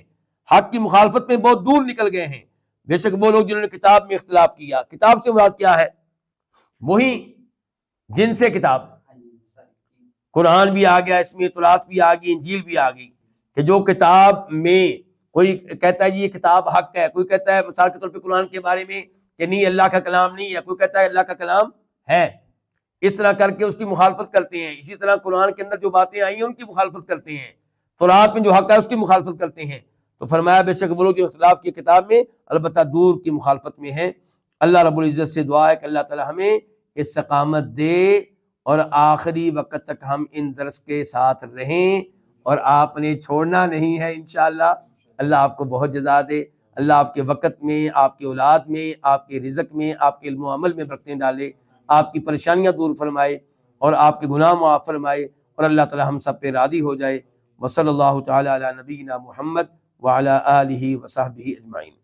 حق کی مخالفت میں بہت دور نکل گئے ہیں. بے شک وہ لوگ جنہوں نے کتاب میں اختلاف کیا. کتاب سے مراد کیا ہے؟ وہی جن سے کتاب، قرآن بھی آ گیا اس میں، تورات بھی آ گئی، انجیل بھی آ گئی، کہ جو کتاب میں کوئی کہتا ہے جی یہ کتاب حق ہے، کوئی کہتا ہے مثال کے طور پہ قرآن کے بارے میں کہ نہیں اللہ کا کلام نہیں ہے، کوئی کہتا ہے اللہ کا کلام ہے. اس طرح کر کے اس کی مخالفت کرتے ہیں. اسی طرح قرآن کے اندر جو باتیں آئی ہیں ان کی مخالفت کرتے ہیں، تورات میں جو حق ہے اس کی مخالفت کرتے ہیں. تو فرمایا بے شک وہ لوگ جو اختلاف کی کتاب میں البتہ دور کی مخالفت میں ہیں. اللہ رب العزت سے دعا ہے کہ اللہ تعالی ہمیں استقامت دے اور آخری وقت تک ہم ان درس کے ساتھ رہیں، اور آپ نے چھوڑنا نہیں ہے انشاءاللہ. اللہ آپ کو بہت جزا دے، اللہ آپ کے وقت میں، آپ کی اولاد میں، آپ کے رزق میں، آپ کے علم و عمل میں برکتیں ڈالے، آپ کی پریشانیاں دور فرمائے اور آپ کے گناہ معاف فرمائے، اور اللہ تعالی ہم سب پہ راضی ہو جائے. وصلی اللہ تعالی علی نبینا محمد وعلی آلہ وصحبہ اجمعین.